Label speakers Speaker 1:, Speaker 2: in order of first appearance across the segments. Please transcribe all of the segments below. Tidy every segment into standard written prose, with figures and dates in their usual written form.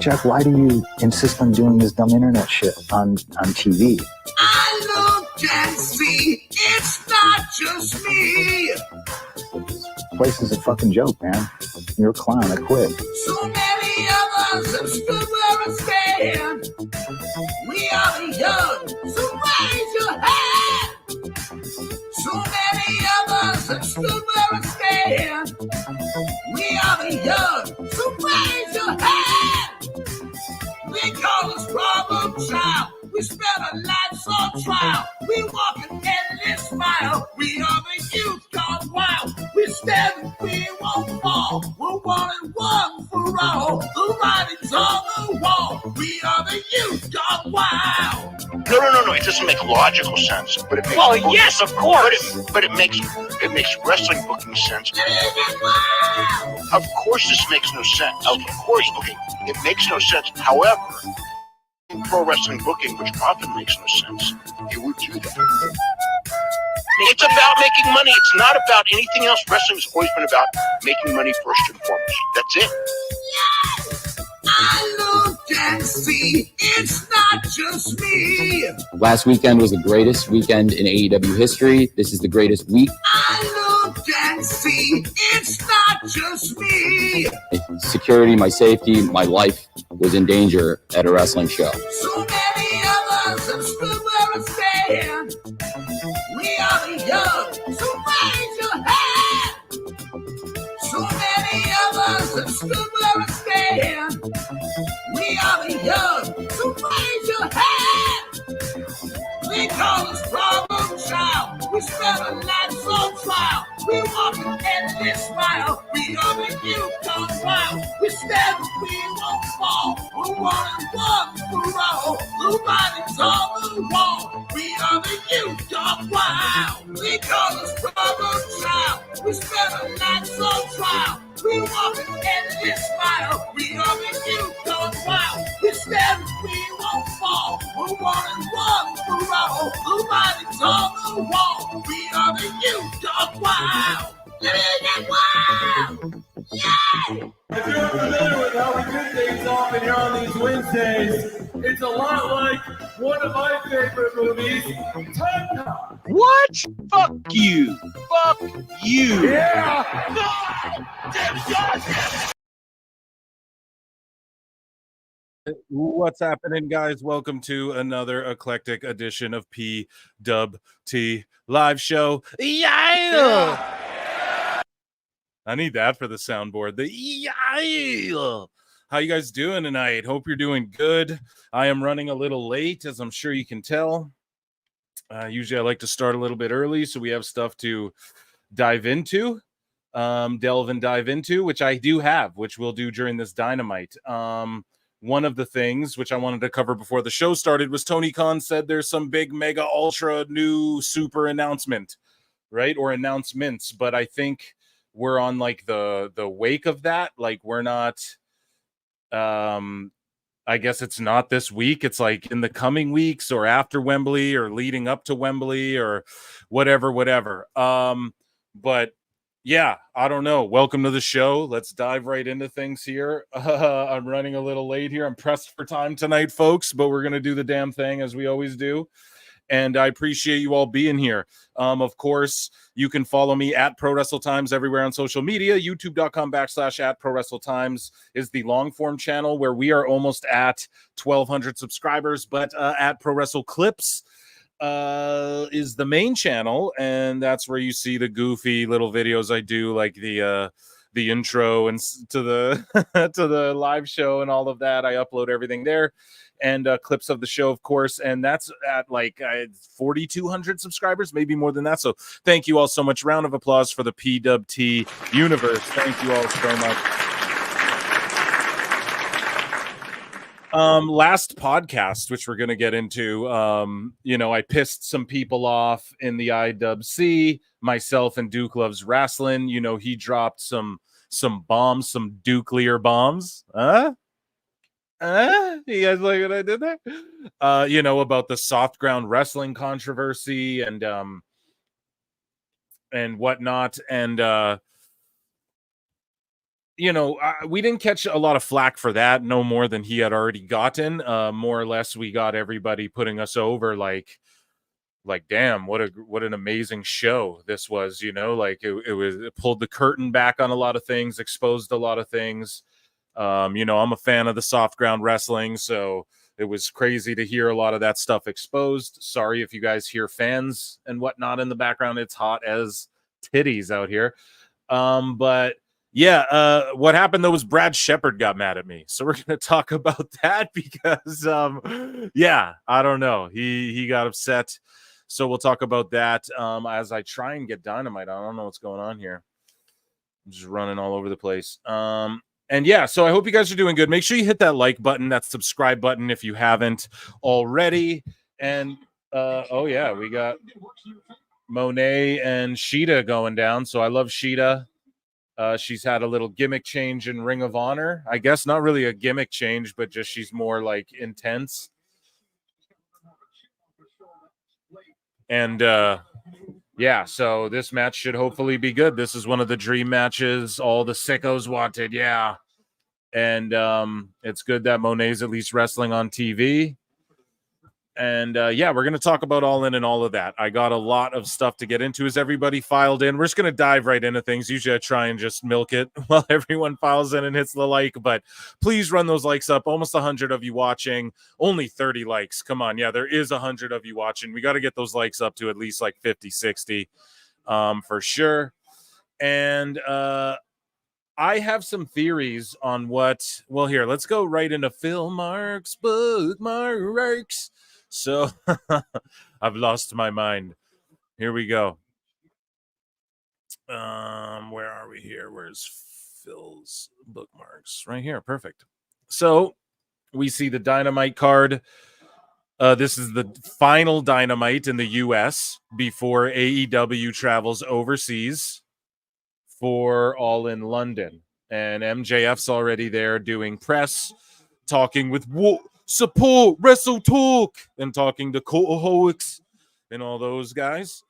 Speaker 1: Jack, why do you insist on doing this dumb internet shit on TV?
Speaker 2: I look and see, it's not just me.
Speaker 1: This place is a fucking joke, man. You're a clown. I quit.
Speaker 2: So many of us have stood where I stand. We are the young, so raise your hand. So many of us have stood where I stand. We are the young, so raise your hand. They call us problem child. We spend our lives on trial. We walk an endless mile. We are the youth gone wild. We stand and we won't fall. We're one and one for all. The writing's on the wall. We are the youth gone wild.
Speaker 3: No. It doesn't make logical sense. But it makes
Speaker 4: yes, of course.
Speaker 3: But it makes wrestling booking sense. Of course, this makes no sense. Of course, okay, it makes no sense. However, in pro wrestling booking, which often makes no sense, you would do that. It's about making money. It's not about anything else. Wrestling has always been about making money first and foremost. That's it.
Speaker 2: Yes! I look and see, it's not just me.
Speaker 5: Last weekend was the greatest weekend in AEW history. This is the greatest week.
Speaker 2: I look and see, it's not just me.
Speaker 5: Security, my safety, my life was in danger at a wrestling show.
Speaker 2: So many of us have stood where I stand. We are the young, so raise your hand. So many of us have stood where I stand. We are the young, so raise your hand. They call us problem child. We spend our lives on trial. We walk an endless mile. We are the youth gone wild. We stand and we won't fall. We're one and one for all. The writing's on the wall. We are the youth gone wild. They call us problem child. We spend our lives on trial. We walk an endless mile. We are the youth gone wild. We stand and we won't fall. We're one and one for all. The writing's on the wall. We are the youth gone wild. Get wild! Yeah!
Speaker 6: If you're familiar with how we get things off in here on these Wednesdays, it's a lot like one of my favorite movies, Time Cop.
Speaker 4: What? Fuck you. Fuck you.
Speaker 6: Yeah!
Speaker 7: What's happening, guys? Welcome to another eclectic edition of PWT Live Show. Yeah! I need that for the soundboard. The yeah! How you guys doing tonight? Hope you're doing good. I am running a little late, as I'm sure you can tell. Usually I like to start a little bit early, so we have stuff to delve into, which I do have, which we'll do during this Dynamite. One of the things which I wanted to cover before the show started was Tony Khan said there's some big mega ultra new super announcement, right? Or announcements, but I think we're on like the wake of that. Like we're not, I guess it's not this week. It's like in the coming weeks or after Wembley or leading up to Wembley or whatever. But yeah, I don't know. Welcome to the show. Let's dive right into things here. I'm running a little late here. I'm pressed for time tonight, folks, but we're going to do the damn thing as we always do. And I appreciate you all being here. Of course, you can follow me at prowrestletimes everywhere on social media. YouTube.com/at prowrestletimes is the long form channel where we are almost at 1,200 subscribers, but at Clips is the main channel, and that's where you see the goofy little videos I do, like the intro and to the to the live show and all of that. I upload everything there, and clips of the show, of course, and that's at like 4,200 subscribers, maybe more than that. So thank you all so much. Round of applause for the PWT universe. Thank you all so much. Last podcast, which we're going to get into, I pissed some people off in the IWC, myself and Duke Loves Wrestling. He dropped some bombs, some nuclear bombs. You guys like what I did there? About the soft ground wrestling controversy and whatnot. And you know, we didn't catch a lot of flack for that, no more than he had already gotten. More or less, we got everybody putting us over, like damn, what an amazing show this was. You know, like it pulled the curtain back on a lot of things, exposed a lot of things. You know, I'm a fan of the soft ground wrestling, so it was crazy to hear a lot of that stuff exposed. Sorry if you guys hear fans and whatnot in the background. It's hot as titties out here. But yeah, what happened though was Brad Shepard got mad at me. So we're gonna talk about that because yeah, I don't know. He got upset. So we'll talk about that as I try and get Dynamite. I don't know what's going on here. I'm just running all over the place. And yeah, so I hope you guys are doing good. Make sure you hit that like button, that subscribe button if you haven't already. And oh yeah, we got Monet and Sheeta going down. So I love Sheeta. She's had a little gimmick change in Ring of Honor. I guess not really a gimmick change, but just she's more like intense. And yeah, so this match should hopefully be good. This is one of the dream matches all the sickos wanted. Yeah. And it's good that Monet's at least wrestling on TV. And yeah, we're going to talk about All In and all of that. I got a lot of stuff to get into as everybody filed in. We're just going to dive right into things. Usually I try and just milk it while everyone files in and hits the like. But please run those likes up. Almost 100 of you watching. Only 30 likes. Come on. Yeah, there is 100 of you watching. We got to get those likes up to at least like 50, 60 for sure. And I have some theories on what... Well, here, let's go right into Phil Marks, bookmarks. So I've lost my mind. Here we go. Where are we here? Where's Phil's bookmarks? Right here. Perfect. So we see the Dynamite card. This is the final Dynamite in the US before AEW travels overseas for All In London. And MJF's already there doing press, talking with support, Wrestle Talk, and talking to Cohoics and all those guys.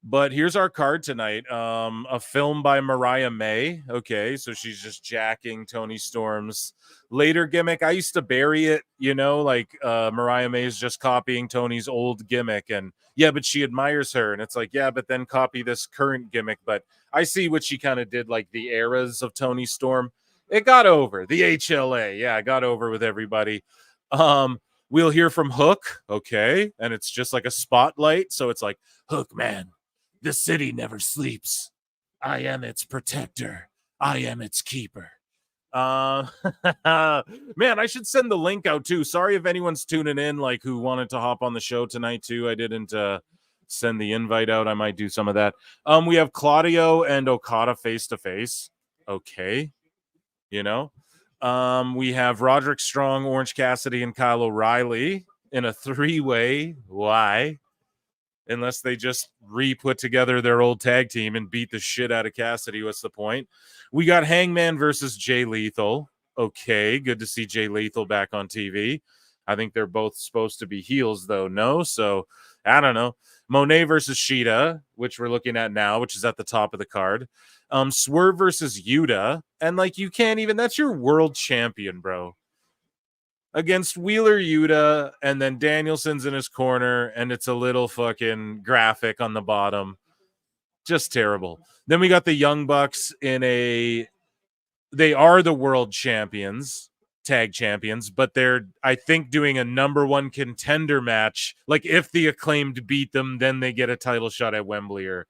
Speaker 7: But here's our card tonight. A film by Mariah May. Okay, so she's just jacking Tony Storm's later gimmick. I used to bury it, you know, like Mariah May is just copying Tony's old gimmick. And yeah, but she admires her. And it's like, yeah, but then copy this current gimmick. But I see what she kind of did, like the eras of Tony Storm. It got over. The HLA, yeah, it got over with everybody. We'll hear from Hook, okay, and it's just like a spotlight. So it's like, Hook, man, the city never sleeps. I am its protector. I am its keeper. Man, I should send the link out too. Sorry if anyone's tuning in, like who wanted to hop on the show tonight too. I didn't send the invite out. I might do some of that. We have Claudio and Okada face to face. Okay, you know. We have Roderick Strong, Orange Cassidy, and Kyle O'Reilly in a three-way. Why? Unless they just re-put together their old tag team and beat the shit out of Cassidy. What's the point? We got Hangman versus Jay Lethal. Okay, good to see Jay Lethal back on TV. I think they're both supposed to be heels, though. No? So, I don't know. Monet versus Sheeta, which we're looking at now, which is at the top of the card. Swerve versus Yuta. And, like, you can't even... That's your world champion, bro. Against Wheeler Yuta, and then Danielson's in his corner, and it's a little fucking graphic on the bottom. Just terrible. Then we got the Young Bucks in a... They are the world champions, tag champions, but they're, I think, doing a number one contender match. Like, if the Acclaimed beat them, then they get a title shot at Wembley or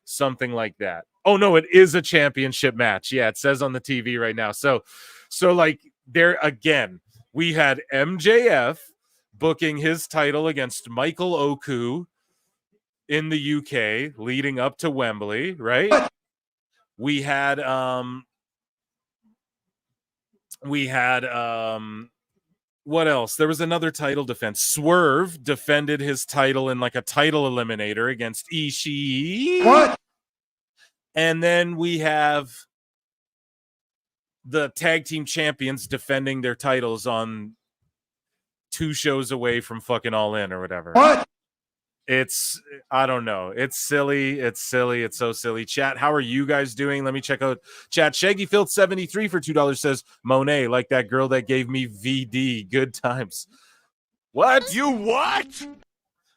Speaker 7: something like that. Oh, no, it is a championship match. Yeah, it says on the TV right now. So like, there again... We had MJF booking his title against Michael Oku in the UK leading up to Wembley, right? We had what else? There was another title defense. Swerve defended his title in like a title eliminator against Ishii.
Speaker 2: What?
Speaker 7: And then we have the tag team champions defending their titles on 2 shows away from fucking All In or whatever.
Speaker 2: What?
Speaker 7: It's, I don't know. It's silly. It's silly. It's so silly. Chat, how are you guys doing? Let me check out chat. Shaggyfield73 for $2 says, Monet, like that girl that gave me VD. Good times. What?
Speaker 4: You what?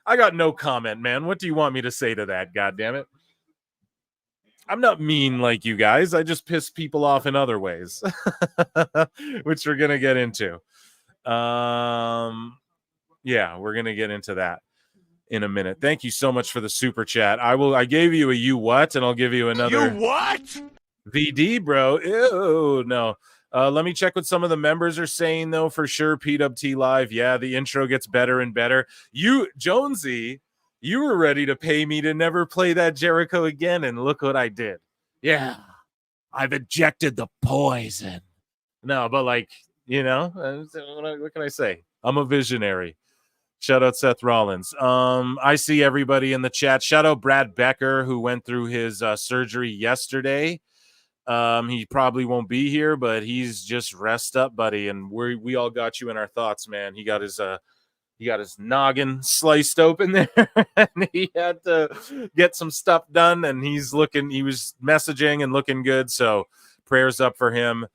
Speaker 7: I got no comment, man. What do you want me to say to that? God damn it. I'm not mean like you guys. I just piss people off in other ways, which we're going to get into. Yeah, we're going to get into that in a minute. Thank you so much for the super chat. I gave you a you what, and I'll give you another.
Speaker 4: You what?
Speaker 7: VD, bro. Ew, no. Let me check what some of the members are saying, though, for sure. PWT Live. Yeah, the intro gets better and better. You, Jonesy, you were ready to pay me to never play that Jericho again, and look what I did. Yeah, I've ejected the poison. No, but like, you know, what can I say? I'm a visionary. Shout out Seth Rollins. I see everybody in the chat. Shout out Brad Becker, who went through his surgery yesterday. He probably won't be here, but he's just rest up, buddy. And we all got you in our thoughts, man. He got his noggin sliced open there, and he had to get some stuff done. And he was messaging and looking good. So prayers up for him.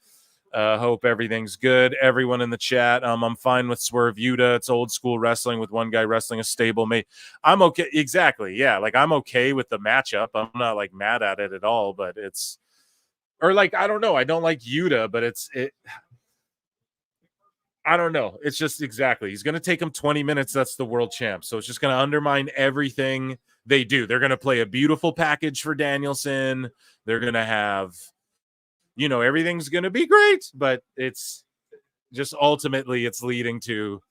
Speaker 7: Hope everything's good. Everyone in the chat. I'm fine with Swerve Yuta. It's old school wrestling with one guy wrestling a stablemate. I'm okay. Exactly. Yeah. Like, I'm okay with the matchup. I'm not like mad at it at all, but it's, or like, I don't know. I don't like Yuta, but I don't know. It's just exactly. He's going to take him 20 minutes. That's the world champ. So it's just going to undermine everything they do. They're going to play a beautiful package for Danielson. They're going to have, you know, everything's going to be great, but it's just ultimately it's leading to,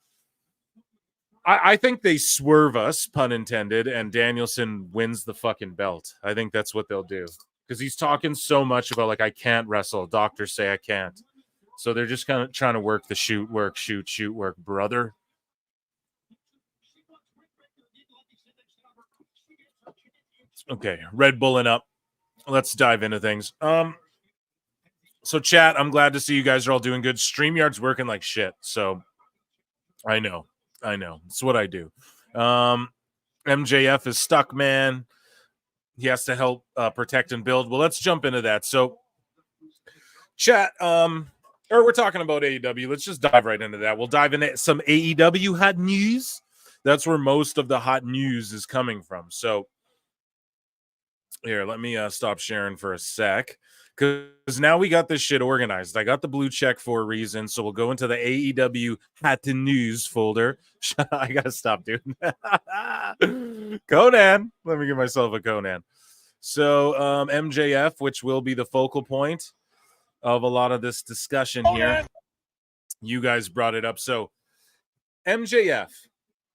Speaker 7: I think they swerve us, pun intended, and Danielson wins the fucking belt. I think that's what they'll do because he's talking so much about like, I can't wrestle. Doctors say I can't. So they're just kind of trying to work the shoot work, brother. Okay, Red Bulling up. Let's dive into things. So chat, I'm glad to see you guys are all doing good. StreamYard's working like shit. So I know. It's what I do. MJF is stuck, man. He has to help protect and build. Well, let's jump into that. So chat, or we're talking about AEW. Let's just dive right into that. We'll dive into some AEW hot news. That's where most of the hot news is coming from. So here, let me stop sharing for a sec. Because now we got this shit organized. I got the blue check for a reason. So we'll go into the AEW Hot News folder. I got to stop doing that. Conan. Let me give myself a Conan. So MJF, which will be the focal point of a lot of this discussion here. You guys brought it up. So MJF.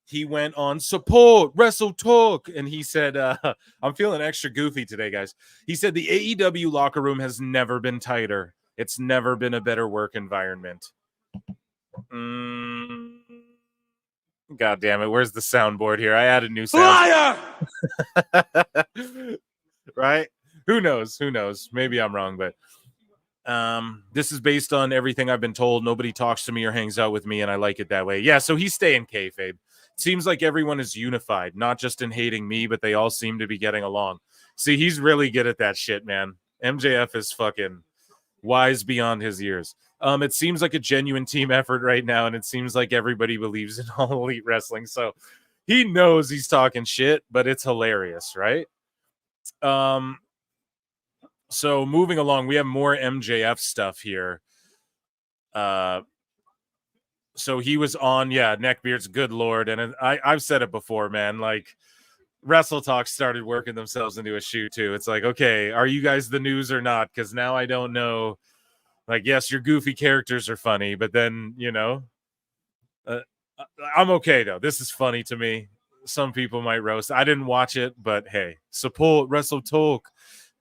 Speaker 7: He went on Support Wrestle Talk, and he said, I'm feeling extra goofy today, guys. He said the AEW locker room has never been tighter. It's never been a better work environment. God damn it. Where's the soundboard here? I added new sound. Right? Who knows? Maybe I'm wrong, but this is based on everything I've been told. Nobody talks to me or hangs out with me, and I like it that way. Yeah, so he's staying kayfabe. Seems like everyone is unified, not just in hating me, but they all seem to be getting along. See, he's really good at that shit, man. MJF is fucking wise beyond his years. It seems like a genuine team effort right now, and it seems like everybody believes in All Elite Wrestling. So he knows he's talking shit, but it's hilarious, right? So moving along, we have more MJF stuff here. So he was on, Neckbeard's good Lord. And I've said it before, man, like Wrestle Talk started working themselves into a shoot too. It's like, okay, are you guys the news or not? Because now I don't know. Like, yes, your goofy characters are funny, but then, you know, I'm okay though. This is funny to me. Some people might roast. I didn't watch it, but hey, support Wrestle Talk.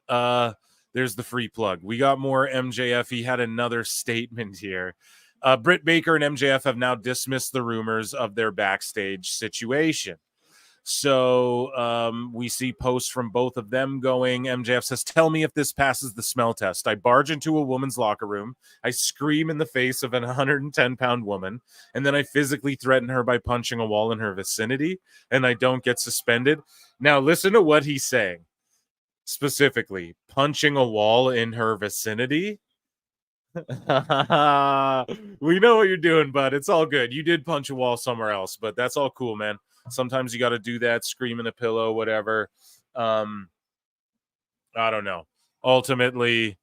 Speaker 7: There's the free plug. We got more MJF. He had another statement here. Britt Baker and MJF have now dismissed the rumors of their backstage situation. So we see posts from both of them going. MJF says, "Tell me if this passes the smell test. I barge into a woman's locker room. I scream in the face of an 110-pound woman, and then I physically threaten her by punching a wall in her vicinity, and I don't get suspended." Now listen to what he's saying. Specifically, punching a wall in her vicinity. We know what you're doing, bud. It's all good. You did punch a wall somewhere else, but that's all cool, man. Sometimes you got to do that, scream in a pillow, whatever. I don't know. Ultimately,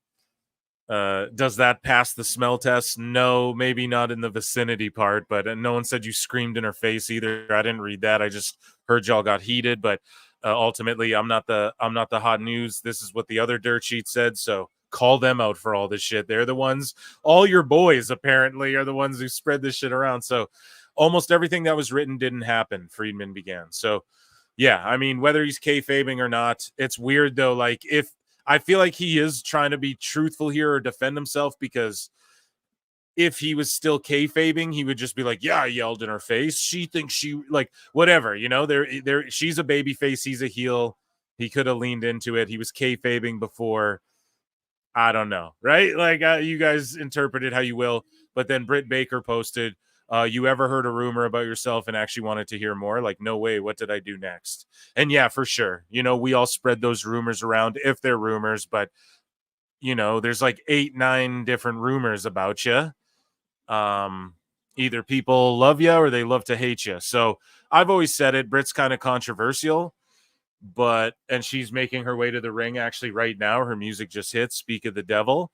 Speaker 7: does that pass the smell test? No, maybe not in the vicinity part, but no one said you screamed in her face either. I didn't read that. I just heard y'all got heated, but ultimately, I'm not the hot news. This is what the other dirt sheet said, so call them out for all this shit. They're the ones, all your boys apparently are the ones who spread this shit around. So almost everything that was written didn't happen, Friedman began. So yeah, I mean, whether he's kayfabing or not, it's weird though. Like, if I feel like he is trying to be truthful here or defend himself, because if he was still kayfabing, he would just be like, yeah, I yelled in her face. She thinks she, like, whatever, you know, she's a baby face. He's a heel. He could have leaned into it. He was kayfabing before. I don't know, right? Like, you guys interpret it how you will. But then Britt Baker posted, you ever heard a rumor about yourself and actually wanted to hear more? Like, no way. What did I do next? And yeah, for sure. You know, we all spread those rumors around if they're rumors, but you know, there's like 8-9 different rumors about you. Either people love you or they love to hate you. So I've always said it. Britt's kind of controversial, and she's making her way to the ring actually right now. Her music just hit, Speak of the Devil.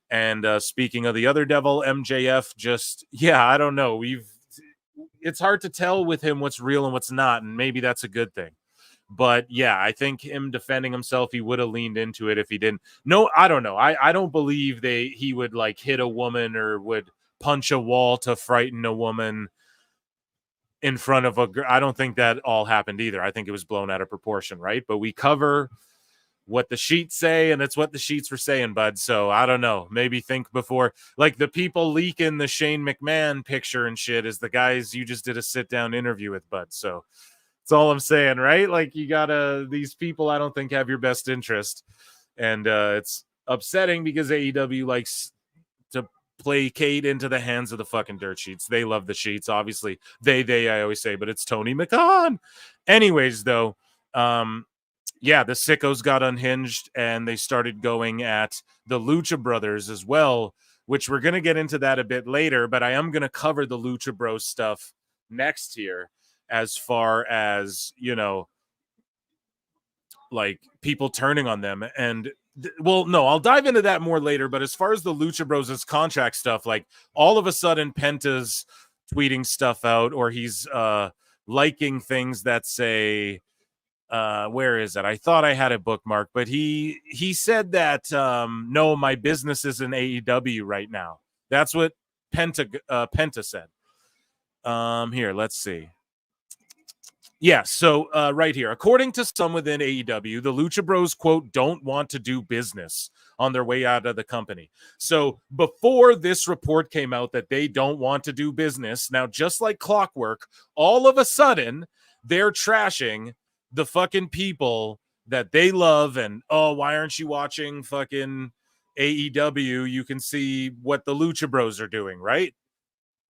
Speaker 7: And speaking of the other devil, MJF I don't know. It's hard to tell with him what's real and what's not, and maybe that's a good thing. But yeah, I think him defending himself, he would have leaned into it if he didn't. No, I don't know. I don't believe he would like hit a woman or would punch a wall to frighten a woman in front of a girl. I don't think that all happened either. I think it was blown out of proportion, right? But we cover what the sheets say, and it's what the sheets were saying, bud. So I don't know. Maybe think before, like, the people leaking the Shane McMahon picture and shit is the guys you just did a sit-down interview with, bud. So that's all I'm saying, right? Like, you gotta, these people I don't think have your best interest. And it's upsetting because AEW likes to placate into the hands of the fucking dirt sheets. They love the sheets, obviously. I always say, but it's Tony McCann. Anyways, though, yeah, the Sickos got unhinged and they started going at the Lucha Brothers as well, which we're going to get into that a bit later, but I am going to cover the Lucha Bros stuff next here, as far as, you know, like people turning on them. And well, no, I'll dive into that more later, but as far as the Lucha Bros' contract stuff, like, all of a sudden Penta's tweeting stuff out, or he's liking things that say, where is it? I thought I had a bookmark, but he said that no, my business is in AEW right now. That's what Penta said. Here, let's see. Yeah, so right here, according to some within AEW, the Lucha Bros, quote, don't want to do business on their way out of the company. So before this report came out that they don't want to do business, now just like clockwork, all of a sudden they're trashing the fucking people that they love, and, oh, why aren't you watching fucking AEW? You can see what the Lucha Bros are doing, right?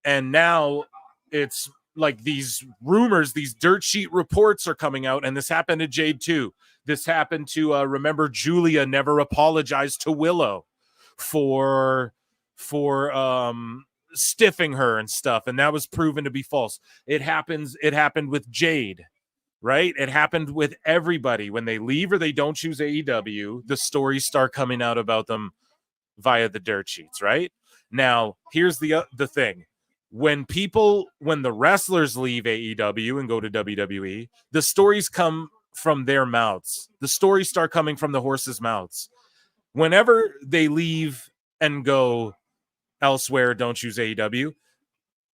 Speaker 7: And now it's like these rumors, these dirt sheet reports are coming out, and this happened to Jade too. This happened to remember Julia never apologized to Willow for stiffing her and stuff, and that was proven to be false. It happened with Jade. Right? It happened with everybody. When they leave or they don't choose AEW, the stories start coming out about them via the dirt sheets, right? Now, here's the thing. When the wrestlers leave AEW and go to WWE, the stories come from their mouths. The stories start coming from the horses' mouths. Whenever they leave and go elsewhere, don't choose AEW,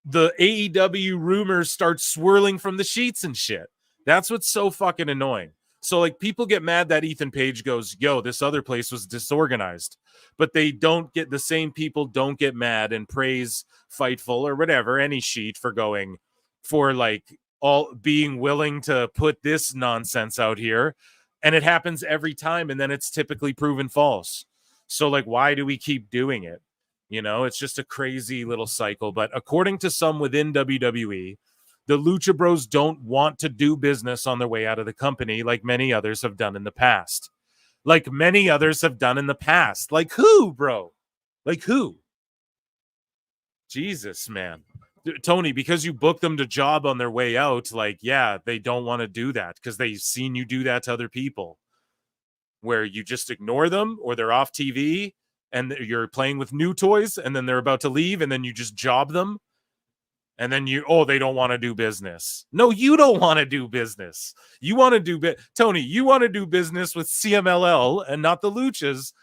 Speaker 7: the AEW rumors start swirling from the sheets and shit. That's what's so fucking annoying. So, like, people get mad that Ethan Page goes, yo, this other place was disorganized. But they don't get, the same people don't get mad and praise Fightful or whatever, any sheet, for going, for, like, all being willing to put this nonsense out here, and it happens every time, and then it's typically proven false. So like, why do we keep doing it? You know, it's just a crazy little cycle. But according to some within WWE, the Lucha Bros don't want to do business on their way out of the company like many others have done in the past. Like many others have done in the past. Like who, bro? Like who? Jesus, man. Tony, because you booked them to job on their way out, like, yeah, they don't want to do that because they've seen you do that to other people where you just ignore them or they're off TV and you're playing with new toys and then they're about to leave and then you just job them and then they don't want to do business. No, you don't want to do business. You want to do Tony, you want to do business with CMLL and not the Luchas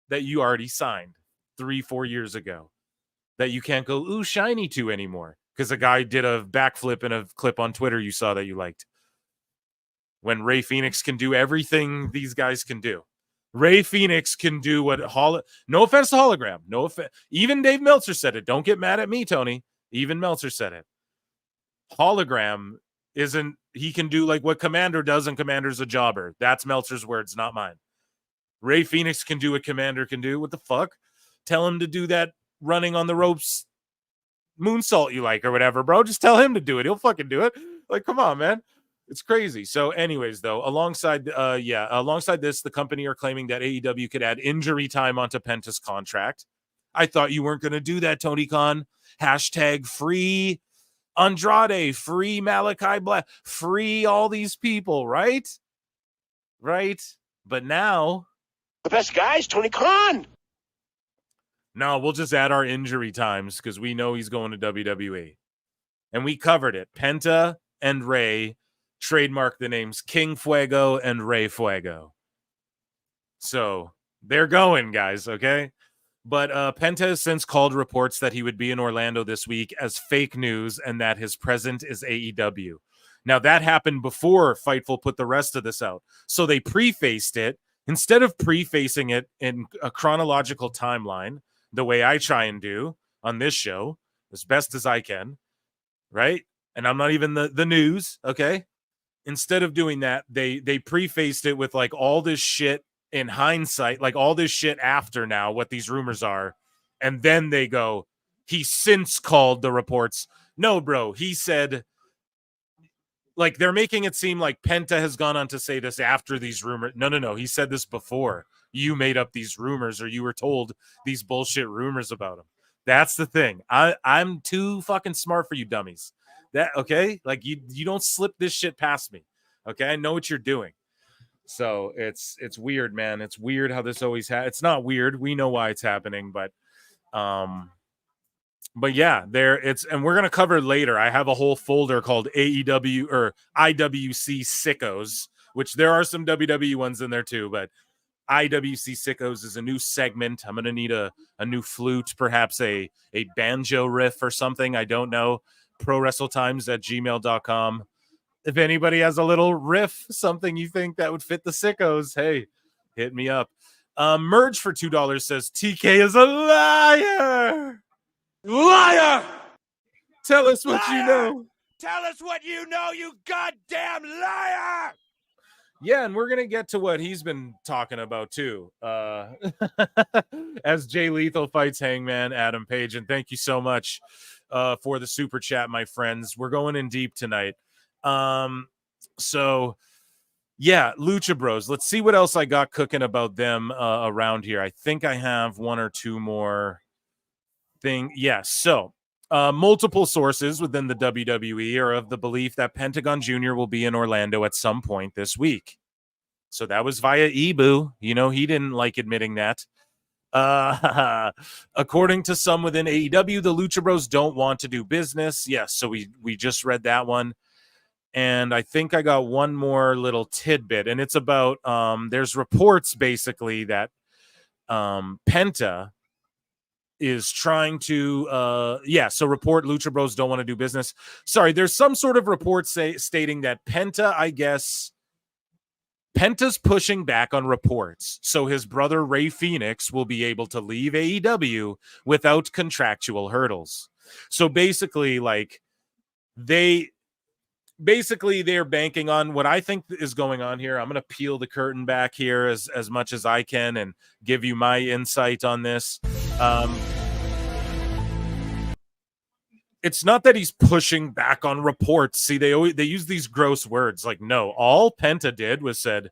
Speaker 7: that you already signed 3-4 years ago. That you can't go, ooh, shiny to anymore. Because a guy did a backflip in a clip on Twitter you saw that you liked. When Ray Phoenix can do everything these guys can do. Ray Phoenix can do what no offense to Hologram. No offense. Even Dave Meltzer said it. Don't get mad at me, Tony. Even Meltzer said it. Hologram he can do like what Commander does, and Commander's a jobber. That's Meltzer's words, not mine. Ray Phoenix can do what Commander can do. What the fuck? Tell him to do that running on the ropes moonsault you like or whatever, bro. Just tell him to do it. He'll fucking do it. Like, come on, man. It's crazy. So anyways, though, alongside this, the company are claiming that AEW could add injury time onto Penta's contract. I thought you weren't going to do that, Tony Khan. Hashtag free Andrade, free Malachi Black, free all these people, right? Right? But now...
Speaker 3: The best guys, Tony Khan.
Speaker 7: No, we'll just add our injury times because we know he's going to WWE. And we covered it. Penta and Ray trademark the names King Fuego and Ray Fuego. So they're going, guys, okay? But Penta has since called reports that he would be in Orlando this week as fake news and that his present is AEW. Now, that happened before Fightful put the rest of this out. So they prefaced it. Instead of prefacing it in a chronological timeline, the way I try and do on this show, as best as I can, right? And I'm not even the news, okay? Instead of doing that, they prefaced it with like all this shit in hindsight, like all this shit after now, what these rumors are. And then they go, he since called the reports. No, bro, he said, like they're making it seem like Penta has gone on to say this after these rumors. No, he said this before. You made up these rumors or you were told these bullshit rumors about him. That's the thing. I'm too fucking smart for you dummies. That okay? Like you don't slip this shit past me. Okay? I know what you're doing. So it's weird, man. It's weird how this always it's not weird. We know why it's happening, but yeah, and we're gonna cover it later. I have a whole folder called AEW or IWC Sickos, which there are some WWE ones in there too, but IWC Sickos is a new segment. I'm going to need a new flute, perhaps a banjo riff or something. I don't know. prowrestletimes@gmail.com. If anybody has a little riff, something you think that would fit the Sickos, hey, hit me up. Merge for $2 says TK is a liar.
Speaker 4: Liar!
Speaker 7: Tell us what
Speaker 4: Liar!
Speaker 7: you know.
Speaker 4: Tell us what you know, you goddamn liar!
Speaker 7: Yeah, and we're going to get to what he's been talking about, too. As Jay Lethal fights Hangman Adam Page. And thank you so much for the super chat, my friends. We're going in deep tonight. So, yeah, Lucha Bros. Let's see what else I got cooking about them around here. I think I have one or two more things. Yes, so multiple sources within the WWE are of the belief that Pentagon Jr. will be in Orlando at some point this week. So that was via Ibu. You know, he didn't like admitting that. According to some within AEW, the Lucha Bros don't want to do business. Yes, so we just read that one. And I think I got one more little tidbit, and it's about there's reports basically that Penta is trying to report Lucha Bros don't want to do business. Sorry, there's some sort of report stating that Penta's pushing back on reports, so his brother Ray Phoenix will be able to leave AEW without contractual hurdles. So basically, like basically they're banking on what I think is going on here. I'm going to peel the curtain back here as much as I can and give you my insight on this. It's not that he's pushing back on reports. See, they use these gross words like, no, all Penta did was said,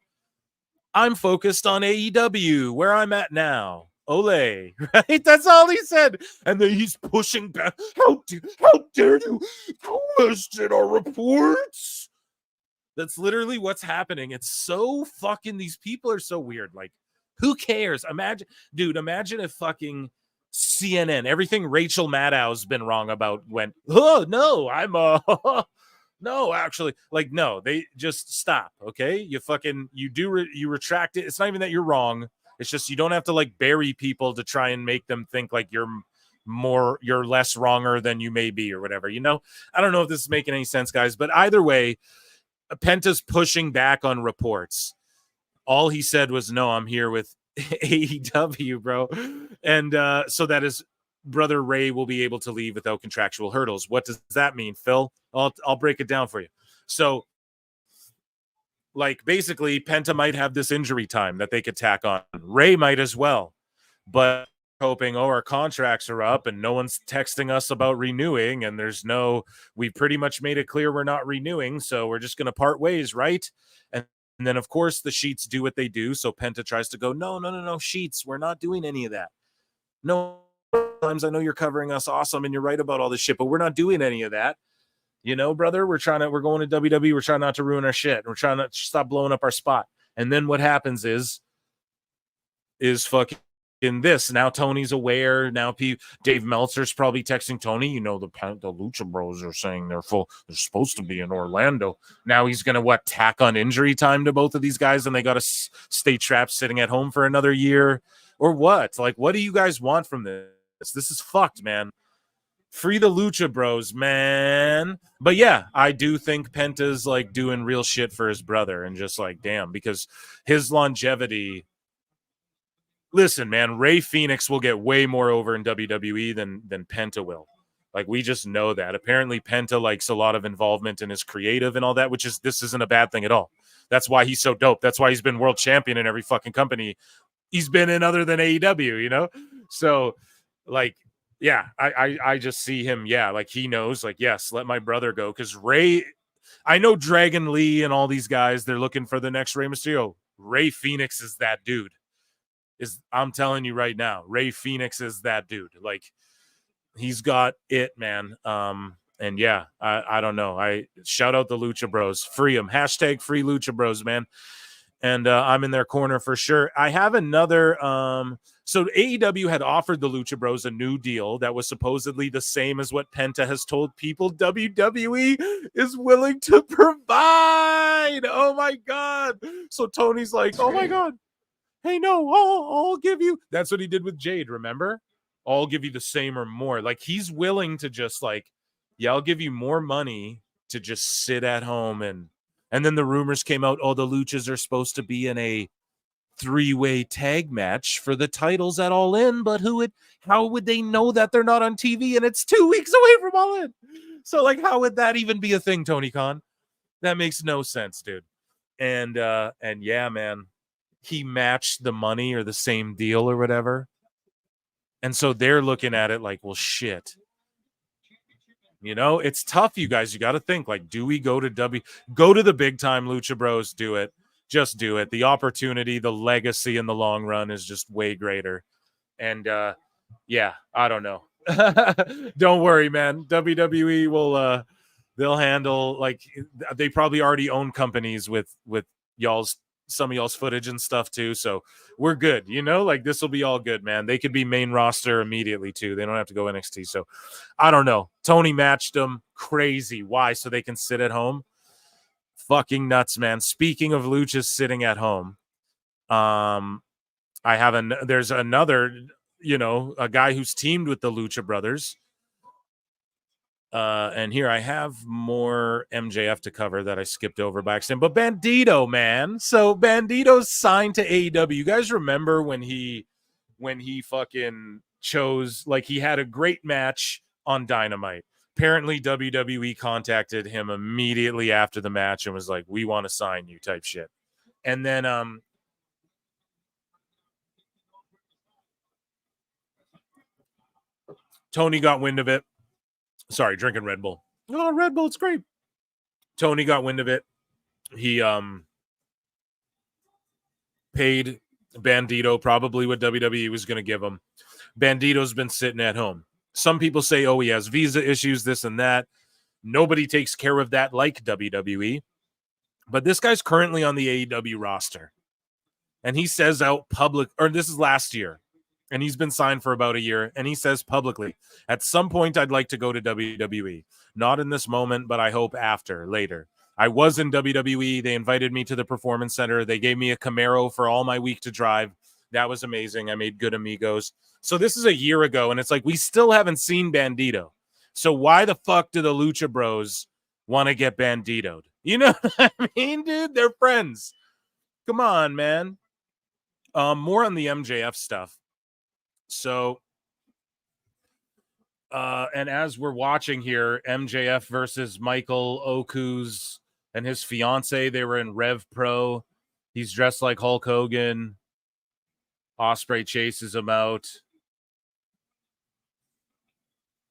Speaker 7: I'm focused on AEW, where I'm at now. Ole, right? That's all he said. And then he's pushing back. How dare you question our reports? That's literally what's happening. It's so fucking, these people are so weird. Like, who cares? Imagine if fucking CNN, everything Rachel Maddow's been wrong about went, oh, no, I'm no, actually, like, no, they just stop. Okay. You retract it. It's not even that you're wrong. It's just, you don't have to like bury people to try and make them think like you're less wronger than you may be or whatever, you know? I don't know if this is making any sense, guys, but either way, Penta's pushing back on reports. All he said was, no, I'm here with AEW, bro. And so that his brother Ray will be able to leave without contractual hurdles. What does that mean, Phil? I'll break it down for you. So, like, basically, Penta might have this injury time that they could tack on. Ray might as well. But hoping, our contracts are up and no one's texting us about renewing, and we pretty much made it clear we're not renewing, so we're just going to part ways, right? And then, of course, the Sheets do what they do, so Penta tries to go, no, Sheets, we're not doing any of that. No, times I know you're covering us awesome and you're right about all this shit, but we're not doing any of that. You know, brother, we're going to WWE. We're trying not to ruin our shit. We're trying to stop blowing up our spot. And then what happens is fucking this. Now Tony's aware. Now Dave Meltzer's probably texting Tony. You know, the Lucha Bros are saying they're supposed to be in Orlando. Now he's going to tack on injury time to both of these guys, and they got to stay trapped sitting at home for another year, or what? Like, what do you guys want from this? This is fucked, man. Free the Lucha Bros, man. But yeah, I do think Penta's like doing real shit for his brother, and just like, damn, because his longevity. Listen, man, Ray Phoenix will get way more over in WWE than Penta will. Like, we just know that. Apparently, Penta likes a lot of involvement in his creative and all that, this isn't a bad thing at all. That's why he's so dope. That's why he's been world champion in every fucking company he's been in other than AEW, you know? So, like, yeah, I just see him, yeah, like, he knows, like, yes, let my brother go, because Ray, I know Dragon Lee and all these guys, they're looking for the next Rey Mysterio. Ray Phoenix is that dude. I'm telling you right now, Ray Phoenix is that dude. Like, he's got it, man. And yeah, I don't know. I shout out the Lucha Bros. Free them. Hashtag free Lucha Bros, man. And I'm in their corner for sure. I have another. So AEW had offered the Lucha Bros a new deal that was supposedly the same as what Penta has told people WWE is willing to provide. Oh my God. So Tony's like, oh my God. Hey, no, I'll give you. That's what he did with Jade, remember? I'll give you the same or more. Like, he's willing to just like, yeah, I'll give you more money to just sit at home. And then the rumors came out, the Luchas are supposed to be in a 3-way tag match for the titles at All In, but how would they know that they're not on TV and it's 2 weeks away from All In? So, like, how would that even be a thing, Tony Khan? That makes no sense, dude. And yeah, man, he matched the money or the same deal or whatever. And so they're looking at it like, well, shit. You know, it's tough, you guys. You got to think, like, do we go to the big time Lucha Bros? Do it. Just do it. The opportunity, the legacy in the long run is just way greater. And yeah, I don't know. Don't worry, man. WWE will they'll handle, like, they probably already own companies with some of y'all's footage and stuff too, so we're good, you know, like, this will be all good, man. They could be main roster immediately too. They don't have to go NXT. So I don't know. Tony matched them. Crazy. Why? So they can sit at home? Fucking nuts, man. Speaking of Luchas sitting at home, there's another, you know, a guy who's teamed with the Lucha Brothers. And here I have more MJF to cover that I skipped over by accident. But Bandito, man. So Bandito's signed to AEW. You guys remember when he fucking chose, like, he had a great match on Dynamite. Apparently, WWE contacted him immediately after the match and was like, "We want to sign you," type shit. And then Tony got wind of it. Sorry, drinking Red Bull. Oh, Red Bull, it's great. Tony got wind of it. He paid Bandito probably what WWE was going to give him. Bandito's been sitting at home. Some people say, oh, he has visa issues, this and that. Nobody takes care of that like WWE. But this guy's currently on the AEW roster. And he says out public, or this is last year, and he's been signed for about a year, and he says publicly, at some point I'd like to go to WWE. Not in this moment, but I hope later. I was in WWE. They invited me to the Performance Center. They gave me a Camaro for all my week to drive. That was amazing. I made good amigos. So this is a year ago, and it's like we still haven't seen Bandito. So why the fuck do the Lucha Bros want to get Banditoed? You know what I mean, dude? They're friends. Come on, man. More on the MJF stuff. So, and as we're watching here, MJF versus Michael Oku's and his fiance, they were in Rev Pro. He's dressed like Hulk Hogan. Ospreay chases him out.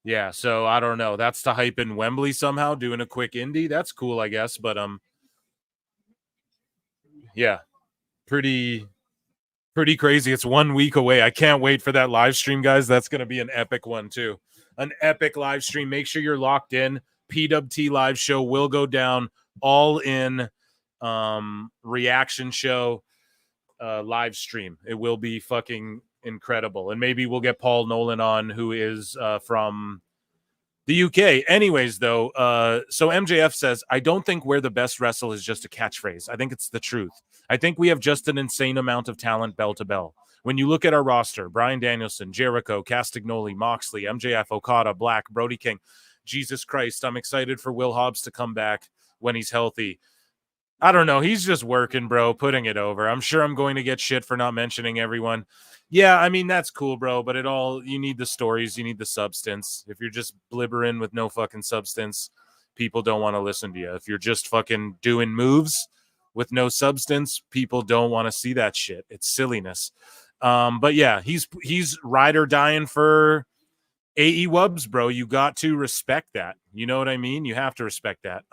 Speaker 7: Yeah, so I don't know. That's to hype in Wembley somehow, doing a quick indie. That's cool, I guess. But yeah, pretty crazy. It's 1 week away. I can't wait for that live stream, guys. That's going to be an epic one too. An epic live stream. Make sure you're locked in. PWT live show will go down. All in reaction show live stream. It will be fucking incredible. And maybe we'll get Paul Nolan on, who is from the UK. Anyways, though, so MJF says, I don't think we're the best wrestle is just a catchphrase. I think it's the truth. I think we have just an insane amount of talent bell to bell. When you look at our roster, Bryan Danielson, Jericho, Castagnoli, Moxley, MJF, Okada, Black, Brody King, Jesus Christ, I'm excited for Will Hobbs to come back when he's healthy. I don't know. He's just working, bro, putting it over. I'm sure I'm going to get shit for not mentioning everyone. Yeah, I mean, that's cool, bro, but you need the stories, you need the substance. If you're just blibbering with no fucking substance, people don't want to listen to you. If you're just fucking doing moves with no substance, people don't want to see that shit. It's silliness. But yeah, he's ride or dying for AEWs, bro. You got to respect that. You know what I mean? You have to respect that.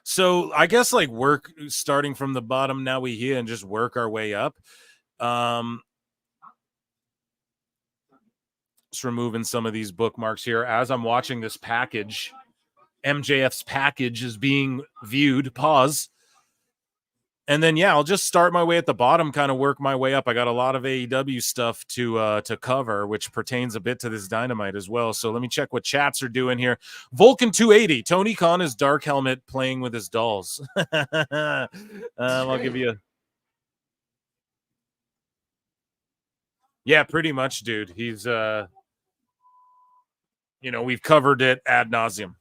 Speaker 7: So I guess like work starting from the bottom now we here and just work our way up. Just removing some of these bookmarks here as I'm watching this package. MJF's package is being viewed. Pause. And then, yeah, I'll just start my way at the bottom, kind of work my way up. I got a lot of AEW stuff to cover, which pertains a bit to this Dynamite as well. So let me check what chats are doing here. Vulcan 280, Tony Khan is Dark Helmet playing with his dolls. I'll give you a... Yeah, pretty much, dude. He's, we've covered it ad nauseum,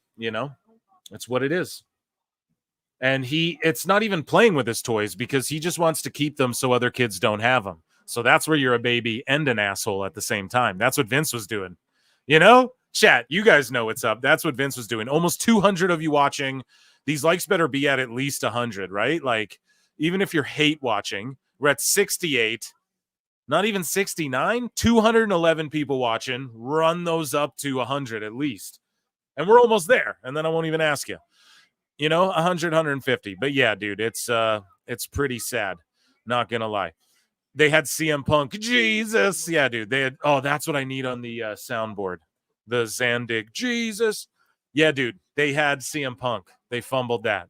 Speaker 7: That's what it is. And it's not even playing with his toys because he just wants to keep them so other kids don't have them. So that's where you're a baby and an asshole at the same time. That's what Vince was doing. Chat, you guys know what's up. That's what Vince was doing. Almost 200 of you watching. These likes better be at least 100, right? Like, even if you're hate watching, we're at 68, not even 69, 211 people watching. Run those up to 100 at least. And we're almost there. And then I won't even ask you. 100, 150. But yeah, dude, it's pretty sad. Not gonna lie. They had CM Punk. Jesus. Yeah, dude. That's what I need on the soundboard. The Zandig. Jesus. Yeah, dude. They had CM Punk. They fumbled that.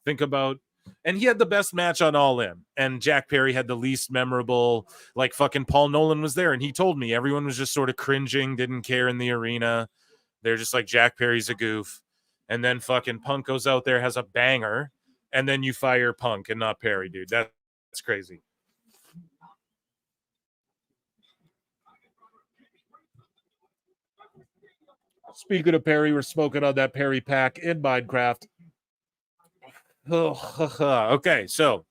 Speaker 7: Think about, and he had the best match on All In. And Jack Perry had the least memorable, like fucking Paul Nolan was there. And he told me everyone was just sort of cringing, didn't care in the arena. They're just like, Jack Perry's a goof. And then fucking Punk goes out there, has a banger, and then you fire Punk and not Perry, dude. That's crazy. Speaking of Perry, we're smoking on that Perry pack in Minecraft. Okay, so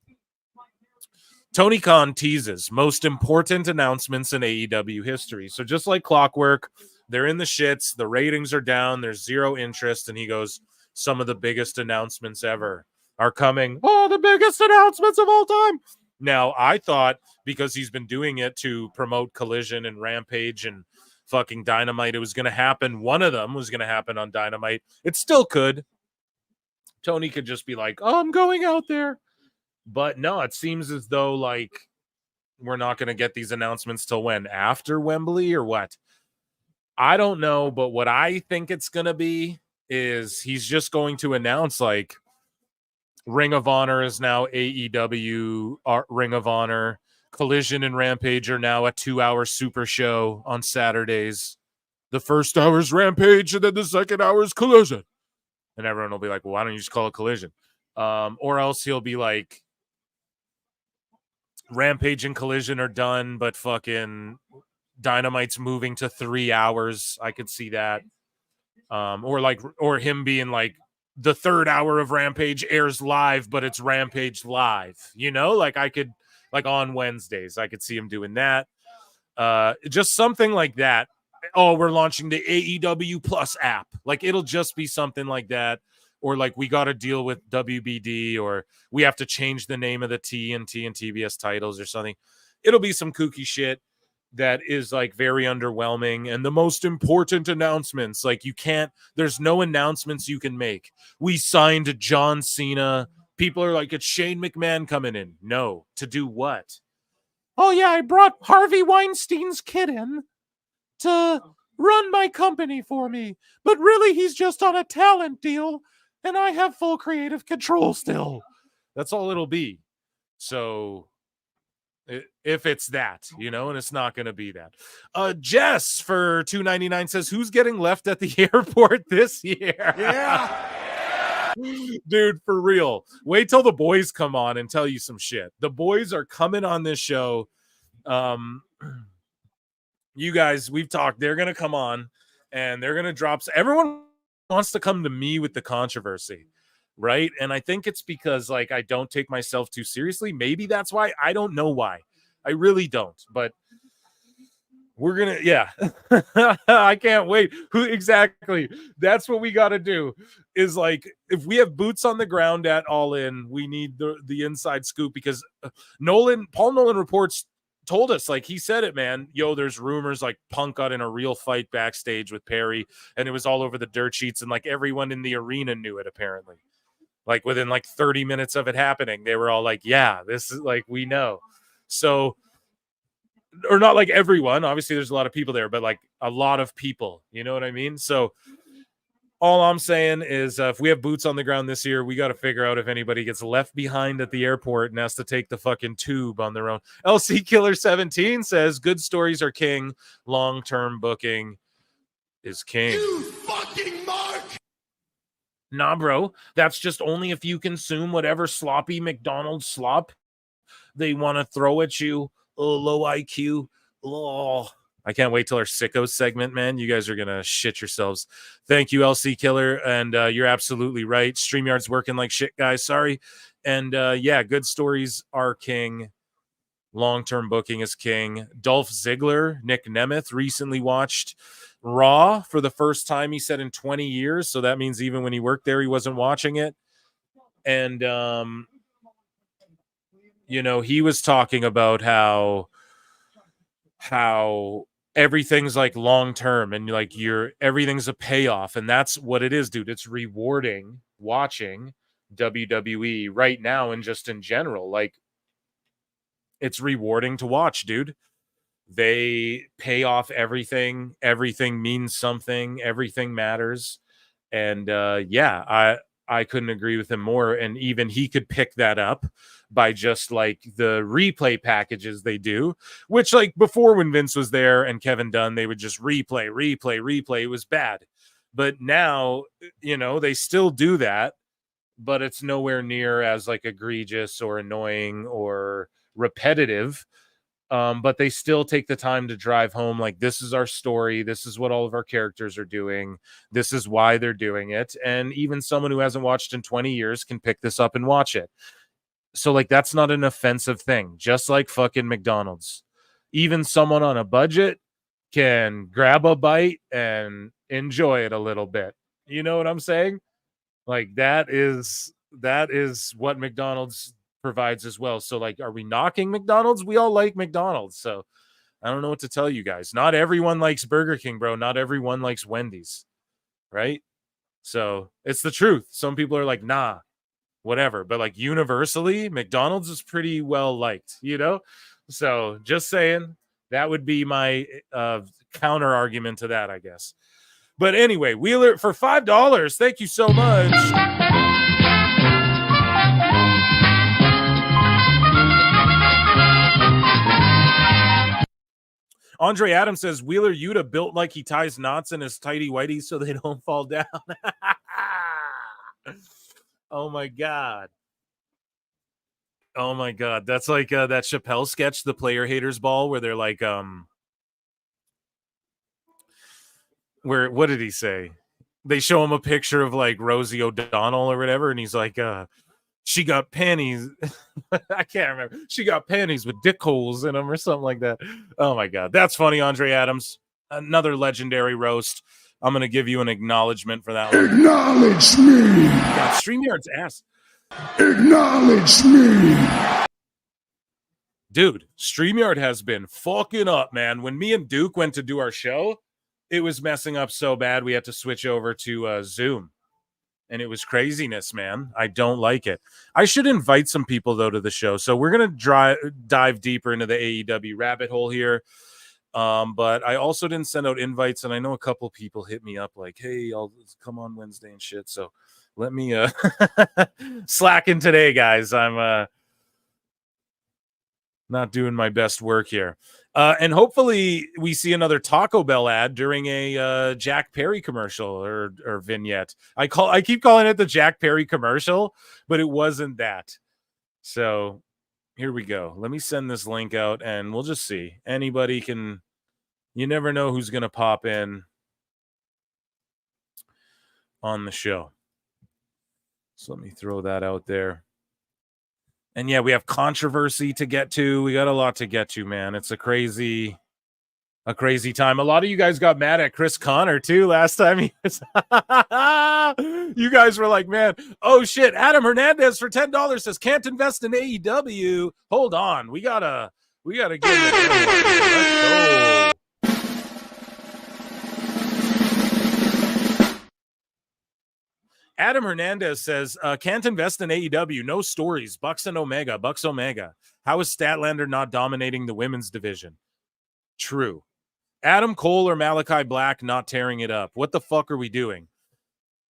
Speaker 7: Tony Khan teases most important announcements in AEW history. So just like clockwork, they're in the shits. The ratings are down. There's zero interest. And he goes, some of the biggest announcements ever are coming. Oh, the biggest announcements of all time. Now, I thought because he's been doing it to promote Collision and Rampage and fucking Dynamite, it was going to happen. One of them was going to happen on Dynamite. It still could. Tony could just be like, oh, I'm going out there. But no, it seems as though like we're not going to get these announcements till when? After Wembley or what? I don't know. But what I think it's going to be is he's just going to announce like Ring of Honor is now AEW Ring of Honor. Collision and Rampage are now a 2-hour super show on Saturdays. The first hour is Rampage and then the second hour is Collision. And everyone will be like, well, why don't you just call it Collision? Or else he'll be like, Rampage and Collision are done, but fucking Dynamite's moving to 3 hours. I could see that. Or him being like, the third hour of Rampage airs live, but it's Rampage live. You know, like I could, like on Wednesdays, I could see him doing that. Just something like that. Oh, we're launching the AEW Plus app. Like it'll just be something like that. Or like we got to deal with WBD, or we have to change the name of the TNT and TBS titles or something. It'll be some kooky shit that is like very underwhelming. And the most important announcements, like there's no announcements you can make. We signed John Cena. People are like, it's Shane McMahon coming in. No, to do what? Oh yeah, I brought Harvey Weinstein's kid in to run my company for me. But really, he's just on a talent deal. And I have full creative control still. That's all it'll be. So if it's that, you know, and it's not going to be that. Jess for $2.99 says, who's getting left at the airport this year?
Speaker 6: Yeah.
Speaker 7: Dude, for real. Wait till the boys come on and tell you some shit. The boys are coming on this show. You guys, we've talked. They're going to come on and they're going to drop. Everyone wants to come to me with the controversy, right? And I think it's because like I don't take myself too seriously. Maybe that's why. I don't know why. I really don't. But we're gonna, yeah. I can't wait. Who exactly? That's what we got to do. Is like if we have boots on the ground at All In, we need the inside scoop because Paul Nolan reports. Told us, like he said it, man. Yo, there's rumors like Punk got in a real fight backstage with Perry, and it was all over the dirt sheets, and like everyone in the arena knew it. Apparently, like within like 30 minutes of it happening, they were all like, "Yeah, this is like we know." So, or not like everyone. Obviously, there's a lot of people there, but like a lot of people. You know what I mean? So, all I'm saying is if we have boots on the ground this year, we got to figure out if anybody gets left behind at the airport and has to take the fucking tube on their own. LC Killer 17 says good stories are king. Long-term booking is king.
Speaker 2: You fucking mark!
Speaker 7: Nah, bro. That's just only if you consume whatever sloppy McDonald's slop they want to throw at you. Oh, low IQ. Oh. I can't wait till our Sickos segment, man. You guys are going to shit yourselves. Thank you, LC Killer. And you're absolutely right. StreamYard's working like shit, guys. Sorry. And yeah, good stories are king. Long-term booking is king. Dolph Ziggler, Nick Nemeth, recently watched Raw for the first time, he said, in 20 years. So that means even when he worked there, he wasn't watching it. And, you know, he was talking about how everything's like long-term and like everything's a payoff. And that's what it is, dude. It's rewarding watching WWE right now. And just in general, like it's rewarding to watch, dude. They pay off everything. Everything means something. Everything matters. And yeah, I couldn't agree with him more. And even he could pick that up by just like the replay packages they do, which like before when Vince was there and Kevin Dunn, they would just replay. It was bad. But now, you know, they still do that, but it's nowhere near as like egregious or annoying or repetitive. But they still take the time to drive home like, this is our story. This is what all of our characters are doing. This is why they're doing it. And even someone who hasn't watched in 20 years can pick this up and watch it. So like that's not an offensive thing, just like fucking McDonald's. Even someone on a budget can grab a bite and enjoy it a little bit. You know what I'm saying? Like that is what McDonald's provides as well. So like, are we knocking McDonald's? We all like McDonald's. So I don't know what to tell you guys. Not everyone likes Burger King, bro. Not everyone likes Wendy's, right? So it's the truth. Some people are like, nah, whatever. But like universally, McDonald's is pretty well liked, you know? So just saying, that would be my counter argument to that, I guess. But anyway, Wheeler for $5. Thank you so much. Andre Adams says Wheeler Yuta built like he ties knots in his tighty whities so they don't fall down. Oh my god. Oh my god. That's like that Chappelle sketch, The Player Haters Ball, where they're like where what did he say? They show him a picture of like Rosie O'Donnell or whatever, and he's like, she got panties. I can't remember. She got panties with dick holes in them or something like that. Oh my god, that's funny, Andre Adams. Another legendary roast. I'm gonna give you an acknowledgement for that one.
Speaker 2: Acknowledge me.
Speaker 7: God, StreamYard's ass.
Speaker 2: Acknowledge me.
Speaker 7: Dude, StreamYard has been fucking up, man. When me and Duke went to do our show, it was messing up so bad we had to switch over to Zoom. And it was craziness, man. I don't like it. I should invite some people, though, to the show. So we're going to dive deeper into the AEW rabbit hole here. But I also didn't send out invites, and I know a couple people hit me up like, hey, I'll come on Wednesday and shit. So let me slack in today, guys. I'm not doing my best work here. And hopefully we see another Taco Bell ad during a Jack Perry commercial or vignette. I keep calling it the Jack Perry commercial, but it wasn't that. So here we go. Let me send this link out and we'll just see. Anybody can, you never know who's going to pop in on the show. So let me throw that out there. And yeah, we have controversy to get to. We got a lot to get to, man. It's a crazy time. A lot of you guys got mad at Chris Connor too last time. You guys were like, man, oh shit, Adam Hernandez for $10 says can't invest in AEW. Hold on. We gotta get it. Let's go. Adam Hernandez says, can't invest in AEW. No stories. Bucks and Omega. Bucks Omega. How is Statlander not dominating the women's division? True. Adam Cole or Malachi Black not tearing it up. What the fuck are we doing?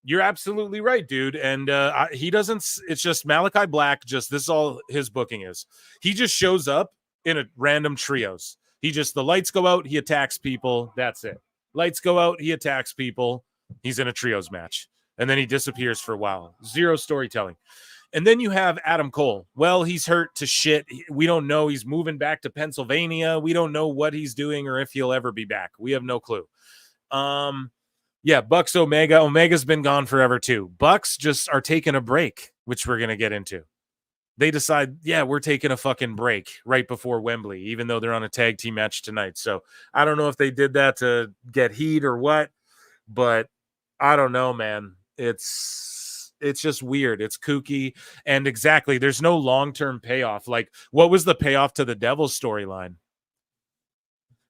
Speaker 7: You're absolutely right, dude. And he doesn't. It's just Malachi Black. Just this is all his booking is. He just shows up in a random trios. The lights go out. He attacks people. That's it. Lights go out. He attacks people. He's in a trios match. And then he disappears for a while. Zero storytelling. And then you have Adam Cole. Well, he's hurt to shit. We don't know. He's moving back to Pennsylvania. We don't know what he's doing or if he'll ever be back. We have no clue. Yeah, Bucks Omega. Omega's been gone forever too. Bucks just are taking a break, which we're going to get into. They decide, yeah, we're taking a fucking break right before Wembley, even though they're on a tag team match tonight. So I don't know if they did that to get heat or what, but I don't know, man. It's just weird. It's kooky. And exactly, there's no long-term payoff. Like, what was the payoff to the Devil's storyline?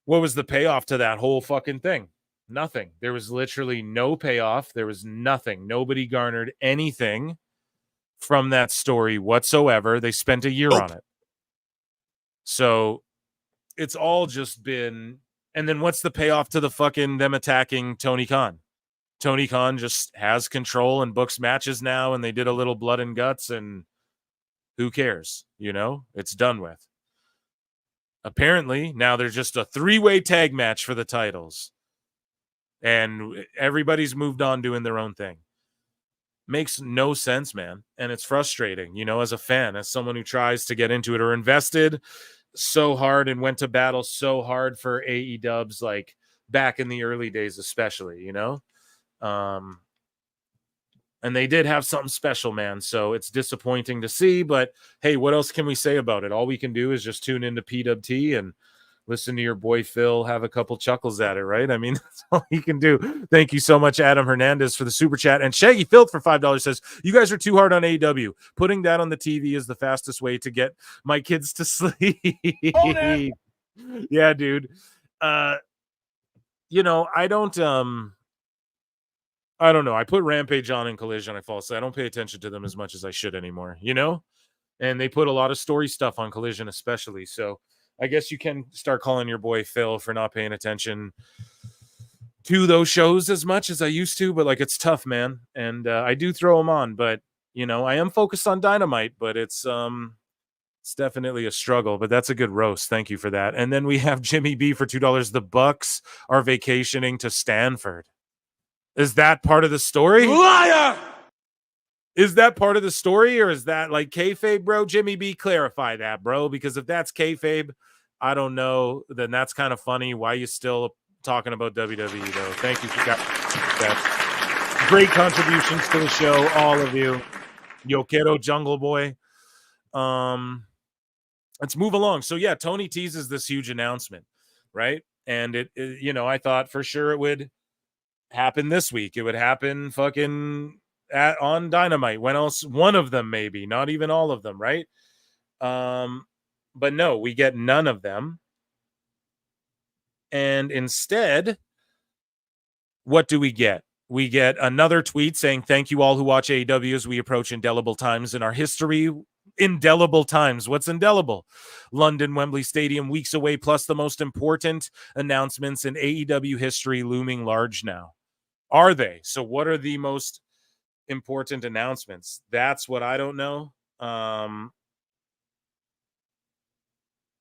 Speaker 7: What was the payoff to that whole fucking thing? Nothing. There was literally no payoff. There was nothing. Nobody garnered anything from that story whatsoever. They spent a year on it. So it's all just been... And then what's the payoff to the fucking them attacking Tony Khan? Tony Khan just has control and books matches now, and they did a little blood and guts, and who cares? You know, it's done with. Apparently, now there's just a 3-way tag match for the titles, and everybody's moved on doing their own thing. Makes no sense, man, and it's frustrating, you know, as a fan, as someone who tries to get into it or invested so hard and went to battle so hard for AEWs, like back in the early days especially, you know? And they did have something special, man. So it's disappointing to see, but hey, what else can we say about it? All we can do is just tune into PWT and listen to your boy Phil have a couple chuckles at it, right? I mean, that's all you can do. Thank you so much, Adam Hernandez, for the super chat. And Shaggy Filth for $5 says, you guys are too hard on AEW. Putting that on the TV is the fastest way to get my kids to sleep. Yeah, dude. You know, I don't know. I put Rampage on in Collision. I fall asleep. I don't pay attention to them as much as I should anymore, you know? And they put a lot of story stuff on Collision, especially. So I guess you can start calling your boy Phil for not paying attention to those shows as much as I used to, but like it's tough, man. And I do throw them on, but you know, I am focused on Dynamite, but it's definitely a struggle, but that's a good roast. Thank you for that. And then we have Jimmy B for $2. The Bucks are vacationing to Stanford. Is that part of the story?
Speaker 4: Liar!
Speaker 7: Is that part of the story, or is that like kayfabe, bro? Jimmy B, clarify that, bro, because if that's kayfabe, I don't know, then that's kind of funny. Why are you still talking about WWE, though? Thank you for that. Great contributions to the show, all of you. Yo quiero Jungle Boy. Let's move along. So yeah, Tony teases this huge announcement, right? And it you know, I thought for sure it would happen this week. It would happen fucking on Dynamite. When else? One of them, maybe, not even all of them, right? But no, we get none of them. And instead, what do we get? We get another tweet saying, thank you all who watch AEW as we approach indelible times in our history. Indelible times. What's indelible? London Wembley Stadium weeks away, plus the most important announcements in AEW history looming large now. Are they? So what are the most important announcements? That's what I don't know.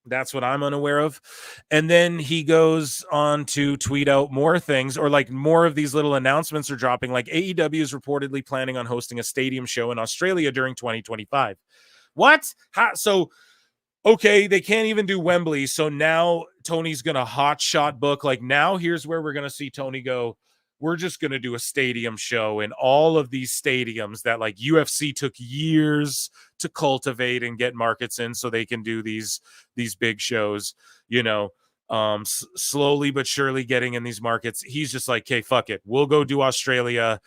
Speaker 7: That's what I'm unaware of. And then he goes on to tweet out more things, or like more of these little announcements are dropping. Like AEW is reportedly planning on hosting a stadium show in Australia during 2025. What? So, okay, they can't even do Wembley. So now Tony's going to hot shot book. Like now here's where we're going to see Tony go. We're just going to do a stadium show in all of these stadiums that like UFC took years to cultivate and get markets in so they can do these big shows, you know, slowly but surely getting in these markets. He's just like, okay, fuck it. We'll go do Australia.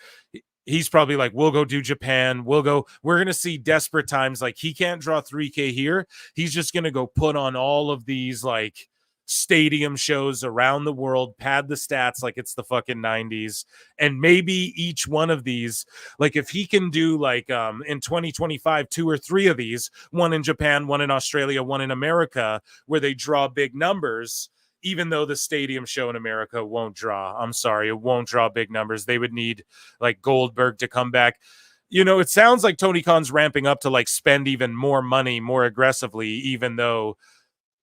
Speaker 7: He's probably like, we'll go do Japan. We're going to see desperate times. Like he can't draw 3K here. He's just going to go put on all of these like stadium shows around the world, pad the stats like it's the fucking 90s, and maybe each one of these, like if he can do like in 2025 2 or 3 of these, one in Japan, one in Australia, one in America, where they draw big numbers, even though the stadium show in America won't draw. I'm sorry, it won't draw big numbers. They would need like Goldberg to come back. You know, it sounds like Tony Khan's ramping up to like spend even more money more aggressively, even though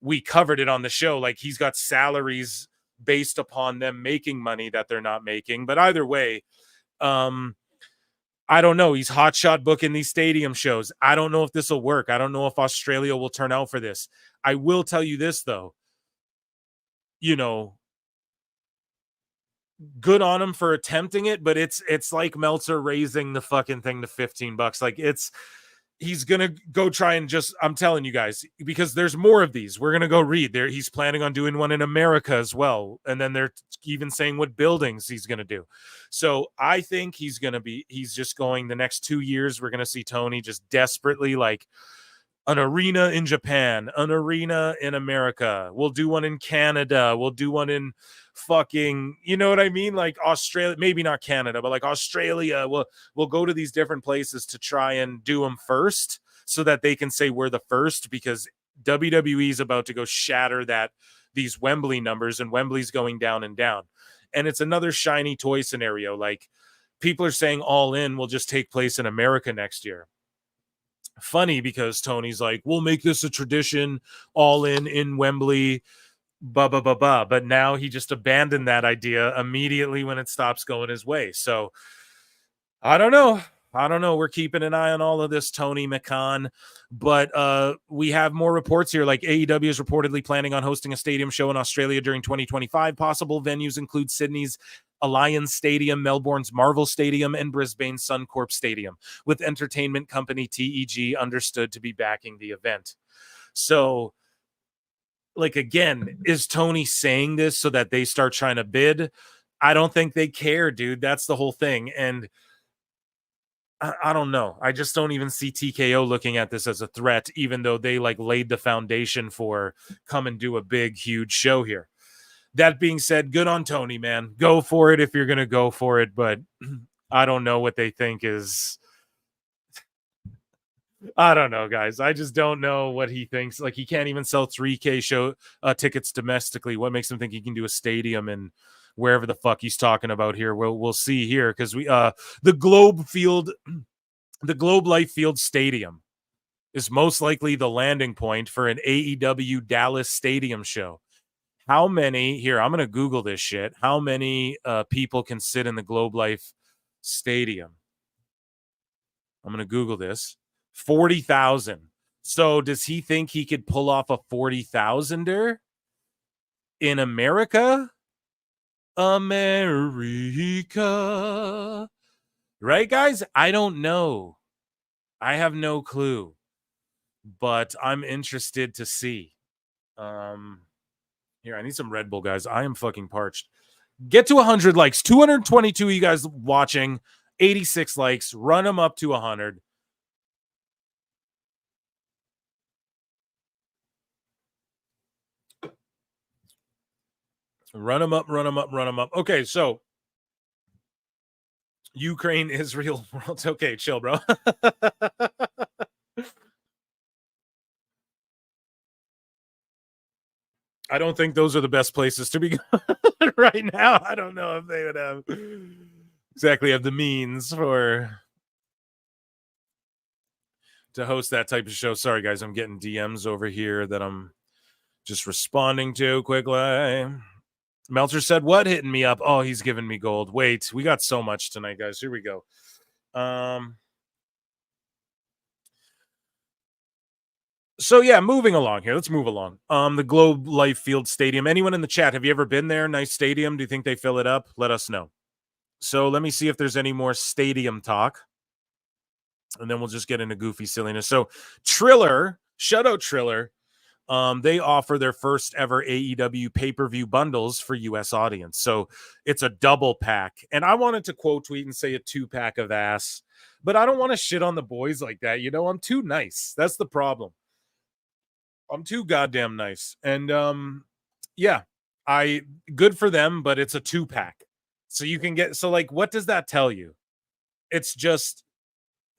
Speaker 7: we covered it on the show. Like he's got salaries based upon them making money that they're not making. But either way, I don't know. He's hotshot booking these stadium shows. I don't know if this will work. I don't know if Australia will turn out for this. I will tell you this though, you know, good on him for attempting it, but it's like Meltzer raising the fucking thing to $15. Like he's gonna go try and just, I'm telling you guys, because there's more of these. We're gonna go read there. He's planning on doing one in America as well, and then they're even saying what buildings he's gonna do. So I think he's just going the next 2 years. We're gonna see Tony just desperately like an arena in Japan, an arena in America. We'll do one in Canada. We'll do one in fucking, you know what I mean? Like Australia, maybe not Canada, but like Australia. We'll go to these different places to try and do them first so that they can say we're the first, because WWE is about to go shatter these Wembley numbers, and Wembley's going down and down. And it's another shiny toy scenario. Like people are saying All In will just take place in America next year. Funny, because Tony's like, we'll make this a tradition, All In Wembley, but now he just abandoned that idea immediately when it stops going his way. So I don't know. I don't know. We're keeping an eye on all of this, Tony McCann. But we have more reports here. Like AEW is reportedly planning on hosting a stadium show in Australia during 2025. Possible venues include Sydney's Alliance Stadium, Melbourne's Marvel Stadium, and Brisbane's Suncorp Stadium, with entertainment company TEG understood to be backing the event. So, like, again, is Tony saying this so that they start trying to bid? I don't think they care, dude. That's the whole thing. And I don't know. I just don't even see TKO looking at this as a threat, even though they like laid the foundation for come and do a big, huge show here. That being said, good on Tony, man. Go for it if you're going to go for it. But I don't know what they think is. I don't know, guys. I just don't know what he thinks. Like, he can't even sell 3K show tickets domestically. What makes him think he can do a stadium and wherever the fuck he's talking about here? We'll see here, because we the Globe Life Field Stadium is most likely the landing point for an AEW Dallas stadium show. How many here? I'm gonna Google this shit. How many people can sit in the Globe Life Stadium? I'm gonna Google this. 40,000. So does he think he could pull off a 40,000er in America? America. Right, guys? I don't know. I have no clue. But I'm interested to see. Here, I need some Red Bull, guys. I am fucking parched. Get to 100 likes. 222 of you guys watching. 86 likes. Run them up to 100. Run them up, run them up, run them up. Okay, so Ukraine, Israel, world. Okay, chill, bro. I don't think those are the best places to be right now. I don't know if they would have exactly have the means to host that type of show. Sorry, guys, I'm getting DMs over here that I'm just responding to quickly. Meltzer said, what hitting me up? Oh, he's giving me gold. Wait, we got so much tonight, guys. Here we go. So yeah, moving along here. Let's move along. The Globe Life Field Stadium. Anyone in the chat, have you ever been there? Nice stadium. Do you think they fill it up? Let us know. So let me see if there's any more stadium talk. And then we'll just get into goofy silliness. So Triller, shout out Triller. They offer their first ever AEW pay-per-view bundles for US audience. So it's a double pack. And I wanted to quote tweet and say a 2-pack of ass, but I don't want to shit on the boys like that. You know, I'm too nice. That's the problem. I'm too goddamn nice. And yeah, good for them, but it's a 2-pack. So you can get, so like, what does that tell you? It's just,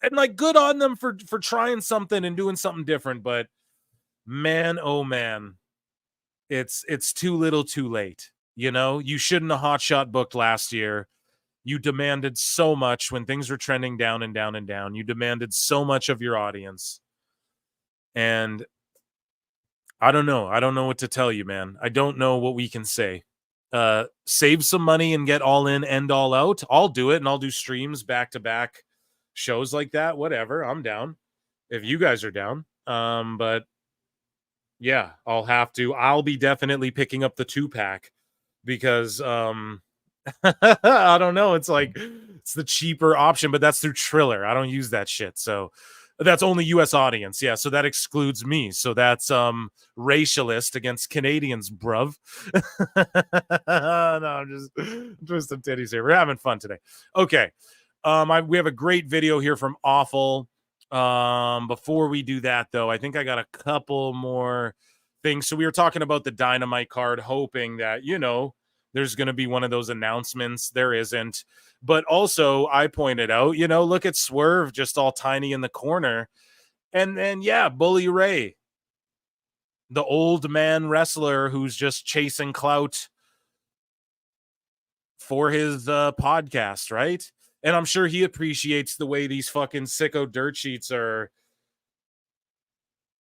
Speaker 7: and like, good on them for trying something and doing something different, but man, oh man, it's too little too late. You know, you shouldn't have hotshot booked last year. You demanded so much when things were trending down and down and down. You demanded so much of your audience. And I don't know. I don't know what to tell you, man. I don't know what we can say. Save some money and get all in and all out. I'll do it, and I'll do streams back-to-back shows like that. Whatever. I'm down. If you guys are down. But yeah, I'll be definitely picking up the 2-pack because I don't know. It's like, it's the cheaper option, but that's through Triller. I don't use that shit. So that's only US audience. Yeah. So that excludes me. So that's racialist against Canadians, bruv. No, I'm just twisting titties here. We're having fun today. Okay. We have a great video here from Awful. Before we do that, though, I think I got a couple more things. So we were talking about the Dynamite card, hoping that, you know, there's going to be one of those announcements. There isn't. But also, I pointed out, you know, look at Swerve just all tiny in the corner. And then, yeah, Bully Ray, the old man wrestler who's just chasing clout for his podcast, right? And I'm sure he appreciates the way these fucking sicko dirt sheets are,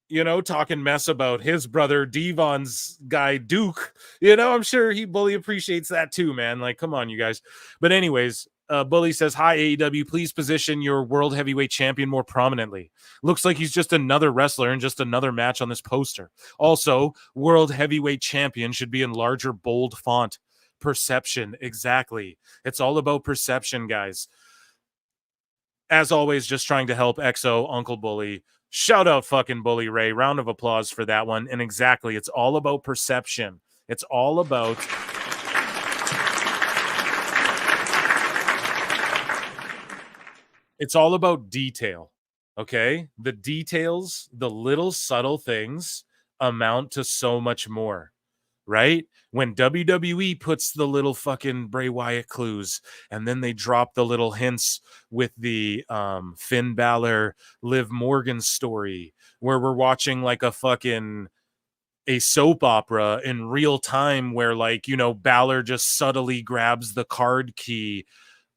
Speaker 7: you know, talking mess about his brother Devon's guy Duke. You know, I'm sure Bully appreciates that too, man. Like, come on, you guys. But anyways, Bully says, hi, AEW, please position your world heavyweight champion more prominently. Looks like he's just another wrestler and just another match on this poster. Also, world heavyweight champion should be in larger, bold font. Perception, exactly. It's all about perception, guys. As always, just trying to help XO, Uncle Bully. Shout out fucking Bully Ray. Round of applause for that one. And exactly, it's all about perception. It's all about... It's all about detail, okay? The details, the little subtle things amount to so much more, right? When WWE puts the little fucking Bray Wyatt clues and then they drop the little hints with the Finn Balor, Liv Morgan story where we're watching like a soap opera in real time where, like, you know, Balor just subtly grabs the card key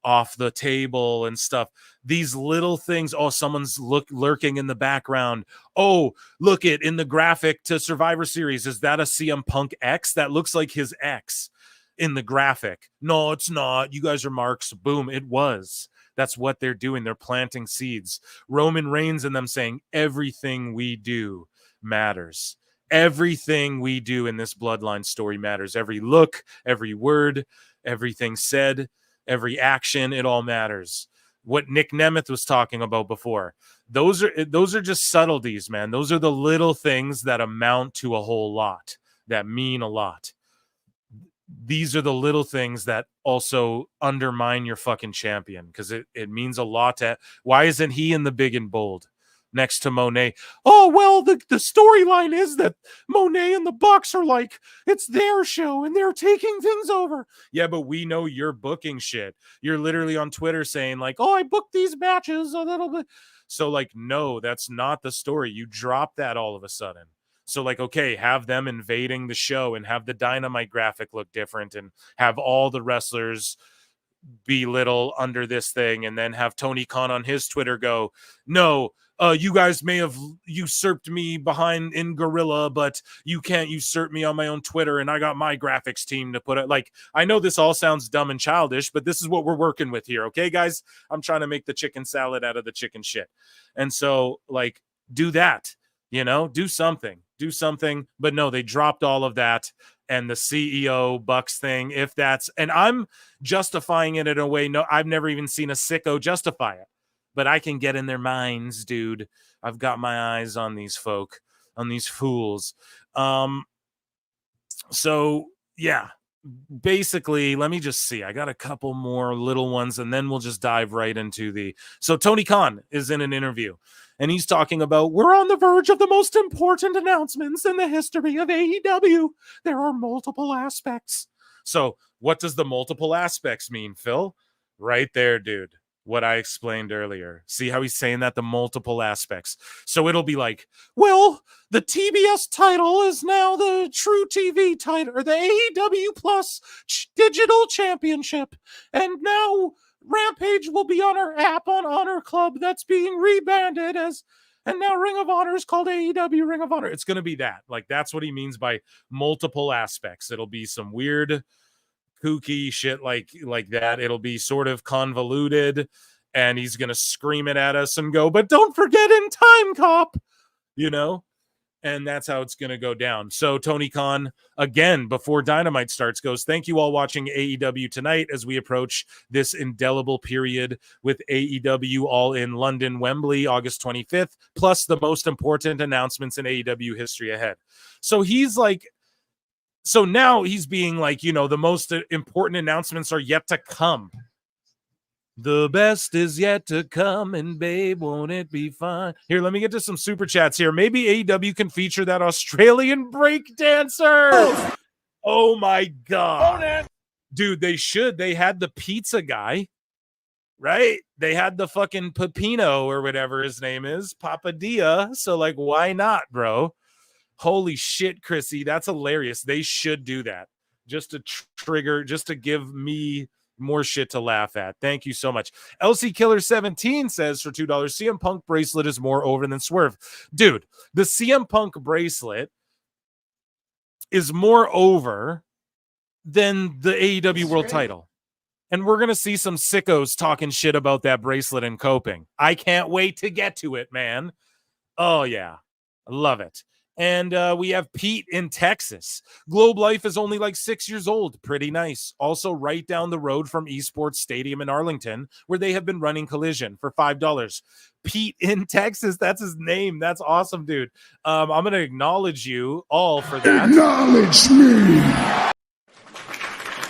Speaker 7: off the table and stuff. These little things. Oh, someone's lurking in the background. Oh, look it in the graphic to Survivor Series. Is that a CM Punk X? That looks like his X in the graphic. No, it's not. You guys are marks. Boom. It was. That's what they're doing. They're planting seeds. Roman Reigns and them saying everything we do matters. Everything we do in this bloodline story matters. Every look, every word, everything said, every action, it all matters. What Nick Nemeth was talking about before. Those are just subtleties, man. Those are the little things that amount to a whole lot, that mean a lot. These are the little things that also undermine your fucking champion because it means a lot to... Why isn't he in the big and bold next to Monet? Oh, well, the storyline is that Monet and the Bucks are like, it's their show and they're taking things over. Yeah, but we know you're booking shit. You're literally on Twitter saying like, oh, I booked these matches a little bit. So like, no, that's not the story. You drop that all of a sudden. So like, okay, have them invading the show and have the Dynamite graphic look different and have all the wrestlers be little under this thing, and then have Tony Khan on his Twitter go, no, you guys may have usurped me behind in Gorilla, but you can't usurp me on my own Twitter, and I got my graphics team to put it. Like, I know this all sounds dumb and childish, but this is what we're working with here, okay, guys? I'm trying to make the chicken salad out of the chicken shit. And so, like, do that, you know? Do something. But no, they dropped all of that. And the CEO Bucks thing, if that's... And I'm justifying it in a way, no, I've never even seen a sicko justify it. But I can get in their minds, dude. I've got my eyes on these folk, on these fools. So, yeah. Basically, let me just see. I got a couple more little ones, and then we'll just dive right into the... So Tony Khan is in an interview, and he's talking about, we're on the verge of the most important announcements in the history of AEW. There are multiple aspects. So what does the multiple aspects mean, Phil? Right there, dude. What I explained earlier. See how he's saying that? The multiple aspects. So it'll be like, well, the TBS title is now the True TV title, or the AEW Plus Digital Championship. And now Rampage will be on our app on Honor Club that's being rebranded as, and now Ring of Honor is called AEW Ring of Honor. It's going to be that. Like, that's what he means by multiple aspects. It'll be some weird, kooky shit like that. It'll be sort of convoluted, and he's going to scream it at us and go, but don't forget in Time Cop, you know? And that's how it's going to go down. So Tony Khan, again, before Dynamite starts, goes, thank you all watching AEW tonight as we approach this indelible period with AEW All in London, Wembley, August 25th, plus the most important announcements in AEW history ahead. So he's like, so now he's being like, you know, the most important announcements are yet to come. The best is yet to come, and babe, won't it be fun? Here, let me get to some super chats here. Maybe AEW can feature that Australian break dancer. Oh my God. Dude, they should. They had the pizza guy, right? They had the fucking Pepino or whatever his name is, Papadilla. So like, why not, bro? Holy shit, Chrissy. That's hilarious. They should do that. Just to trigger, just to give me more shit to laugh at. Thank you so much. LC Killer 17 says for $2, CM Punk bracelet is more over than Swerve. Dude, the CM Punk bracelet is more over than the AEW World title. And we're going to see some sickos talking shit about that bracelet and coping. I can't wait to get to it, man. Oh, yeah. I love it. And we have Pete in Texas. Globe Life is only like 6 years old. Pretty nice. Also right down the road from Esports Stadium in Arlington, where they have been running Collision for $5. Pete in Texas. That's his name. That's awesome, dude. I'm going to acknowledge you all for that.
Speaker 2: Acknowledge me.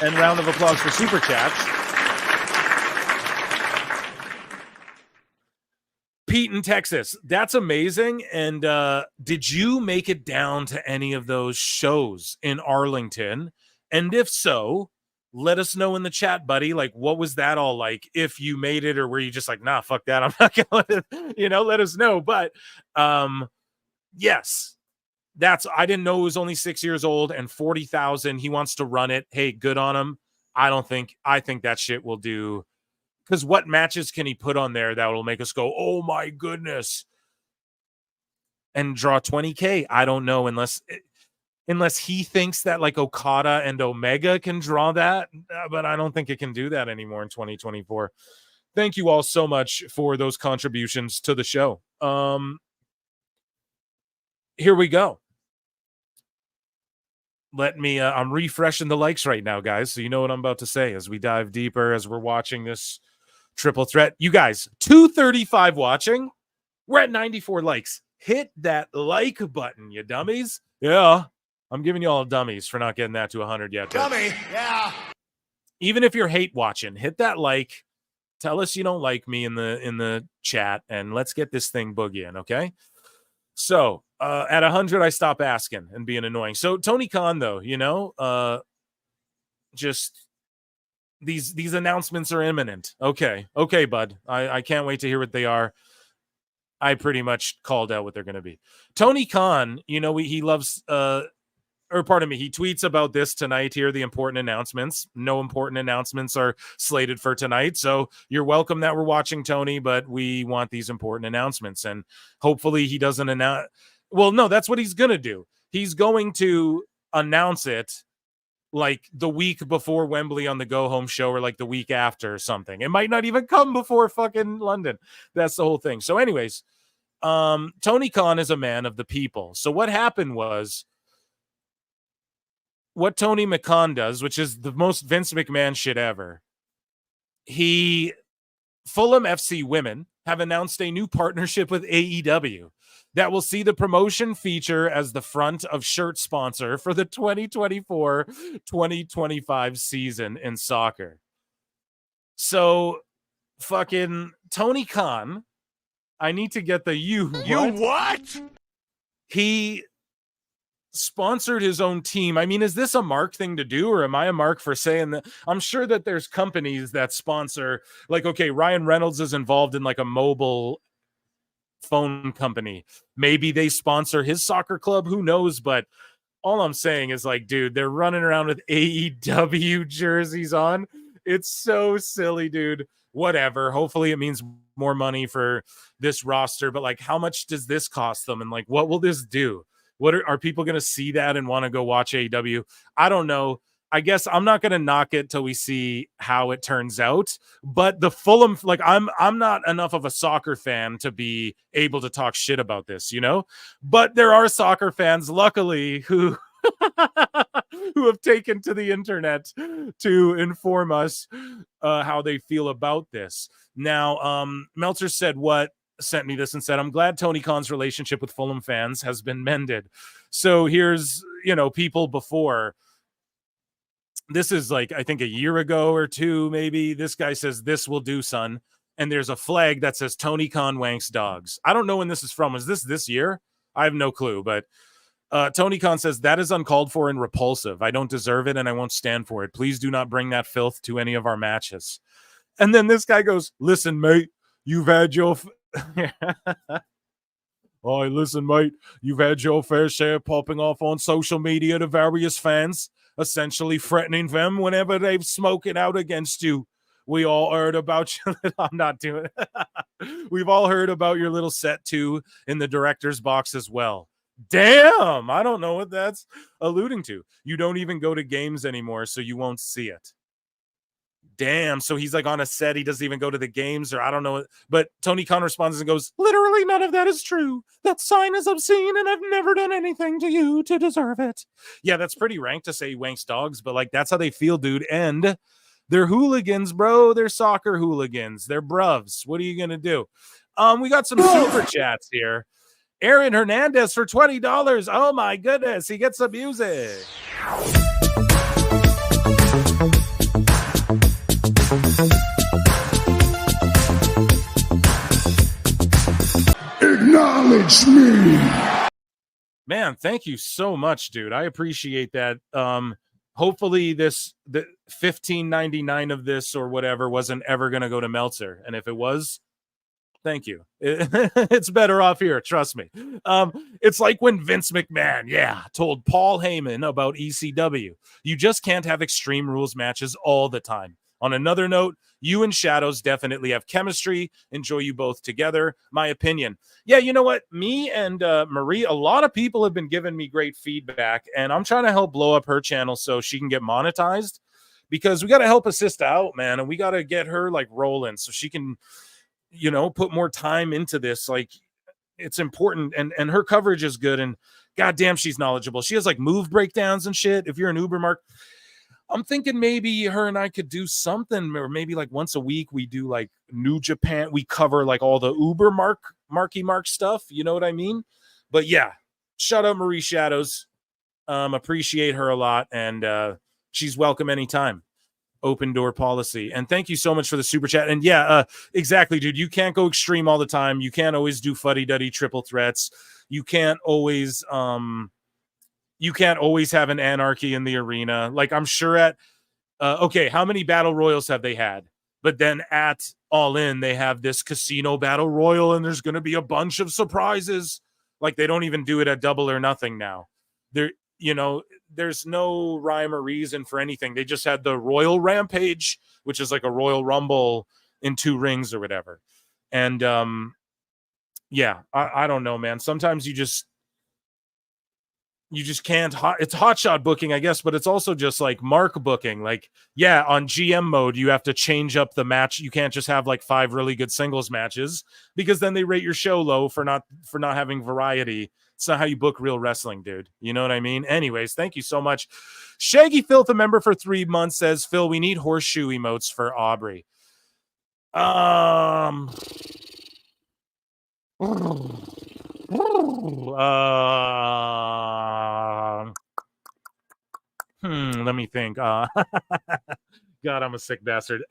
Speaker 7: And round of applause for Super Chats. Pete in Texas. That's amazing. And did you make it down to any of those shows in Arlington? And if so, let us know in the chat, buddy. Like, what was that all like? If you made it, or were you just like, nah, fuck that, I'm not gonna, let us know. But yes, I didn't know it was only 6 years old and 40,000. He wants to run it. Hey, good on him. I think that shit will do. Because what matches can he put on there that will make us go, oh my goodness, and draw 20K? I don't know, unless he thinks that like Okada and Omega can draw that, but I don't think it can do that anymore in 2024. Thank you all so much for those contributions to the show. Here we go. I'm refreshing the likes right now, guys, so you know what I'm about to say as we dive deeper, as we're watching this triple threat. You guys, 235 watching. We're at 94 likes. Hit that like button, you dummies. Yeah, I'm giving you all dummies for not getting that to 100 yet.
Speaker 2: Dummy, yeah.
Speaker 7: Even if you're hate watching, hit that like. Tell us you don't like me in the chat, and let's get this thing boogieing, okay? So at 100, I stop asking and being annoying. So Tony Khan, though, just these announcements are imminent. Okay, bud. I can't wait to hear what they are. I pretty much called out what they're going to be. Tony Khan, he loves, he tweets about this tonight here, the important announcements. No important announcements are slated for tonight, so you're welcome that we're watching, Tony, but we want these important announcements, and hopefully he doesn't announce. Well, no, that's what he's going to do. He's going to announce it like the week before Wembley on the Go Home show, or like the week after or something. It might not even come before fucking London. That's the whole thing. So anyways, Tony Khan is a man of the people. So what happened was, what Tony McCon does, which is the most Vince McMahon shit ever. Fulham FC women have announced a new partnership with AEW that will see the promotion feature as the front of shirt sponsor for the 2024-2025 season in soccer. So fucking Tony Khan, I need to get the you what? He sponsored his own team. I mean, is this a Mark thing to do, or am I a Mark for saying that? I'm sure that there's companies that sponsor, like, okay, Ryan Reynolds is involved in like a mobile phone company. Maybe they sponsor his soccer club. Who knows? But all I'm saying is, like, dude, they're running around with AEW jerseys on. It's so silly, dude. Whatever. Hopefully it means more money for this roster. But like, how much does this cost them? And like, what will this do? What are people going to see that and want to go watch AEW? I don't know. I guess I'm not going to knock it till we see how it turns out. But the Fulham, like, I'm not enough of a soccer fan to be able to talk shit about this, But there are soccer fans, luckily, who have taken to the internet to inform us how they feel about this. Now, Meltzer sent me this and said, I'm glad Tony Khan's relationship with Fulham fans has been mended. So here's, people before. This is like, I think a year ago or two, maybe. This guy says, this will do, son. And there's a flag that says Tony Khan wanks dogs. I don't know when this is from. Is this year? I have no clue. But Tony Khan says, that is uncalled for and repulsive. I don't deserve it and I won't stand for it. Please do not bring that filth to any of our matches. And then this guy goes, listen, mate, you've had your... Oh, listen, mate, you've had your fair share popping off on social media to various fans, essentially threatening them whenever they've spoken out against you. We all heard about you. I'm not doing it. We've all heard about your little set too in the director's box as well. Damn, I don't know what that's alluding to. You don't even go to games anymore, so you won't see it. damn. So he's like on a set. He doesn't even go to the games, or I don't know. But Tony Khan responds and goes, literally none of that is true. That sign is obscene and I've never done anything to you to deserve it. Yeah, that's pretty rank to say he wanks dogs, but like that's how they feel, dude. And they're hooligans, bro. They're soccer hooligans. They're bruvs. What are you going to do? We got some super chats here. Aaron Hernandez for $20. Oh my goodness. He gets some music.
Speaker 2: Acknowledge me.
Speaker 7: Man, thank you so much, dude. I appreciate that. Hopefully the $15.99 of this or whatever wasn't ever going to go to Meltzer. And if it was, thank you. It's better off here. Trust me. It's like when Vince McMahon, told Paul Heyman about ECW. You just can't have Extreme Rules matches all the time. On another note, you and Shadows definitely have chemistry. Enjoy you both together. My opinion. Yeah, you know what? Me and Marie, a lot of people have been giving me great feedback, and I'm trying to help blow up her channel so she can get monetized, because we got to help a sister out, man, and we got to get her like rolling so she can, you know, put more time into this. Like, it's important, and her coverage is good, and goddamn, she's knowledgeable. She has like move breakdowns and shit. If you're an Uber Mark, I'm thinking maybe her and I could do something, or maybe like once a week we do like New Japan. We cover like all the Uber Marky Mark stuff. You know what I mean? But yeah, shout out Marie Shadows. Appreciate her a lot, and she's welcome anytime. Open door policy. And thank you so much for the super chat. And yeah, exactly, dude. You can't go extreme all the time. You can't always do fuddy-duddy triple threats. You can't always have an anarchy in the arena. Like, I'm sure at okay, how many battle royals have they had? But then at All In, they have this casino battle royal, and there's going to be a bunch of surprises. Like, they don't even do it at Double or Nothing now. There, you know, there's no rhyme or reason for anything. They just had the Royal Rampage, which is like a Royal Rumble in 2 rings or whatever. And yeah, I don't know, man. Sometimes you just can't. It's hotshot booking, I guess, but it's also just like Mark booking. Like, yeah, on GM mode, you have to change up the match. You can't just have like 5 really good singles matches, because then they rate your show low for not having variety. It's not how you book real wrestling, dude. You know what I mean? Anyways, thank you so much. Shaggy Filth, a member for 3 months, says, Phil, we need horseshoe emotes for Aubrey. Let me think. God, I'm a sick bastard.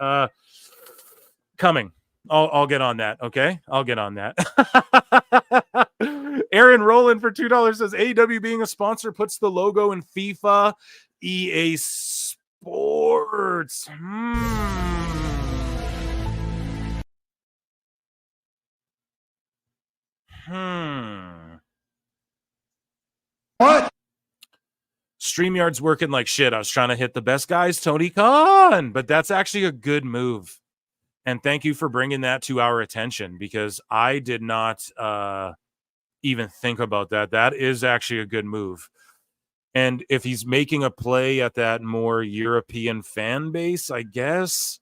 Speaker 7: Coming. I'll get on that. Okay, I'll get on that. Aaron Rowland for $2 says, AEW being a sponsor puts the logo in FIFA, EA Sports.
Speaker 2: What?
Speaker 7: StreamYard's working like shit. I was trying to hit the best guys, Tony Khan, but that's actually a good move. And thank you for bringing that to our attention, because I did not even think about that. That is actually a good move. And if he's making a play at that more European fan base, I guess,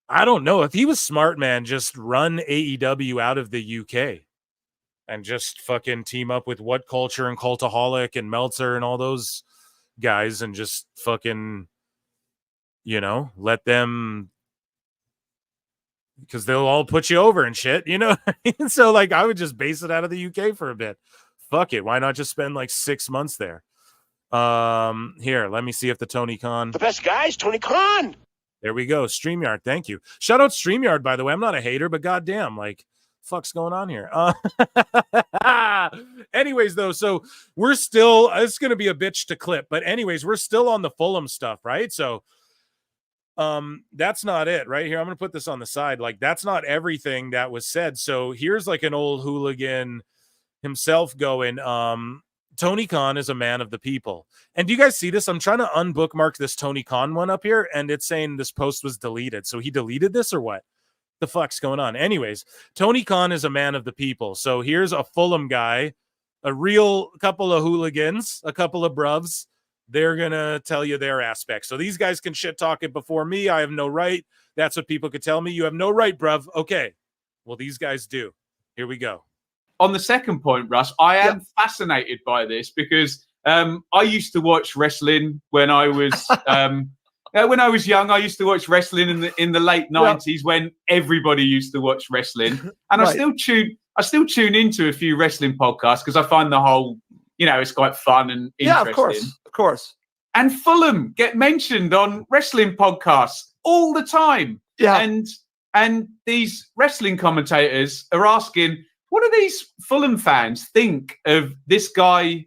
Speaker 7: I don't know. If he was smart, man, just run AEW out of the UK and just fucking team up with What Culture and Cultaholic and Meltzer and all those guys, and just fucking, you know, let them, because they'll all put you over and shit, you know? So, like, I would just base it out of the UK for a bit. Fuck it. Why not just spend like 6 months there? Here, let me see if the Tony Khan.
Speaker 3: The best guys, Tony Khan.
Speaker 7: There we go. StreamYard. Thank you. Shout out StreamYard, by the way. I'm not a hater, but goddamn, like, fuck's going on here? Anyways, though, so we're still, it's going to be a bitch to clip, but anyways, we're still on the Fulham stuff, right? So, that's not it right here. I'm going to put this on the side. Like, that's not everything that was said. So here's like an old hooligan himself going, Tony Khan is a man of the people. And do you guys see this? I'm trying to unbookmark this Tony Khan one up here, and it's saying this post was deleted. So he deleted this or what? The fuck's going on? Anyways, Tony Khan is a man of the people. So here's a Fulham guy, a real couple of hooligans, a couple of bruvs, they're going to tell you their aspects. So these guys can shit talk it before me. I have no right. That's what people could tell me. You have no right, bruv. Okay. Well, these guys do. Here we go.
Speaker 4: On the second point, Russ, I am fascinated by this because I used to watch wrestling when I was young. I used to watch wrestling in the late 90s when everybody used to watch wrestling, and I still tune into a few wrestling podcasts because I find the whole, it's quite fun and interesting.
Speaker 8: Of course.
Speaker 4: And Fulham get mentioned on wrestling podcasts all the time. Yeah, and these wrestling commentators are asking, what do these Fulham fans think of this guy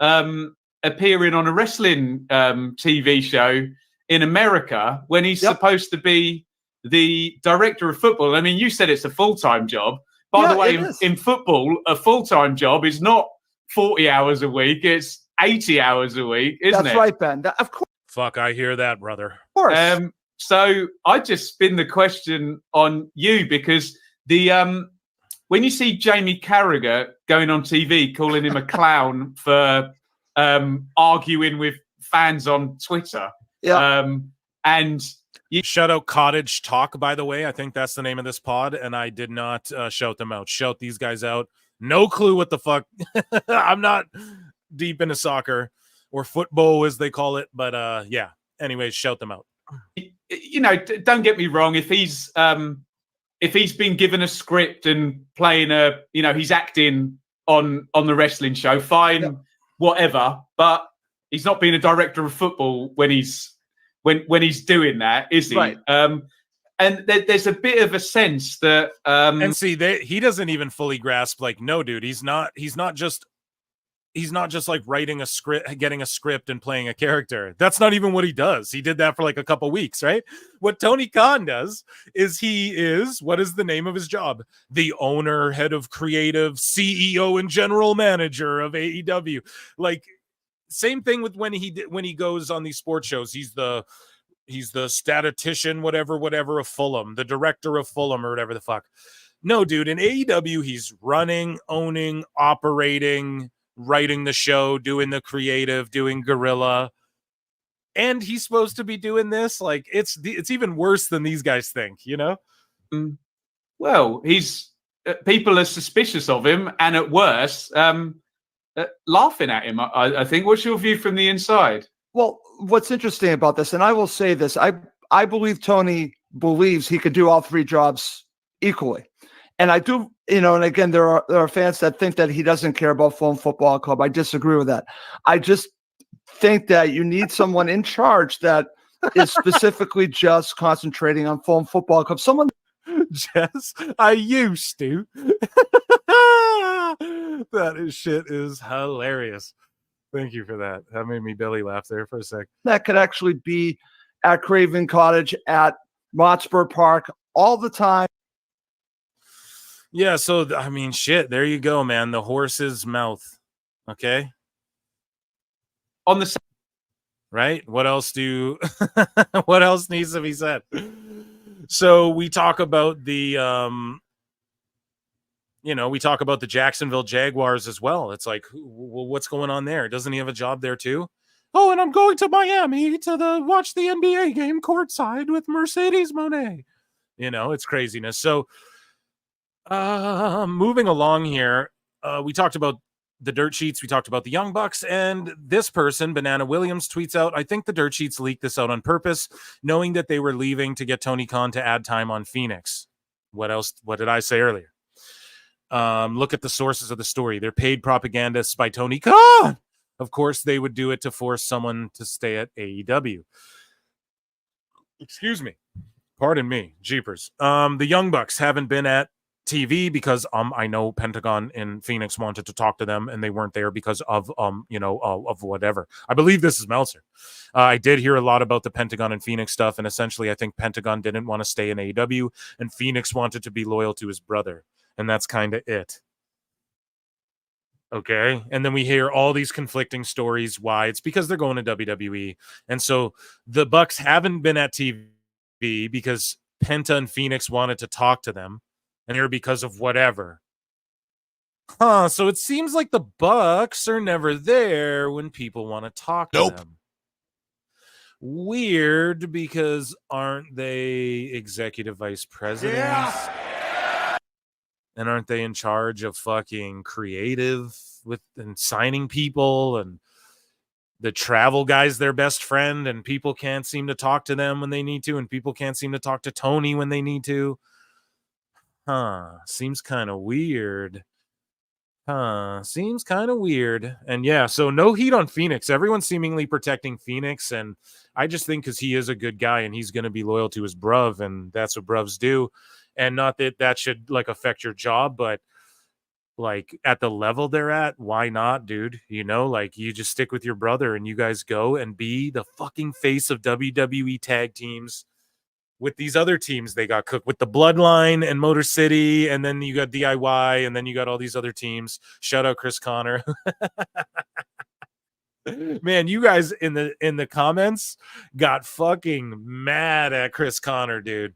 Speaker 4: appearing on a wrestling TV show in America when he's supposed to be the director of football? I mean, you said it's a full-time job. By the way, in football, a full-time job is not 40 hours a week. It's 80 hours a week, isn't it?
Speaker 8: That's right, Ben. Of course.
Speaker 7: Fuck, I hear that, brother.
Speaker 8: Of course.
Speaker 4: So I just spin the question on you because when you see Jamie Carragher going on TV calling him a clown for arguing with fans on Twitter, and you
Speaker 7: shout out Cottage Talk, by the way. I think that's the name of this pod, and I did not shout them out. Shout these guys out. No clue what the fuck. I'm not deep into soccer or football, as they call it, but yeah. Anyways, shout them out.
Speaker 4: Don't get me wrong. If he's been given a script and playing he's acting on the wrestling show, fine, whatever. But he's not being a director of football when he's doing that, is he?
Speaker 8: Right.
Speaker 4: And there's a bit of a sense that
Speaker 7: and see, he doesn't even fully grasp. Like, no, dude, he's not just like writing a script, getting a script and playing a character. That's not even what he does. He did that for like a couple weeks, right? What Tony Khan does is what is the name of his job? The owner, head of creative, CEO, and general manager of AEW. Like, same thing with when he goes on these sports shows. He's the statistician, whatever of Fulham, the director of Fulham or whatever the fuck. No, dude, in AEW, he's running, owning, operating, writing the show, doing the creative, doing guerrilla, and he's supposed to be doing this. Like, it's even worse than these guys think,
Speaker 4: Well, he's people are suspicious of him, and at worst, laughing at him. I think. What's your view from the inside?
Speaker 8: Well, what's interesting about this, and I will say this, I believe Tony believes he could do all three jobs equally. And I do, and again, there are fans that think that he doesn't care about Fulham Football Club. I disagree with that. I just think that you need someone in charge that is specifically just concentrating on Fulham Football Club. Someone
Speaker 7: I used to. That shit is hilarious. Thank you for that. That made me belly laugh there for a sec.
Speaker 8: That could actually be at Craven Cottage, at Motspur Park, all the time.
Speaker 7: Yeah, so, I mean, shit, there you go, man. The horse's mouth, okay?
Speaker 4: On the
Speaker 7: right? What else what else needs to be said? So we talk about the, we talk about the Jacksonville Jaguars as well. It's like, what's going on there? Doesn't he have a job there too? Oh, and I'm going to Miami to watch the NBA game courtside with Mercedes Moné. It's craziness. So, moving along here, we talked about the dirt sheets. We talked about the Young Bucks, and this person, Banana Williams, tweets out, I think the dirt sheets leaked this out on purpose, knowing that they were leaving to get Tony Khan to add time on Phoenix. What else? What did I say earlier? Look at the sources of the story. They're paid propagandists by Tony Khan. Of course, they would do it to force someone to stay at AEW. Excuse me. Pardon me. Jeepers. The Young Bucks haven't been at TV because I know Pentagon in Phoenix wanted to talk to them and they weren't there because of of whatever. I believe this is Meltzer. I did hear a lot about the Pentagon and Phoenix stuff, and essentially I think Pentagon didn't want to stay in AEW and Phoenix wanted to be loyal to his brother, and that's kind of it. Okay, and then we hear all these conflicting stories why it's because they're going to WWE, and so the Bucks haven't been at TV because Penta and Phoenix wanted to talk to them, and they're because of whatever. So it seems like the Bucks are never there when people want to talk to them. weird because aren't they executive vice presidents? And aren't they in charge of fucking creative and signing people, and the travel guy's their best friend, and people can't seem to talk to them when they need to, and people can't seem to talk to Tony when they need to? Seems kind of weird. Seems kind of weird. And yeah, so no heat on Phoenix. Everyone's seemingly protecting Phoenix, and I just think because he is a good guy and he's going to be loyal to his bruv, and that's what bruvs do. And not that that should like affect your job, but like at the level they're at, why not, dude? You know, like you just stick with your brother and you guys go and be the fucking face of WWE tag teams with these other teams they got cooked with, the Bloodline and Motor City, and then you got DIY, and then you got all these other teams. Shout out Chris Connor. Man, you guys in the comments got fucking mad at Chris Connor, dude.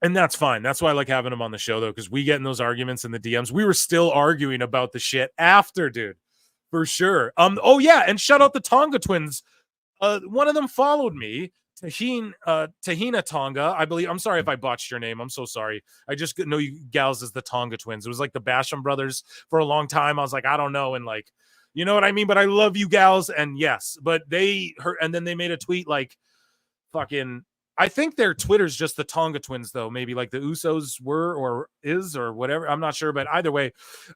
Speaker 7: And that's fine. That's why I like having him on the show, though, because we get in those arguments in the DMs. We were still arguing about the shit after, dude, for sure. Oh yeah, and shout out the Tonga twins. One of them followed me, Tahina Tonga, I believe. I'm sorry if I botched your name. I'm so sorry. I just know you gals as the Tonga twins. It was like the Basham brothers for a long time. I was like, I don't know, and like, you know what I mean? But I love you gals, and yes, but they hurt, and then they made a tweet like, fucking. I think their Twitter's just the Tonga twins, though. Maybe like the Usos were or is or whatever. I'm not sure. But either way,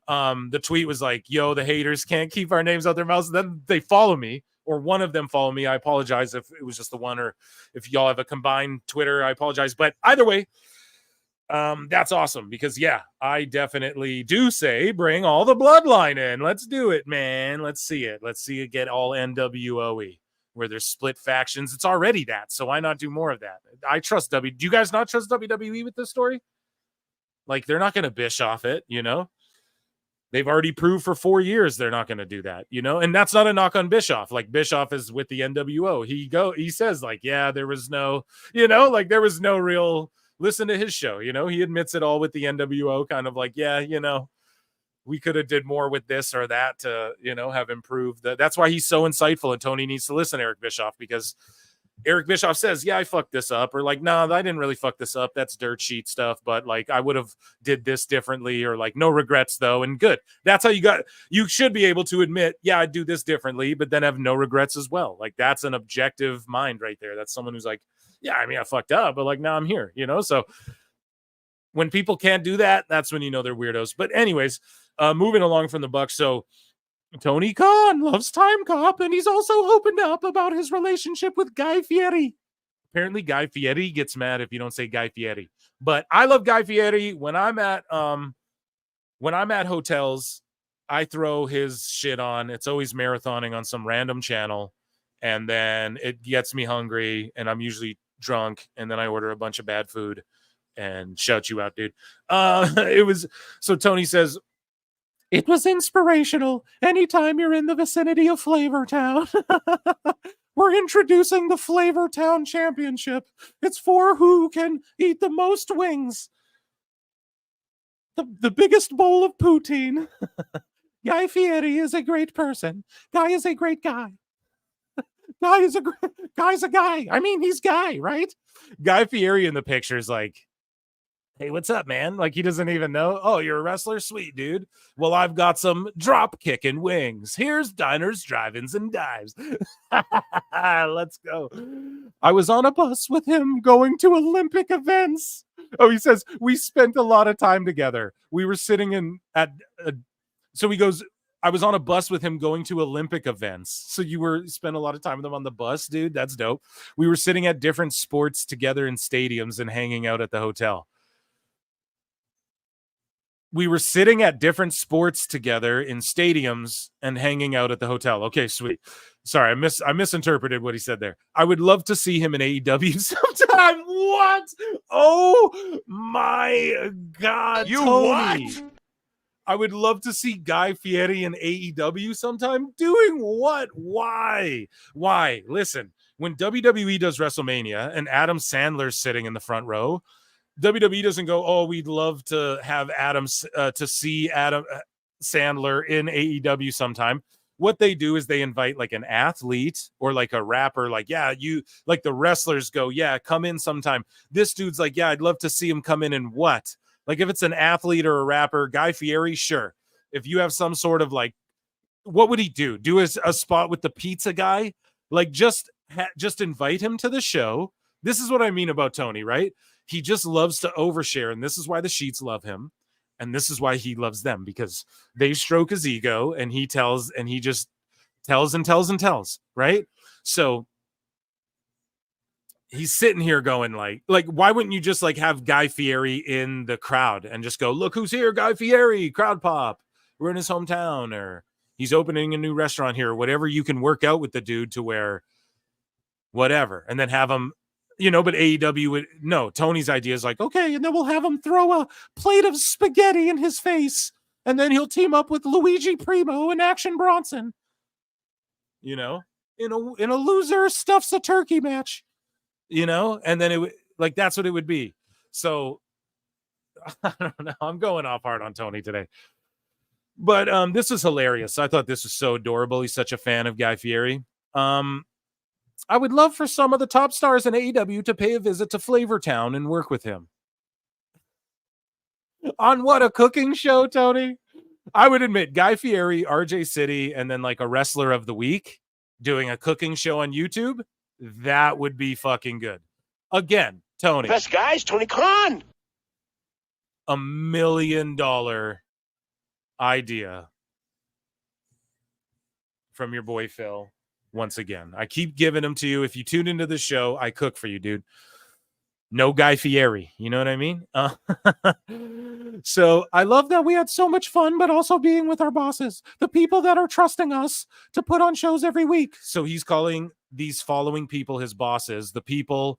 Speaker 7: the tweet was like, yo, the haters can't keep our names out their mouths. Then they follow me, or one of them follow me. I apologize if it was just the one, or if y'all have a combined Twitter, I apologize. But either way, that's awesome because, yeah, I definitely do say bring all the bloodline in. Let's do it, man. Let's see it. Let's see it get all NWOE. Where there's split factions. It's already that, so why not do more of that? I trust do you guys not trust WWE with this story? Like, they're not going to Bischoff it, you know? They've already proved for 4 years they're not going to do that, you know? And that's not a knock on Bischoff. Like, Bischoff is with the NWO. He says, like, yeah, there was no, you know, like, there was no real, listen to his show, you know? He admits it all with the NWO, kind of like, yeah, you know, we could have did more with this or that to, you know, have improved. That's why he's so insightful, and Tony needs to listen to Eric Bischoff, because Eric Bischoff says, yeah, I fucked this up, or like, no, I didn't really fuck this up. That's dirt sheet stuff, but like, I would have did this differently, or like, no regrets though. And good. That's how you should be able to admit, yeah, I'd do this differently, but then have no regrets as well. Like, that's an objective mind right there. That's someone who's like, yeah, I mean, I fucked up, but like, now I'm here, you know? So when people can't do that, that's when you know they're weirdos. But anyways, moving along from the Bucks. So Tony Khan loves Time Cop, and he's also opened up about his relationship with Guy Fieri. Apparently, Guy Fieri gets mad if you don't say Guy Fieri. But I love Guy Fieri. When I'm at hotels, I throw his shit on. It's always marathoning on some random channel, and then it gets me hungry, and I'm usually drunk, and then I order a bunch of bad food and shout you out, dude. So Tony says, it was inspirational. Anytime you're in the vicinity of Flavor Town, we're introducing the Flavor Town Championship. It's for who can eat the most wings. The biggest bowl of poutine. Guy Fieri is a great person. Guy is a great guy. Guy's a guy. I mean, he's Guy, right? Guy Fieri in the picture is like, hey, what's up, man? Like, he doesn't even know. Oh, you're a wrestler? Sweet, dude. Well, I've got some drop kicking wings. Here's diners, drive-ins, and dives. Let's go. I was on a bus with him going to Olympic events. Oh, he says, we spent a lot of time together. We were sitting so he goes, I was on a bus with him going to Olympic events. So you spent a lot of time with him on the bus, dude? That's dope. We were sitting at different sports together in stadiums and hanging out at the hotel. We were sitting at different sports together in stadiums and hanging out at the hotel. Okay, sweet. Sorry, I misinterpreted what he said there. I would love to see him in AEW sometime. What? Oh my God,
Speaker 2: You
Speaker 7: Tony.
Speaker 2: what?
Speaker 7: I would love to see Guy Fieri in AEW sometime. Doing what? Why? Listen, when WWE does WrestleMania and Adam Sandler's sitting in the front row, WWE doesn't go, oh, we'd love to have to see Adam Sandler in AEW sometime. what they do is they invite like an athlete or like a rapper, like, yeah, you like the wrestlers go, yeah, come in sometime. This dude's like, yeah, I'd love to see him come in and what? Like if it's an athlete or a rapper, Guy Fieri, sure. If you have some sort of like, what would he do? Do a spot with the pizza guy? Like just invite him to the show. This is what I mean about Tony, right? He just loves to overshare, and this is why the Sheets love him, and this is why he loves them, because they stroke his ego, and he tells, and he just tells and tells and tells, right? So he's sitting here going like, why wouldn't you just like have Guy Fieri in the crowd and just go, look who's here, Guy Fieri, crowd pop. We're in his hometown, or he's opening a new restaurant here, or whatever you can work out with the dude to where whatever, and then have him, you know, but AEW would, no, Tony's idea is like, okay, and then we'll have him throw a plate of spaghetti in his face, and then he'll team up with Luigi Primo and Action Bronson, you know, in a loser stuffs a turkey match, you know, and then it would, like, that's what it would be. So I don't know, I'm going off hard on Tony today, but this was hilarious. I thought this was so adorable. He's such a fan of Guy Fieri. I would love for some of the top stars in AEW to pay a visit to Flavortown and work with him. On what, a cooking show, Tony? I would admit, Guy Fieri, RJ City, and then like a wrestler of the week doing a cooking show on YouTube, that would be fucking good. Again, Tony.
Speaker 3: Best guys, Tony Khan.
Speaker 7: $1 million idea from your boy Phil. Once again, I keep giving them to you. If you tune into the show, I cook for you, dude. No Guy Fieri. You know what I mean? So I love that we had so much fun, but also being with our bosses, the people that are trusting us to put on shows every week. So he's calling these following people his bosses, the people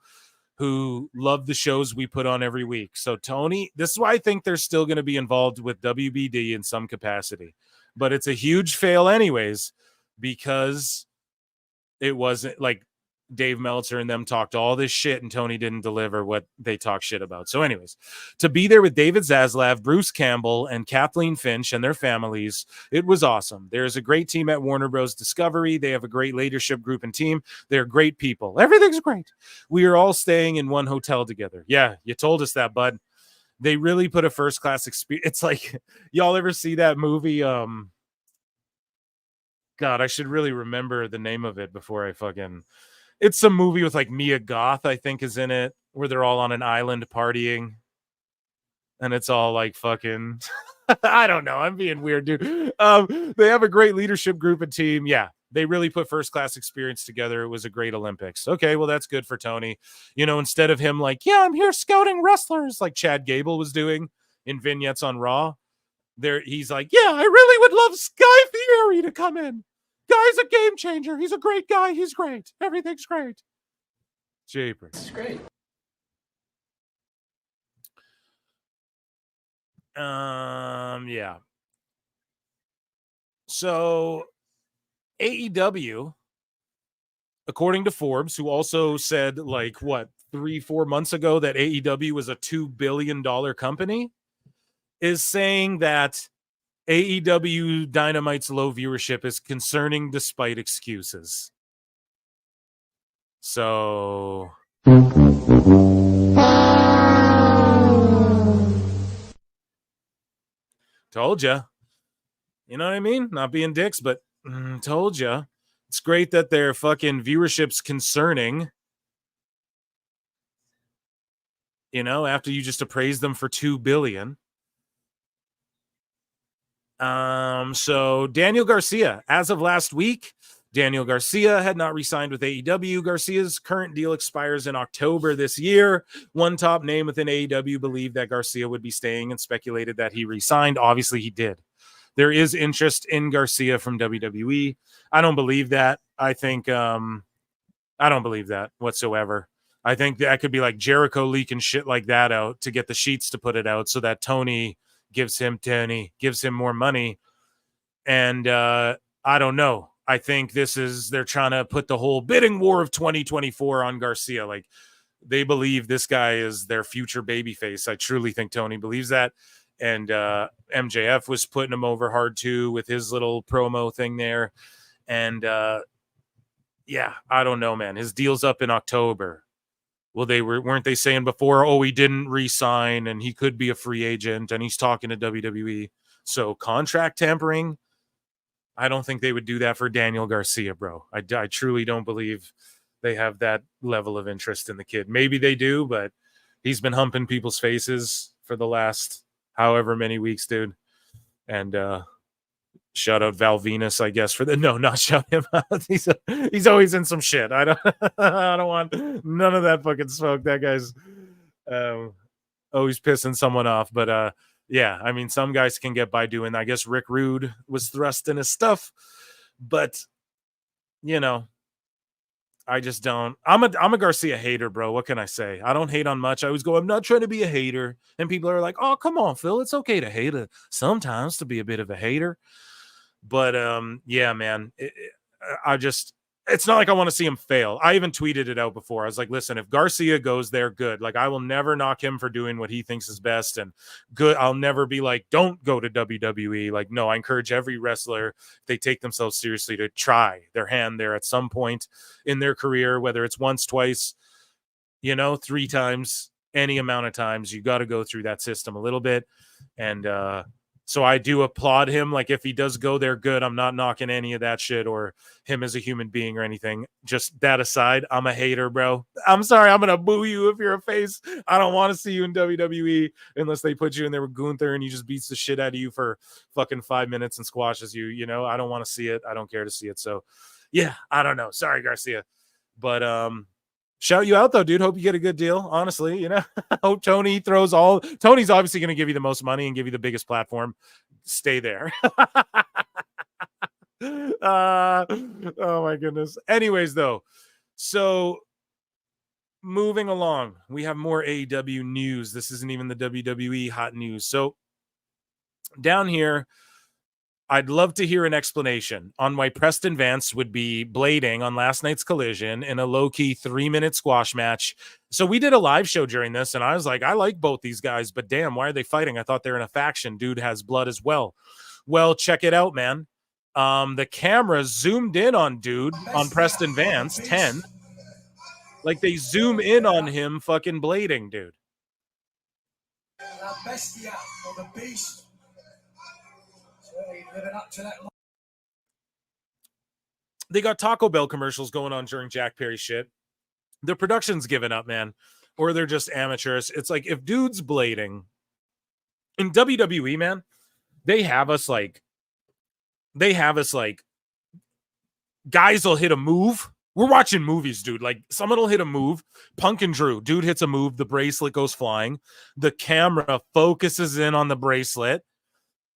Speaker 7: who love the shows we put on every week. So Tony, this is why I think they're still going to be involved with WBD in some capacity, but it's a huge fail anyways, because it wasn't like Dave Meltzer and them talked all this shit and Tony didn't deliver what they talk shit about. So anyways, to be there with David Zaslav, Bruce Campbell, and Kathleen Finch and their families, it was awesome. There's a great team at Warner Bros. Discovery. They have a great leadership group and team. They're great people. Everything's great. We are all staying in one hotel together. Yeah, you told us that, bud. They really put a first-class experience. It's like, y'all ever see that movie, God, I should really remember the name of it before I fucking... It's some movie with like Mia Goth, I think, is in it, where they're all on an island partying. And it's all like fucking... I don't know. I'm being weird, dude. They have a great leadership group and team. Yeah, they really put first-class experience together. It was a great Olympics. Okay, well, that's good for Tony. You know, instead of him like, yeah, I'm here scouting wrestlers, like Chad Gable was doing in vignettes on Raw. There, he's like, yeah, I really would love Guy Fieri to come in. Guy's a game changer. He's a great guy. He's great. Everything's great. Japers.
Speaker 2: It's great.
Speaker 7: Yeah. So AEW, according to Forbes, who also said like what 3-4 months ago that AEW was a $2 billion company, is saying that AEW Dynamite's low viewership is concerning despite excuses. So told ya. You know what I mean? Not being dicks, but told ya. It's great that their fucking viewership's concerning. You know, after you just appraised them for $2 billion. So Daniel Garcia, as of last week, Daniel Garcia had not re-signed with AEW. Garcia's current deal expires in October this year. One top name within AEW believed that Garcia would be staying and speculated that he re-signed. Obviously, he did. There is interest in Garcia from WWE. I don't believe that. I think, I don't believe that whatsoever. I think that could be like Jericho leaking shit like that out to get the sheets to put it out so that Tony gives him more money. And I don't know. I think they're trying to put the whole bidding war of 2024 on Garcia. Like they believe this guy is their future babyface. I truly think Tony believes that. And MJF was putting him over hard too with his little promo thing there. And yeah, I don't know, man. His deal's up in October. Well, weren't they saying before, oh, he didn't re-sign and he could be a free agent and he's talking to WWE. So contract tampering, I don't think they would do that for Daniel Garcia, bro. I truly don't believe they have that level of interest in the kid. Maybe they do, but he's been humping people's faces for the last however many weeks, dude. And shout out Val Venus, I guess, for the not shout him out. He's always in some shit. I don't want none of that fucking smoke. That guy's always pissing someone off. But yeah, I mean, some guys can get by doing. I guess Rick Rude was thrust in his stuff, but you know, I just don't. I'm a Garcia hater, bro. What can I say? I don't hate on much. I always go, I'm not trying to be a hater, and people are like, oh, come on, Phil, it's okay to hate sometimes, to be a bit of a hater. But yeah, man, it's not like I want to see him fail. I even tweeted it out before. I was like, listen, if Garcia goes there, good. Like, I will never knock him for doing what he thinks is best and good. I'll never be like, don't go to WWE. Like, no, I encourage every wrestler, if they take themselves seriously, to try their hand there at some point in their career, whether it's once, twice, 3 times, any amount of times. You got to go through that system a little bit. And so I do applaud him. Like, if he does go there, good. I'm not knocking any of that shit or him as a human being or anything. Just that aside, I'm a hater, bro. I'm sorry. I'm going to boo you if you're a face. I don't want to see you in WWE unless they put you in there with Gunther and he just beats the shit out of you for fucking 5 minutes and squashes you. I don't want to see it. I don't care to see it. So yeah, I don't know. Sorry, Garcia. But shout you out though, dude. Hope you get a good deal. Honestly, hope Tony throws all. Tony's obviously going to give you the most money and give you the biggest platform. Stay there. Oh my goodness. Anyways, though, so moving along, we have more AEW news. This isn't even the WWE hot news. So down here, I'd love to hear an explanation on why Preston Vance would be blading on last night's Collision in a low-key 3-minute squash match. So we did a live show during this, and I was like, I like both these guys, but damn, why are they fighting? I thought they're in a faction. Dude has blood as well. Well, check it out, man. The camera zoomed in on Preston Vance, 10. Like, they zoom in on him fucking blading, dude. They got Taco Bell commercials going on during Jack Perry shit. The production's given up, man. Or they're just amateurs. It's like, if dude's blading in WWE, man, they have us like guys will hit a move. We're watching movies, dude. Like, someone will hit a move. Punk and Drew, dude hits a move. The bracelet goes flying. The camera focuses in on the bracelet.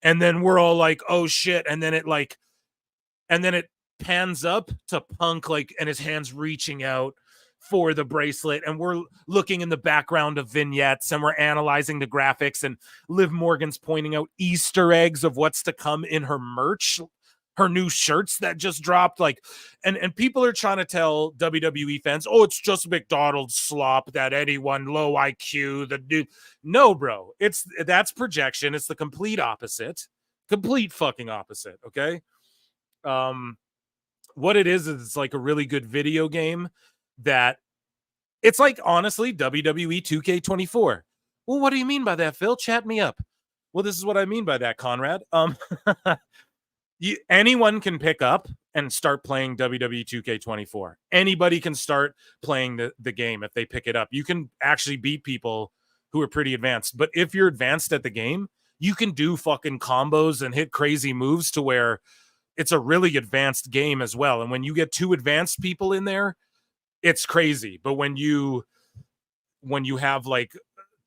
Speaker 7: And then we're all like, oh shit. And then it pans up to Punk, like, and his hands reaching out for the bracelet. And we're looking in the background of vignettes and we're analyzing the graphics. And Liv Morgan's pointing out Easter eggs of what's to come in her merch, her new shirts that just dropped. Like, and people are trying to tell WWE fans, oh, it's just McDonald's slop, that anyone low IQ, the dude. No, bro, that's projection. It's the complete fucking opposite. Okay. What it is it's like a really good video game that it's like, honestly, WWE 2K24. Well, what do you mean by that, Phil? Chat me up. Well, this is what I mean by that, Conrad. Anyone can pick up and start playing WWE 2K24. Anybody can start playing the game if they pick it up. You can actually beat people who are pretty advanced. But if you're advanced at the game, you can do fucking combos and hit crazy moves to where it's a really advanced game as well. And when you get 2 advanced people in there, it's crazy. But when you have like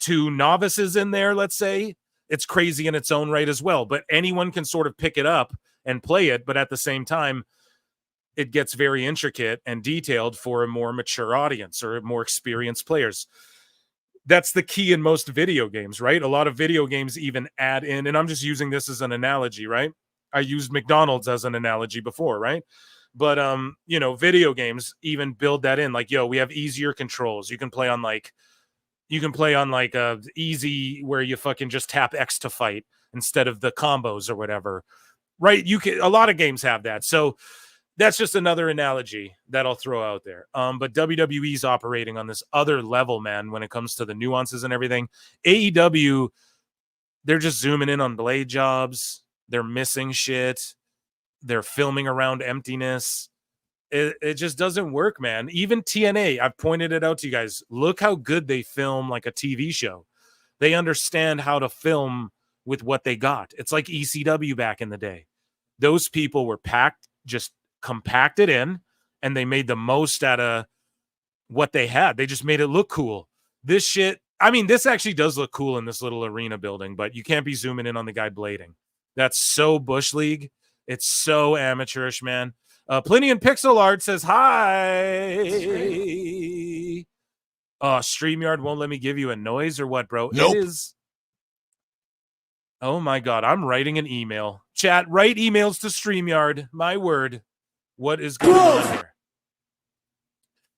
Speaker 7: 2 novices in there, let's say, it's crazy in its own right as well. But anyone can sort of pick it up and play it, but at the same time, it gets very intricate and detailed for a more mature audience or more experienced players. That's the key in most video games, right? A lot of video games even add in, and I'm just using this as an analogy, right? I used McDonald's as an analogy before, right? But, video games even build that in. Like, we have easier controls. You can play on, like, You can play on like a easy where you fucking just tap X to fight instead of the combos or whatever. Right? A lot of games have that. So that's just another analogy that I'll throw out there. But WWE's operating on this other level, man, when it comes to the nuances and everything. AEW, they're just zooming in on blade jobs. They're missing shit. They're filming around emptiness. It just doesn't work, man. Even TNA, I've pointed it out to you guys. Look how good they film like a TV show. They understand how to film with what they got. It's like ECW back in the day. Those people were just compacted in, and they made the most out of what they had. They just made it look cool. This shit, I mean, this actually does look cool in this little arena building, but you can't be zooming in on the guy blading. That's so Bush League. It's so amateurish, man. Plenty in Pixel Art says, hi. StreamYard won't let me give you a noise or what, bro?
Speaker 2: Nope.
Speaker 7: It is. Oh my God, I'm writing an email. Chat, write emails to StreamYard. My word. What is going on here?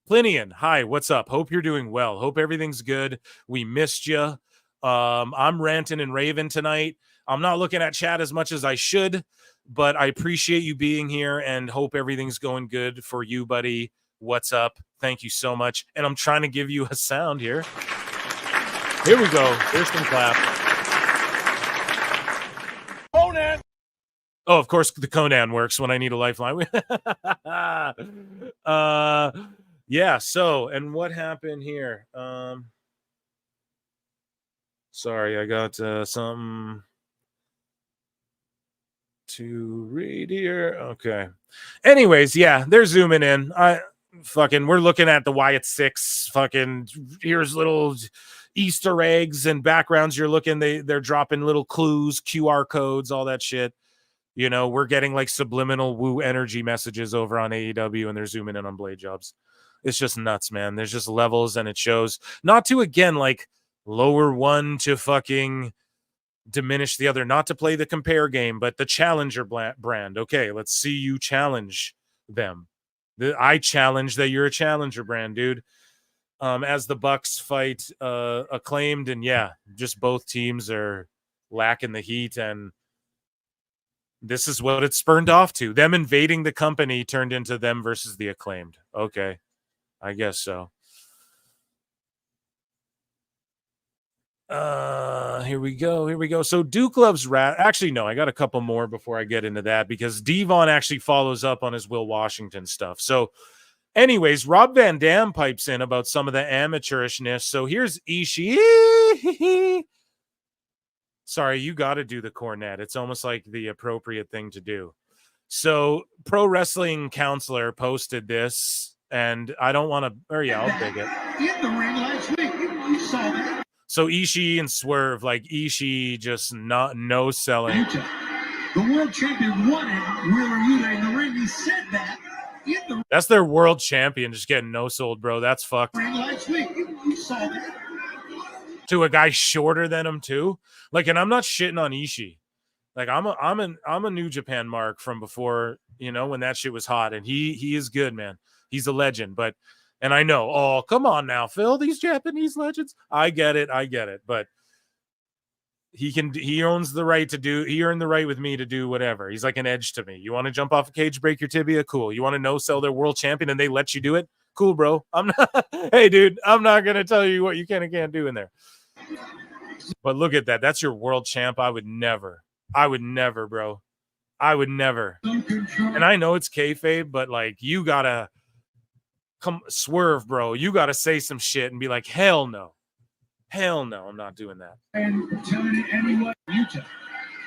Speaker 7: Plinian, hi, what's up? Hope you're doing well. Hope everything's good. We missed you. I'm ranting and raving tonight. I'm not looking at chat as much as I should, but I appreciate you being here and hope everything's going good for you, buddy. What's up? Thank you so much. And I'm trying to give you a sound here. Here we go. Here's some clap.
Speaker 2: Conan.
Speaker 7: Oh, of course, the Conan works when I need a lifeline. Yeah, so, and what happened here? Sorry, I got something to read here. Okay. Anyways, yeah, they're zooming in. We're looking at the Wyatt 6. Here's little Easter eggs and backgrounds. You're looking, they're dropping little clues, QR codes, all that shit. You know, we're getting like subliminal woo energy messages over on AEW, and they're zooming in on blade jobs. It's just nuts, man. There's just levels, and it shows. Not to, again, like lower one to fucking diminish the other, not to play the compare game, but the challenger brand. Okay, let's see you challenge them. I challenge that you're a challenger brand, dude. As the Bucks fight Acclaimed, and yeah, just both teams are lacking the heat, and this is what it spurned off to. Them invading the company turned into them versus the Acclaimed. Okay, I guess so. Here we go. So Duke loves rat. Actually, no, I got a couple more before I get into that, because Devon actually follows up on his Will Washington stuff. So anyways, Rob Van Dam pipes in about some of the amateurishness. So here's Ishii. Sorry, you got to do the cornet. It's almost like the appropriate thing to do. So Pro Wrestling Counselor posted this, and I don't want to, or yeah, I'll dig it.
Speaker 2: In the ring last week, you saw that.
Speaker 7: So Ishii and Swerve, like Ishii just no selling.
Speaker 2: The world champion won it. Where were you in the ring? He said that.
Speaker 7: That's their world champion just getting no sold, bro. That's fucked.
Speaker 2: Ring last week, you saw that.
Speaker 7: To a guy shorter than him too. Like, and I'm not shitting on Ishii. Like, I'm a New Japan mark from before, you know, when that shit was hot, and he is good, man. He's a legend, but, and I know, oh, come on now, Phil, these Japanese legends. I get it, but he owns the right to do, he earned the right with me to do whatever. He's like an Edge to me. You want to jump off a cage, break your tibia? Cool. You want to no-sell their world champion and they let you do it? Cool, bro. I'm not, hey, dude, I'm not going to tell you what you can and can't do in there. But look at that. That's your world champ. I would never, bro. I would never. And I know it's kayfabe, but like, you gotta come Swerve, bro. You gotta say some shit and be like, hell no, I'm not doing that.
Speaker 2: And telling it anyway, Utah.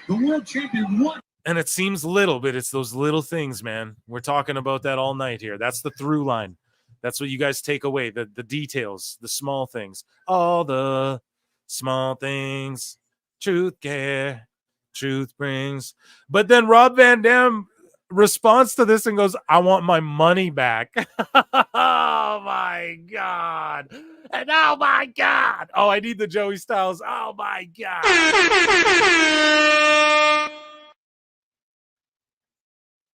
Speaker 2: The world champion won.
Speaker 7: And it seems little, but it's those little things, man. We're talking about that all night here. That's the through line. That's what you guys take away. The details, the small things, all the small things. Truth brings. But then Rob Van Dam responds to this and goes, I want my money back. Oh my God. And oh my God. Oh, I need the Joey Styles. Oh my God.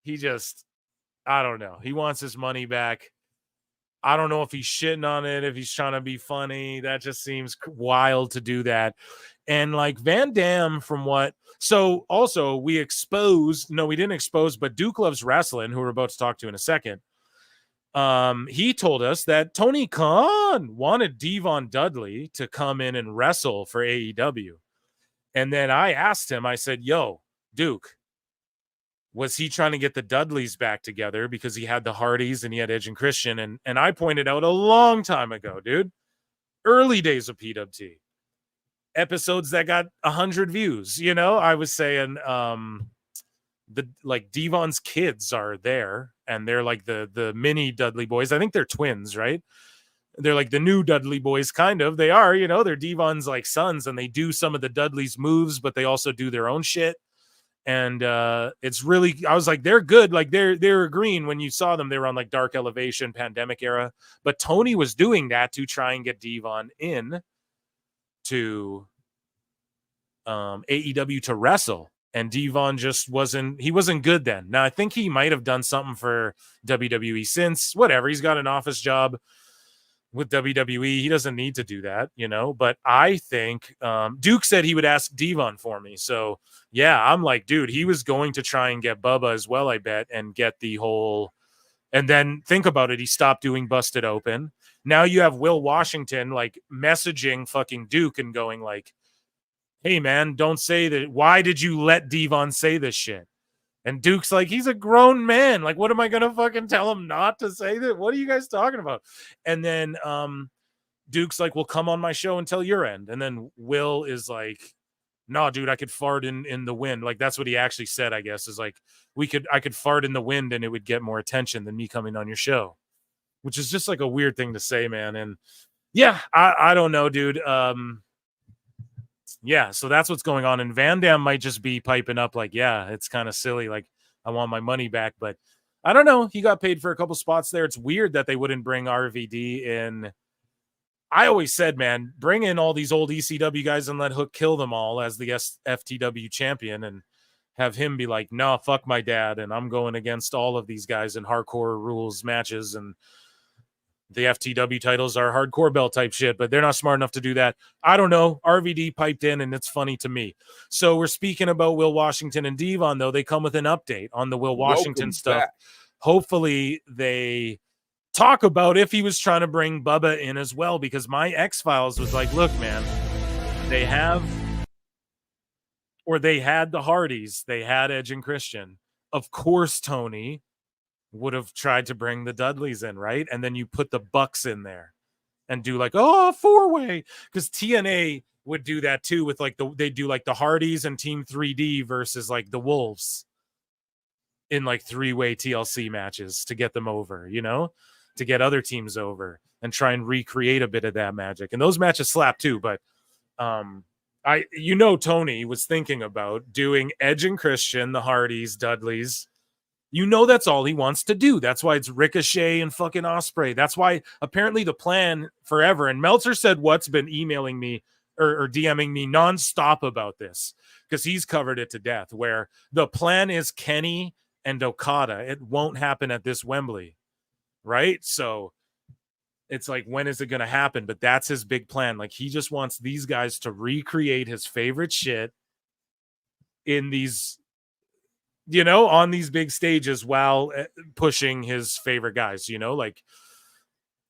Speaker 7: He just, I don't know. He wants his money back. I don't know if he's shitting on it, if he's trying to be funny. That just seems wild to do that. And like Van Dam, from what, so also we didn't expose, but Duke Loves Wrestling, who we're about to talk to in a second. He told us that Tony Khan wanted Devon Dudley to come in and wrestle for AEW. And then I asked him, I said, yo, Duke, was he trying to get the Dudleys back together because he had the Hardys and he had Edge and Christian? And I pointed out a long time ago, dude, early days of PWT, episodes that got 100 views. You know, I was saying Devon's kids are there, and they're like the mini Dudley boys. I think they're twins, right? They're like the new Dudley boys, kind of. They are, you know, they're Devon's like sons, and they do some of the Dudley's moves, but they also do their own shit. And it's really, I was like, they're good. Like they're green when you saw them. They were on like Dark Elevation, Pandemic era. But Tony was doing that to try and get Devon in to AEW to wrestle. And Devon just wasn't good then. Now, I think he might have done something for WWE since, whatever. He's got an office job with WWE. He doesn't need to do that, you know. But I think Duke said he would ask Devon for me. So, yeah, I'm like, dude, he was going to try and get Bubba as well, I bet, and get the whole – and then think about it. He stopped doing Busted Open. Now you have Will Washington, like, messaging fucking Duke and going like, hey, man, don't say that. Why did you let Devon say this shit? And Duke's like, he's a grown man. Like, what am I going to fucking tell him not to say that? What are you guys talking about? And then Duke's like, well, come on my show and tell your end. And then Will is like, no, dude, I could fart in the wind. Like, that's what he actually said, I guess, is like, I could fart in the wind and it would get more attention than me coming on your show, which is just like a weird thing to say, man. And yeah, I don't know, dude. Yeah, so that's what's going on. And Van Dam might just be piping up like, yeah, it's kind of silly. Like, I want my money back. But I don't know. He got paid for a couple spots there. It's weird that they wouldn't bring RVD in. I always said, man, bring in all these old ECW guys and let Hook kill them all as the FTW champion and have him be like, no, fuck my dad. And I'm going against all of these guys in hardcore rules matches. And the FTW titles are hardcore belt type shit, but they're not smart enough to do that. I don't know. RVD piped in, and it's funny to me. So we're speaking about Will Washington and Devon, though. They come with an update on the Will Washington stuff. Back. Hopefully they talk about if he was trying to bring Bubba in as well, because my X-Files was like, look, man, they had the Hardys. They had Edge and Christian. Of course, Tony would have tried to bring the Dudleys in, right? And then you put the Bucks in there and do like, oh, 4-way, because TNA would do that too with like they do like the Hardys and Team 3D versus like the Wolves in like 3-way TLC matches to get them over, you know, to get other teams over and try and recreate a bit of that magic. And those matches slap too, but Tony was thinking about doing Edge and Christian, the Hardys, Dudleys. You know, that's all he wants to do. That's why it's Ricochet and fucking Ospreay. That's why apparently the plan forever. And Meltzer said what's been emailing me or DMing me nonstop about this because he's covered it to death, where the plan is Kenny and Okada. It won't happen at this Wembley, right? So it's like, when is it going to happen? But that's his big plan. Like, he just wants these guys to recreate his favorite shit in these, you know, on these big stages while pushing his favorite guys, you know, like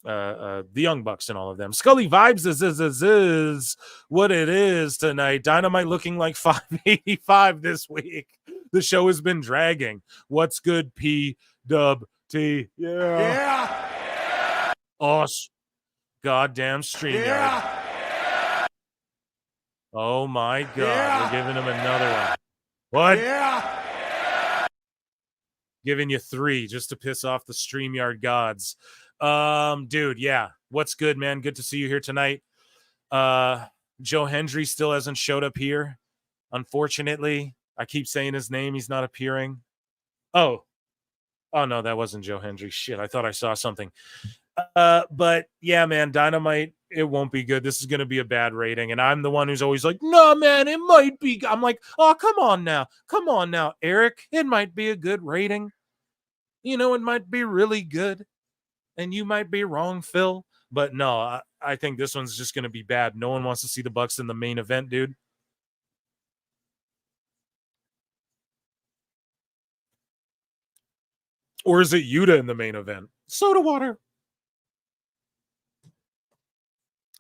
Speaker 7: the Young Bucks and all of them. Scully Vibes is what it is tonight. Dynamite looking like 585 this week. The show has been dragging. What's good, PWT? Yeah. Oh, goddamn StreamYard. Yeah. Oh, my God. Yeah. We're giving him another one. What? Yeah. Giving you 3 just to piss off the StreamYard gods. Dude, yeah. What's good, man? Good to see you here tonight. Joe Hendry still hasn't showed up here. Unfortunately, I keep saying his name. He's not appearing. Oh, no, that wasn't Joe Hendry. Shit, I thought I saw something. But yeah, man, Dynamite, it won't be good. This is going to be a bad rating. And I'm the one who's always like, no, man, it might be. I'm like, oh, come on now, Eric. It might be a good rating. You know, it might be really good. and you might be wrong, Phil, but no, I think this one's just going to be bad. No one wants to see the Bucks in the main event, dude. Or is it Yuta in the main event? Soda water.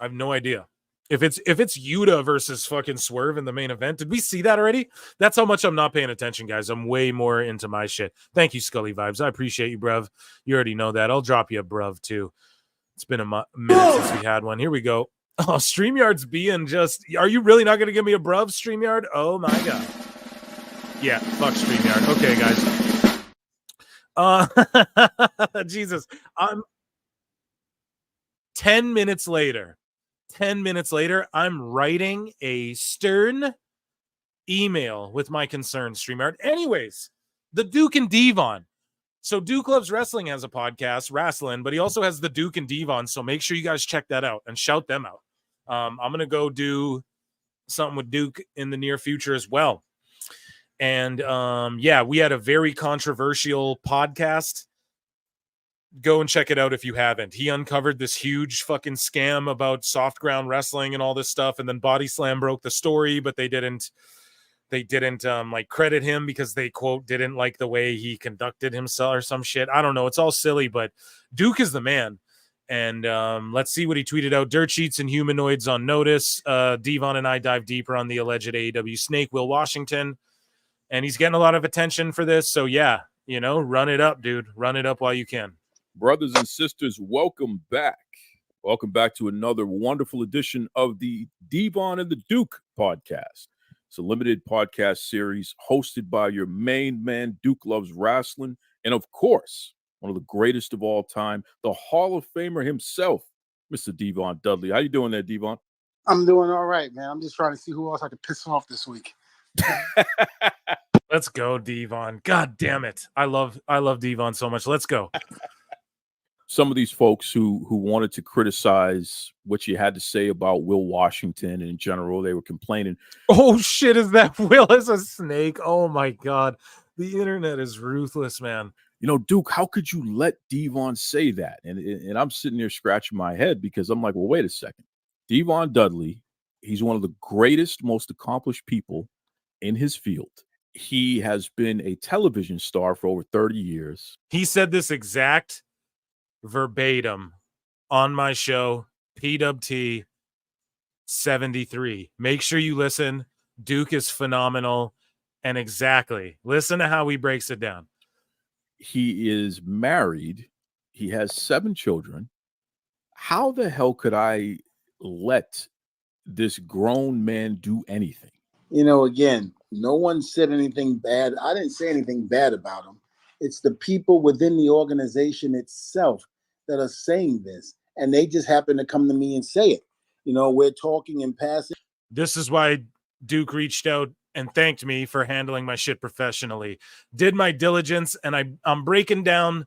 Speaker 7: I have no idea. If it's Yuta versus fucking Swerve in the main event, did we see that already? That's how much I'm not paying attention, guys. I'm way more into my shit. Thank you, Scully Vibes. I appreciate you, bruv. You already know that. I'll drop you a bruv too. It's been a minute since we had one. Here we go. Oh, StreamYard's being just. Are you really not going to give me a bruv, StreamYard? Oh my god. Yeah, fuck StreamYard. Okay, guys. Jesus. 10 minutes later. 10 minutes later, I'm writing a stern email with my concerns, StreamYard. Anyways, the Duke and Devon. So Duke Loves Wrestling has a podcast, Wrestling, but he also has the Duke and Devon. So make sure you guys check that out and shout them out. I'm going to go do something with Duke in the near future as well. And yeah, we had a very controversial podcast. Go and check it out if you haven't. He uncovered this huge fucking scam about soft ground wrestling and all this stuff, and then Body Slam broke the story, but they didn't like credit him because they quote didn't like the way he conducted himself or some shit. I don't know. It's all silly, but Duke is the man. And let's see what he tweeted out. Dirt sheets and humanoids on notice. Devon and I dive deeper on the alleged AEW snake, Will Washington, and he's getting a lot of attention for this. So yeah, you know, run it up, dude. Run it up while you can.
Speaker 9: Brothers and sisters, welcome back. Welcome back to another wonderful edition of the Devon and the Duke podcast. It's a limited podcast series hosted by your main man, Duke Loves Wrestling, and of course, one of the greatest of all time, the Hall of Famer himself, Mr. Devon Dudley. How you doing there, Devon?
Speaker 10: I'm doing all right, man. I'm just trying to see who else I can piss off this week.
Speaker 7: Let's go, Devon. God damn it. I love Devon so much. Let's go.
Speaker 9: Some of these folks who wanted to criticize what you had to say about Will Washington and in general, they were complaining.
Speaker 7: Oh, shit, is that Will as a snake? Oh, my God. The internet is ruthless, man.
Speaker 9: You know, Duke, how could you let Devon say that? And I'm sitting there scratching my head because I'm like, well, wait a second. Devon Dudley, he's one of the greatest, most accomplished people in his field. He has been a television star for over 30 years.
Speaker 7: He said this exact verbatim on my show, PWT 73. Make sure you listen. Duke is phenomenal. And exactly, listen to how he breaks it down.
Speaker 9: He is married. He has 7 children. How the hell could I let this grown man do anything?
Speaker 10: You know, again, no one said anything bad. I didn't say anything bad about him. It's the people within the organization itself that are saying this, and they just happen to come to me and say it. You know, we're talking and passing.
Speaker 7: This is why Duke reached out and thanked me for handling my shit professionally. Did my diligence, and I'm breaking down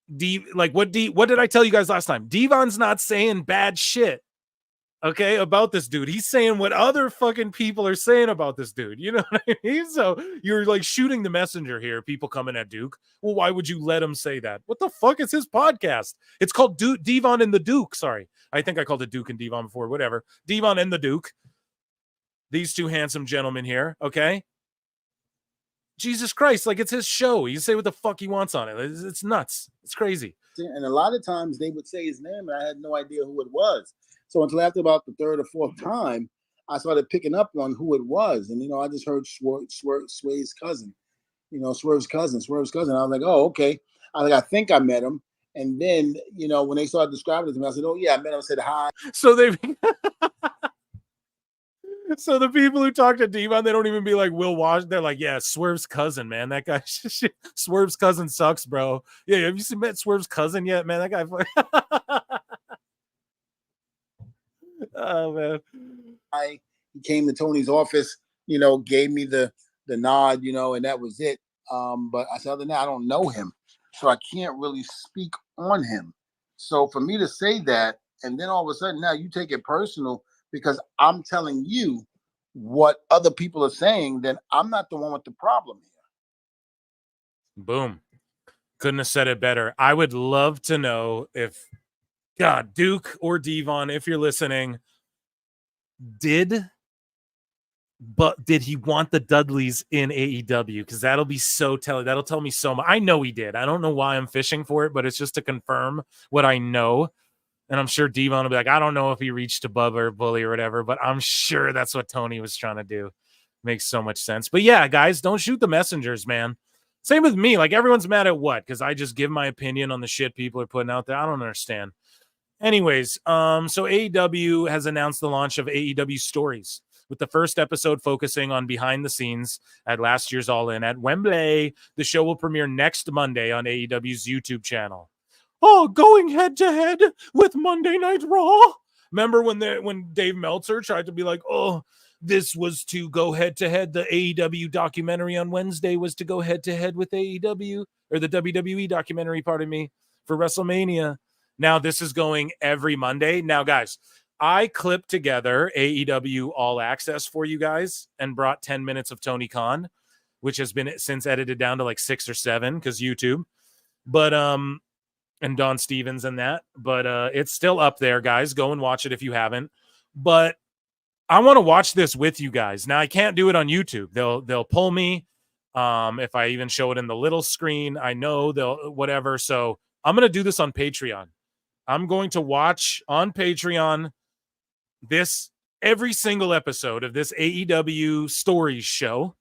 Speaker 7: what did I tell you guys last time? Devon's not saying bad shit. Okay, about this dude. He's saying what other fucking people are saying about this dude. You know what I mean? So you're like shooting the messenger here, people coming at Duke. Well, why would you let him say that? What the fuck is his podcast? It's called Devon and the Duke. Sorry. I think I called it Duke and Devon before. Whatever. Devon and the Duke. These two handsome gentlemen here. Okay. Jesus Christ. Like, it's his show. He can say what the fuck he wants on it. It's nuts. It's crazy.
Speaker 10: And a lot of times they would say his name, and I had no idea who it was. So until after about the 3rd or 4th time, I started picking up on who it was. And, you know, I just heard Sway's cousin, you know, Swerve's cousin. I was like, oh, okay. I think I met him. And then, you know, when they started describing it to me, I said, oh, yeah, I met him. I said, hi.
Speaker 7: So so the people who talk to Devon, they don't even be like Will Wash. They're like, yeah, Swerve's cousin, man. That guy, Swerve's cousin sucks, bro. Yeah, have you met Swerve's cousin yet, man? That guy. Oh man,
Speaker 10: he came to Tony's office, you know, gave me the nod, you know, and that was it. But I said, other than that, I don't know him, so I can't really speak on him. So for me to say that, and then all of a sudden now you take it personal because I'm telling you what other people are saying, then I'm not the one with the problem here.
Speaker 7: Boom. Couldn't have said it better. I would love to know if, God, Duke or Devon, if you're listening, did he want the Dudleys in AEW? Because that'll be so telling. That'll tell me so much. I know he did. I don't know why I'm fishing for it, but it's just to confirm what I know. And I'm sure Devon will be like, I don't know if he reached to Bubba or Bully or whatever, but I'm sure that's what Tony was trying to do. Makes so much sense. But yeah, guys, don't shoot the messengers, man. Same with me. Like, everyone's mad at what? Because I just give my opinion on the shit people are putting out there. I don't understand. Anyways, so AEW has announced the launch of AEW Stories, with the first episode focusing on behind the scenes at last year's All In at Wembley. The show will premiere next Monday on AEW's YouTube channel. Oh, going head to head with Monday Night Raw. Remember when Dave Meltzer tried to be like, oh, this was to go head to head. The AEW documentary on Wednesday was to go head to head with AEW, or the WWE documentary, pardon me, for WrestleMania. Now this is going every Monday. Now, guys, I clipped together AEW All Access for you guys and brought 10 minutes of Tony Khan, which has been since edited down to like 6 or 7 because YouTube. But and Don Stevens and that. But it's still up there, guys. Go and watch it if you haven't. But I want to watch this with you guys. Now, I can't do it on YouTube. They'll pull me if I even show it in the little screen. I know they'll whatever. So I'm going to do this on Patreon. I'm going to watch on Patreon this every single episode of this AEW Stories show,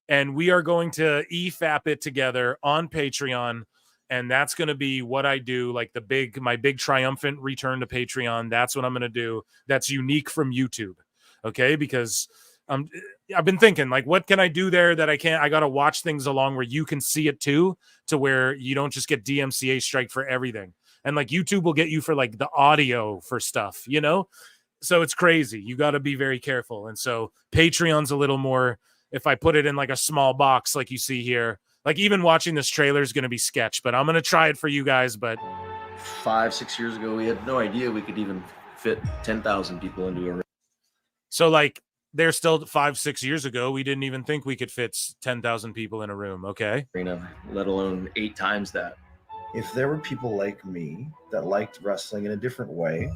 Speaker 7: and we are going to EFAP it together on Patreon, and that's going to be what I do, like my big triumphant return to Patreon. That's what I'm going to do. That's unique from YouTube, okay? Because I've been thinking, like, what can I do there that I can't? I got to watch things along where you can see it too, to where you don't just get DMCA strike for everything. And like YouTube will get you for like the audio for stuff, you know? So it's crazy. You got to be very careful. And so Patreon's a little more, if I put it in like a small box, like you see here, like even watching this trailer is going to be sketch, but I'm going to try it for you guys. But
Speaker 11: 5-6 years ago, we had no idea we could even fit 10,000 people into a room.
Speaker 7: So like there's still 5-6 years ago, we didn't even think we could fit 10,000 people in a room. Okay.
Speaker 11: Let alone 8 times that.
Speaker 12: If there were people like me that liked wrestling in a different way,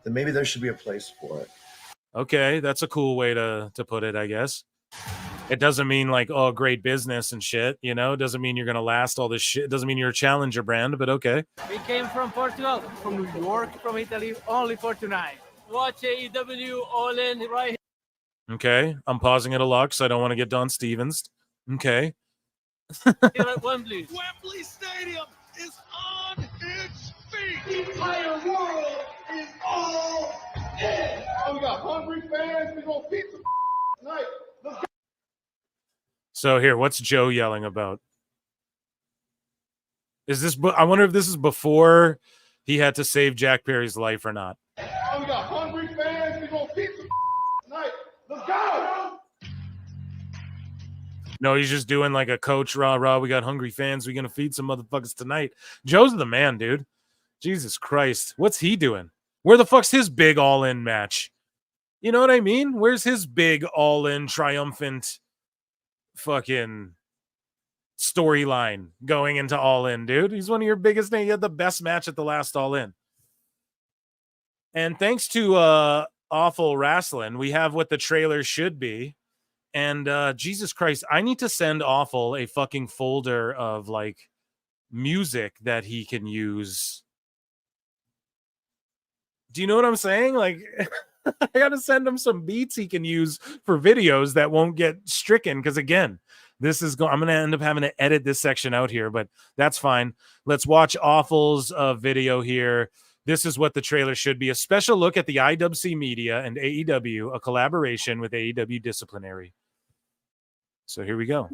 Speaker 12: then maybe there should be a place for it.
Speaker 7: Okay, that's a cool way to put it, I guess. It doesn't mean like, oh, great business and shit, you know? It doesn't mean you're going to last all this shit. It doesn't mean you're a challenger brand, but okay.
Speaker 13: We came from Portugal, from New York, from Italy, only for tonight. Watch AEW All In right here.
Speaker 7: Okay, I'm pausing it a lot because I don't want to get Don Stevens. Okay.
Speaker 13: Here at Wembley.
Speaker 6: Wembley Stadium is on its feet. The entire world is all in. Oh, we got hungry fans. We're going to feed some tonight. Let's go.
Speaker 7: So here, what's Joe yelling about? Is this? I wonder if this is before he had to save Jack Perry's life or not.
Speaker 6: Oh, we got hungry fans. We're going to feed some tonight. Let's go.
Speaker 7: No, he's just doing like a coach rah. We got hungry fans. We're going to feed some motherfuckers tonight. Joe's the man, dude. Jesus Christ. What's he doing? Where the fuck's his big all-in match? You know what I mean? Where's his big all-in triumphant fucking storyline going into All In, dude? He's one of your biggest names. He had the best match at the last All In. And thanks to Awful Wrestling, we have what the trailer should be. And Jesus Christ, I need to send Awful a fucking folder of like music that he can use. Do you know what I'm saying? Like, I gotta send him some beats he can use for videos that won't get stricken. Because again, this is I'm gonna end up having to edit this section out here, but that's fine. Let's watch Awful's video here. This is what the trailer should be: a special look at the IWC Media and AEW, a collaboration with AEW Disciplinary. So here we go.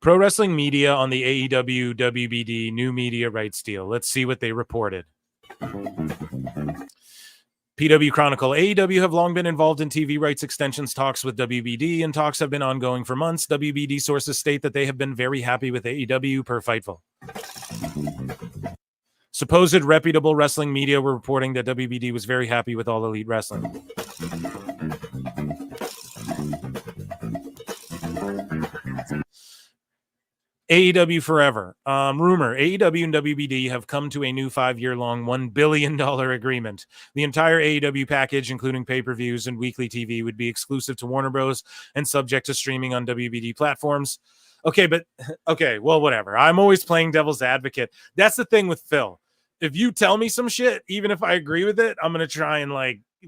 Speaker 7: Pro Wrestling Media on the AEW WBD new media rights deal. Let's see what they reported. PW Chronicle. AEW have long been involved in TV rights extensions talks with WBD, and talks have been ongoing for months. WBD sources state that they have been very happy with AEW per Fightful. Supposed reputable wrestling media were reporting that WBD was very happy with All Elite Wrestling. AEW forever. Rumor, AEW and WBD have come to a new 5-year-long $1 billion agreement. The entire AEW package, including pay-per-views and weekly TV, would be exclusive to Warner Bros. And subject to streaming on WBD platforms. Okay, well, whatever. I'm always playing devil's advocate. That's the thing with Phil. If you tell me some shit, even if I agree with it, I'm going to try and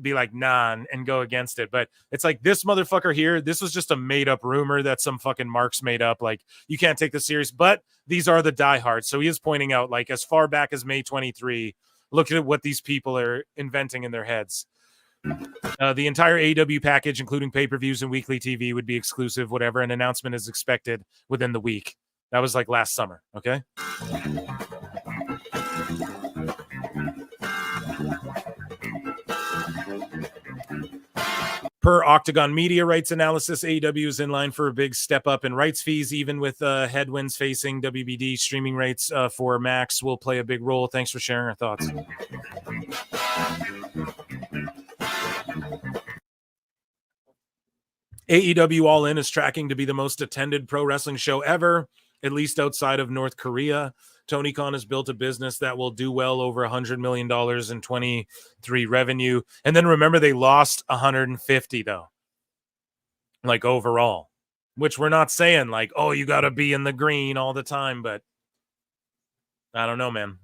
Speaker 7: be like, nah, and go against it. But it's like this motherfucker here, this was just a made up rumor that some fucking marks made up. Like, you can't take this serious, but these are the diehards. So he is pointing out, like, as far back as May 23, look at what these people are inventing in their heads. The entire AEW package, including pay-per-views and weekly TV, would be exclusive, whatever. An announcement is expected within the week. That was like last summer. Okay. Per Octagon Media rights analysis, AEW is in line for a big step up in rights fees, even with headwinds facing WBD. Streaming rates for Max will play a big role. Thanks for sharing our thoughts. AEW All In is tracking to be the most attended pro wrestling show ever, at least outside of North Korea. Tony Khan has built a business that will do well over $100 million in 23 revenue. And then remember, they lost 150 though, like overall, which we're not saying like, oh, you got to be in the green all the time. But I don't know, man.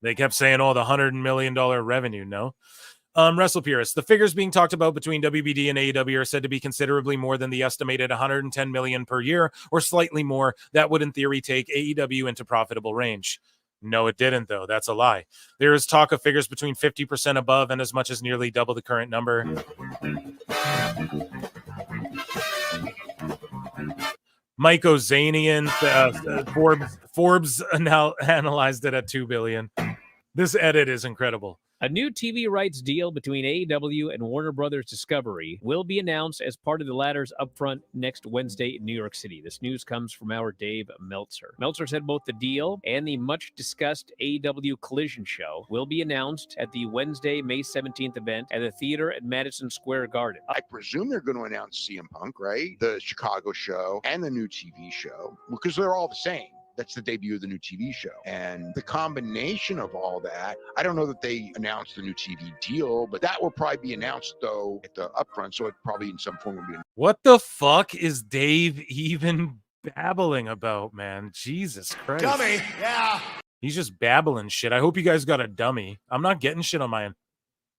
Speaker 7: They kept saying, oh, the $100 million revenue. No. Wrestle Purists. The figures being talked about between WBD and AEW are said to be considerably more than the estimated $110 million per year, or slightly more. That would, in theory, take AEW into profitable range. No, it didn't, though. That's a lie. There is talk of figures between 50% above and as much as nearly double the current number. Mike Ozanian, Forbes analyzed it at $2 billion. This edit is incredible.
Speaker 14: A new TV rights deal between AEW and Warner Brothers Discovery will be announced as part of the latter's upfront next Wednesday in New York City. This news comes from our Dave Meltzer. Meltzer said both the deal and the much-discussed AEW Collision show will be announced at the Wednesday, May 17th event at the theater at Madison Square Garden.
Speaker 3: I presume they're going to announce CM Punk, right? The Chicago show and the new TV show, because they're all the same. That's the debut of the new TV show. And the combination of all that, I don't know that they announced the new TV deal, but that will probably be announced, though, at the upfront. So it probably in some form will be.
Speaker 7: What the fuck is Dave even babbling about, man? Jesus Christ.
Speaker 6: Dummy, yeah.
Speaker 7: He's just babbling shit. I hope you guys got a dummy. I'm not getting shit on my end.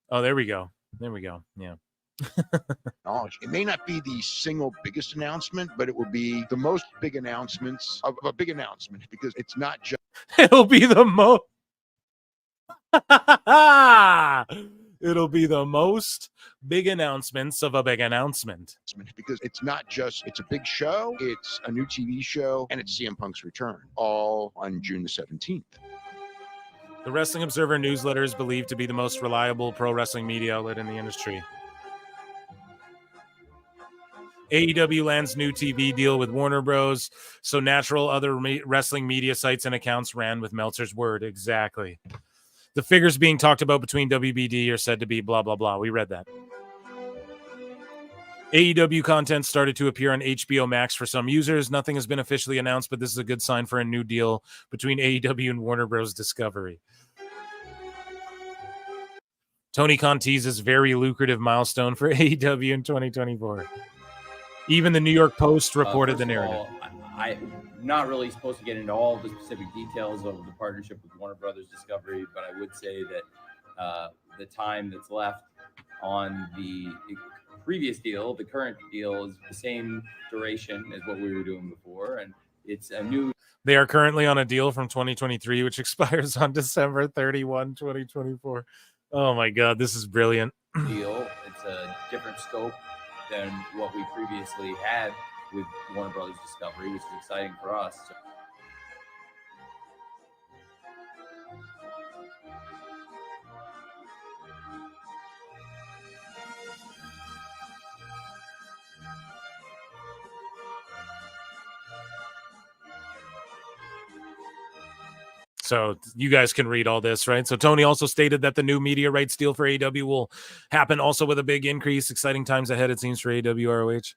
Speaker 7: Oh, there we go. There we go. Yeah.
Speaker 3: Knowledge. It may not be the single biggest announcement, but it will be the most big announcements of a big announcement, because it's not just.
Speaker 7: It'll be the most. It'll be the most big announcements of a big announcement.
Speaker 3: Because it's not just, it's a big show, it's a new TV show, and it's CM Punk's return, all on June the 17th.
Speaker 7: The Wrestling Observer newsletter is believed to be the most reliable pro wrestling media outlet in the industry. AEW lands new TV deal with Warner Bros. So natural other wrestling media sites and accounts ran with Meltzer's word. Exactly. The figures being talked about between WBD are said to be blah, blah, blah. We read that. AEW content started to appear on HBO Max for some users. Nothing has been officially announced, but this is a good sign for a new deal between AEW and Warner Bros. Discovery. Tony Khan teases very lucrative milestone for AEW in 2024. Even the New York Post reported the narrative.
Speaker 15: I'm not really supposed to get into all the specific details of the partnership with Warner Brothers Discovery, but I would say that the time that's left on the previous deal, the current deal, is the same duration as what we were doing before, and it's a new.
Speaker 7: They are currently on a deal from 2023, which expires on December 31, 2024. Oh my God, this is brilliant.
Speaker 15: Deal. It's a different scope than what we previously had with Warner Brothers Discovery, which is exciting for us.
Speaker 7: So you guys can read all this, right? So Tony also stated that the new media rights deal for AEW will happen also with a big increase. Exciting times ahead, it seems, for AEW ROH.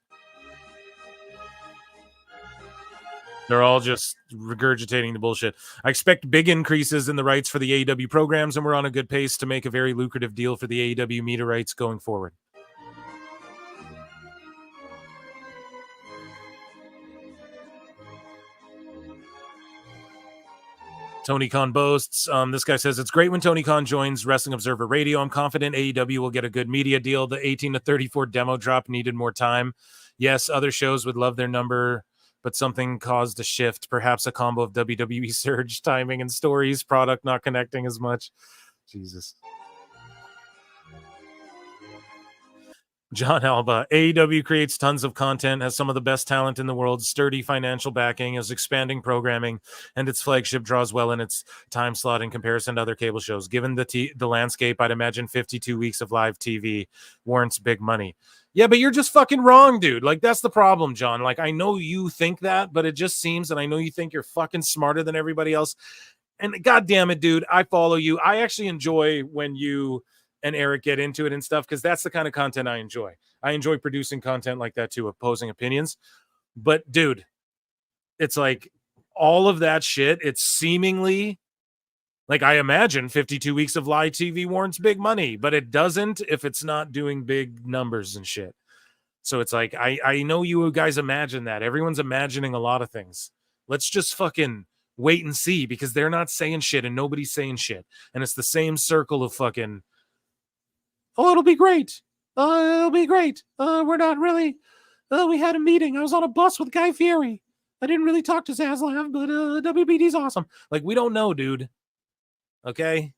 Speaker 7: They're all just regurgitating the bullshit. I expect big increases in the rights for the AEW programs, and we're on a good pace to make a very lucrative deal for the AEW media rights going forward. Tony Khan boasts. This guy says, it's great when Tony Khan joins Wrestling Observer Radio. I'm confident AEW will get a good media deal. The 18 to 34 demo drop needed more time. Yes, other shows would love their number, but something caused a shift. Perhaps a combo of WWE surge, timing, and stories. Product not connecting as much. Jesus. John Alba. AEW creates tons of content, has some of the best talent in the world, sturdy financial backing, is expanding programming, and its flagship draws well in its time slot in comparison to other cable shows. Given the landscape, I'd imagine 52 weeks of live TV warrants big money. Yeah, but you're just fucking wrong, dude. Like, that's the problem, John. Like, I know you think that, but it just seems, and I know you think you're fucking smarter than everybody else. And God damn it, dude, I follow you. I actually enjoy when you and Eric get into it and stuff, because that's the kind of content I enjoy. I enjoy producing content like that too, opposing opinions. But dude, it's like all of that shit, it's seemingly like, I imagine 52 weeks of live TV warrants big money, but it doesn't if it's not doing big numbers and shit. So it's like, I know you guys imagine that. Everyone's imagining a lot of things. Let's just fucking wait and see, because they're not saying shit and nobody's saying shit. And it's the same circle of fucking, oh, it'll be great. It'll be great. We're not really. We had a meeting. I was on a bus with Guy Fieri. I didn't really talk to Zaslav, but WBD's awesome. Like, we don't know, dude. Okay?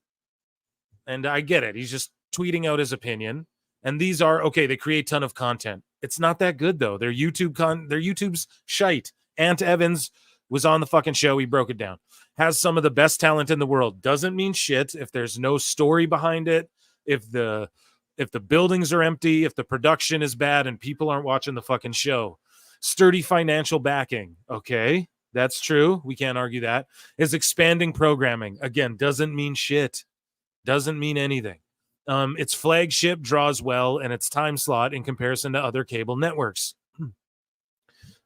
Speaker 7: And I get it. He's just tweeting out his opinion. And these are, okay, they create a ton of content. It's not that good, though. Their YouTube's shite. Ant Evans was on the fucking show. He broke it down. Has some of the best talent in the world. Doesn't mean shit if there's no story behind it. If the buildings are empty, if the production is bad and people aren't watching the fucking show. Sturdy financial backing. Okay, that's true. We can't argue that. Is expanding programming. Again, doesn't mean shit. Doesn't mean anything. Its flagship draws well and its time slot in comparison to other cable networks.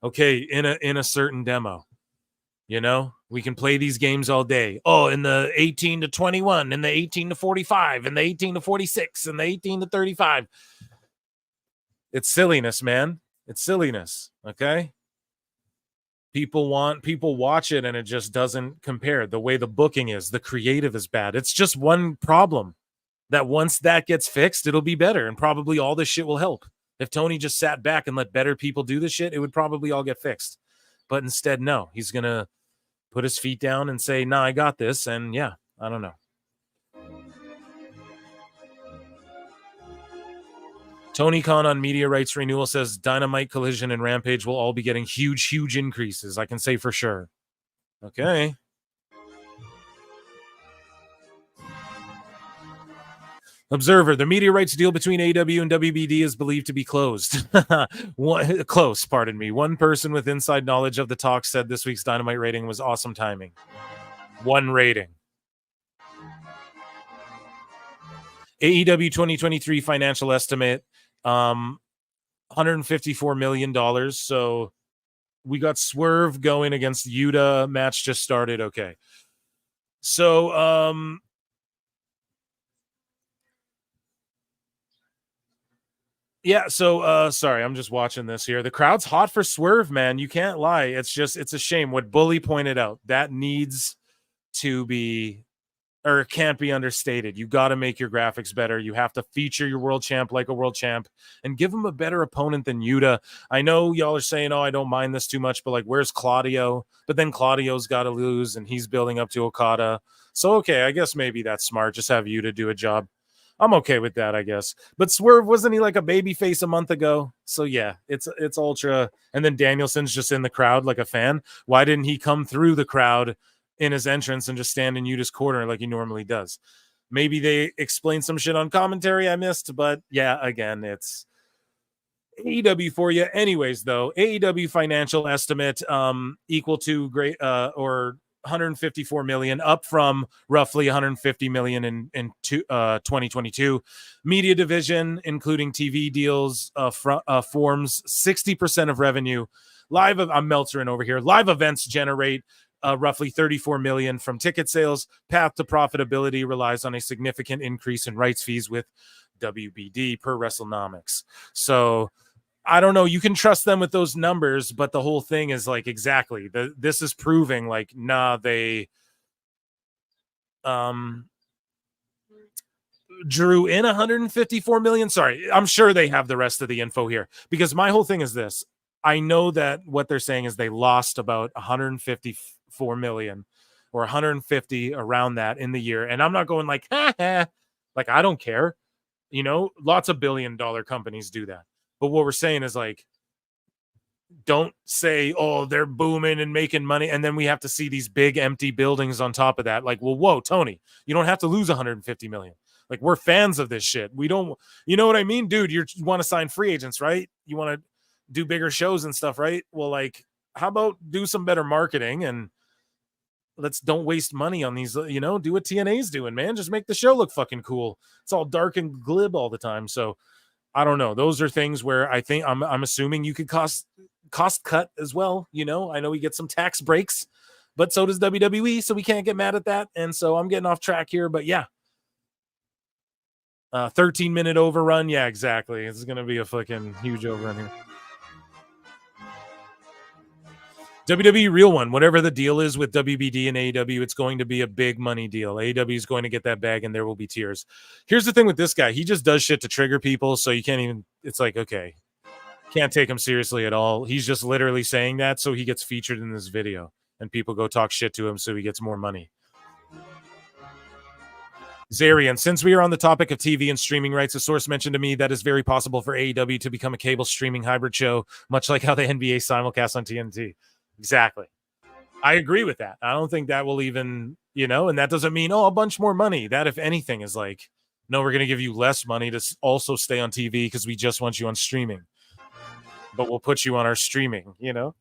Speaker 7: Okay, in a certain demo. You know, we can play these games all day. Oh, in the 18 to 21, in the 18 to 45, in the 18 to 46, in the 18 to 35. It's silliness, man. It's silliness. Okay. People watch it and it just doesn't compare. The way the booking is, the creative is bad. It's just one problem that once that gets fixed, it'll be better. And probably all this shit will help. If Tony just sat back and let better people do the shit, it would probably all get fixed. But instead, no, he's going to put his feet down and say, nah, I got this. And yeah, I don't know. Tony Khan on media rights renewal says Dynamite, Collision, and Rampage will all be getting huge, huge increases. I can say for sure. Okay. Observer, the media rights deal between AEW and WBD is believed to be closed. Close, pardon me. One person with inside knowledge of the talk said this week's Dynamite rating was awesome timing. One rating. AEW 2023 financial estimate, $154 million. So we got Swerve going against Yuta. Match just started. Okay. So, yeah, so sorry, I'm just watching this here. The crowd's hot for Swerve, man. You can't lie. It's a shame. What Bully pointed out, that needs to be, or it can't be understated. You got to make your graphics better. You have to feature your world champ like a world champ and give him a better opponent than Yuta. I know y'all are saying, oh, I don't mind this too much, but like, where's Claudio? But then Claudio's got to lose and he's building up to Okada. So, okay, I guess maybe that's smart. Just have Yuta do a job. I'm okay with that, I guess. But Swerve, wasn't he like a baby face a month ago? So yeah, it's ultra. And then Danielson's just in the crowd like a fan. Why didn't he come through the crowd in his entrance and just stand in Yuta's corner like he normally does? Maybe they explained some shit on commentary I missed, but yeah, again, it's AEW for you. Anyways, though, AEW financial estimate equal to great or 154 million, up from roughly 150 million in 2022. Media division, including TV deals, forms 60% of revenue. I'm Meltzer over here. Live events generate roughly 34 million from ticket sales. Path to profitability relies on a significant increase in rights fees with WBD per WrestleNomics. So I don't know. You can trust them with those numbers, but the whole thing is like, exactly, this is proving like, nah, they drew in 154 million. Sorry, I'm sure they have the rest of the info here, because my whole thing is this. I know that what they're saying is they lost about 154 million or 150 around that in the year. And I'm not going like, ha, ha. Like, I don't care. You know, lots of $1 billion companies do that. But what we're saying is like, don't say, oh, they're booming and making money, and then we have to see these big empty buildings on top of that. Like, well, whoa, Tony, you don't have to lose 150 million. Like, we're fans of this shit. We don't, you know what I mean? Dude, you want to sign free agents, right? You want to do bigger shows and stuff, right? Well, like, how about do some better marketing and don't waste money on these, you know, do what TNA's doing, man. Just make the show look fucking cool. It's all dark and glib all the time. So I don't know. Those are things where I think I'm assuming you could cost cut as well. You know, I know we get some tax breaks, but so does WWE. So we can't get mad at that. And so I'm getting off track here, but yeah. 13-minute overrun. Yeah, exactly. It's going to be a fucking huge overrun here. WWE real one, whatever the deal is with WBD and AEW, it's going to be a big money deal. AEW is going to get that bag and there will be tears. Here's the thing with this guy. He just does shit to trigger people. So you can't even, it's like, okay, can't take him seriously at all. He's just literally saying that so he gets featured in this video and people go talk shit to him so he gets more money. Zarian, since we are on the topic of TV and streaming rights, a source mentioned to me that it's very possible for AEW to become a cable streaming hybrid show, much like how the NBA simulcast on TNT. Exactly. I agree with that. I don't think that will even, you know, and that doesn't mean, oh, a bunch more money. That, if anything, is like, no, we're going to give you less money to also stay on TV because we just want you on streaming. But we'll put you on our streaming, you know?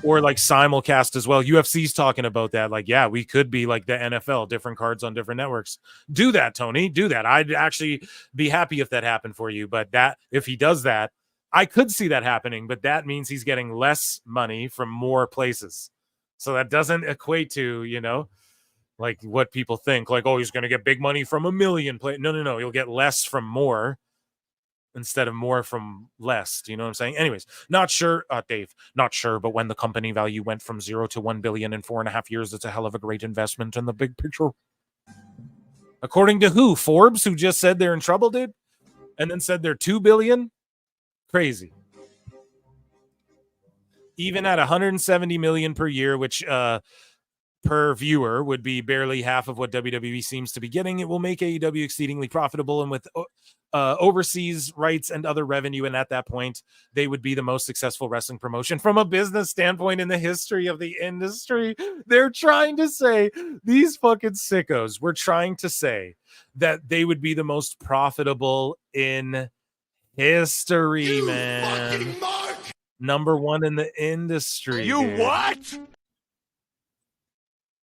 Speaker 7: Or like simulcast as well. UFC's talking about that. Like, yeah, we could be like the NFL, different cards on different networks. Do that, Tony. Do that. I'd actually be happy if that happened for you. But that, if he does that, I could see that happening, but that means he's getting less money from more places. So that doesn't equate to, you know, like what people think, like, oh, he's going to get big money from a million places. No. You'll get less from more instead of more from less. Do you know what I'm saying? Anyways, not sure, Dave, not sure, but when the company value went from 0 to 1 billion in 4.5 years, it's a hell of a great investment in the big picture. According to who? Forbes, who just said they're in trouble, dude? And then said they're 2 billion? Crazy. Even at 170 million per year, which per viewer would be barely half of what WWE seems to be getting, it will make AEW exceedingly profitable, and with overseas rights and other revenue, and at that point they would be the most successful wrestling promotion from a business standpoint in the history of the industry. They're trying to say, these fucking sickos were trying to say that they would be the most profitable in history, man. Number one in the industry. Dude. What?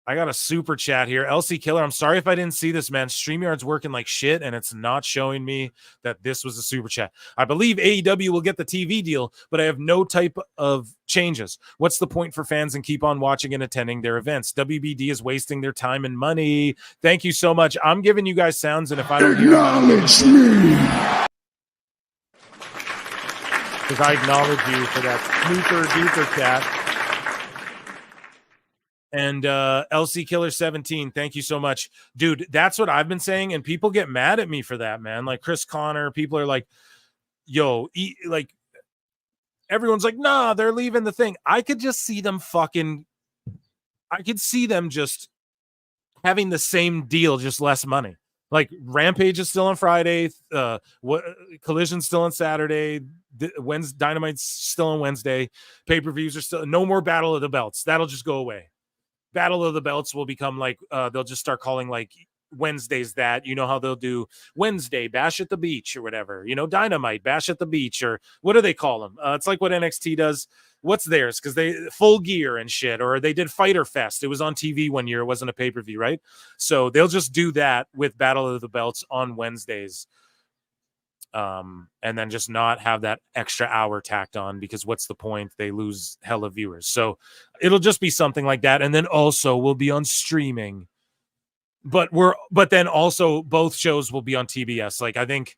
Speaker 7: I got a super chat here. LC Killer, I'm sorry if I didn't see this, man. StreamYard's working like shit, and it's not showing me that this was a super chat. I believe AEW will get the TV deal, but I have no type of changes. What's the point for fans and keep on watching and attending their events? WBD is wasting their time and money. Thank you so much. I'm giving you guys sounds, and if I don't hear me, because I acknowledge you for that super duper chat. And LC Killer 17, thank you so much, dude. That's what I've been saying, and people get mad at me for that, man. Like Chris Connor, people are like, "Yo, like everyone's like, nah, they're leaving the thing." I could just see them just having the same deal, just less money. Like Rampage is still on Friday, Collision's still on Saturday, Wednesday, Dynamite's still on Wednesday, pay-per-views are still, no more Battle of the Belts. That'll just go away. Battle of the Belts will become like, they'll just start calling like Wednesdays that, you know how they'll do Wednesday Bash at the Beach or whatever, you know, Dynamite Bash at the Beach, or what do they call them? It's like what NXT does. what's theirs? Because they Full Gear and shit, or they did Fighter Fest. It was on TV one year. It wasn't a pay-per-view, right? So they'll just do that with Battle of the Belts on Wednesdays. And then just not have that extra hour tacked on, because what's the point? They lose hella viewers. So it'll just be something like that. And then also we'll be on streaming, but then also both shows will be on TBS. Like I think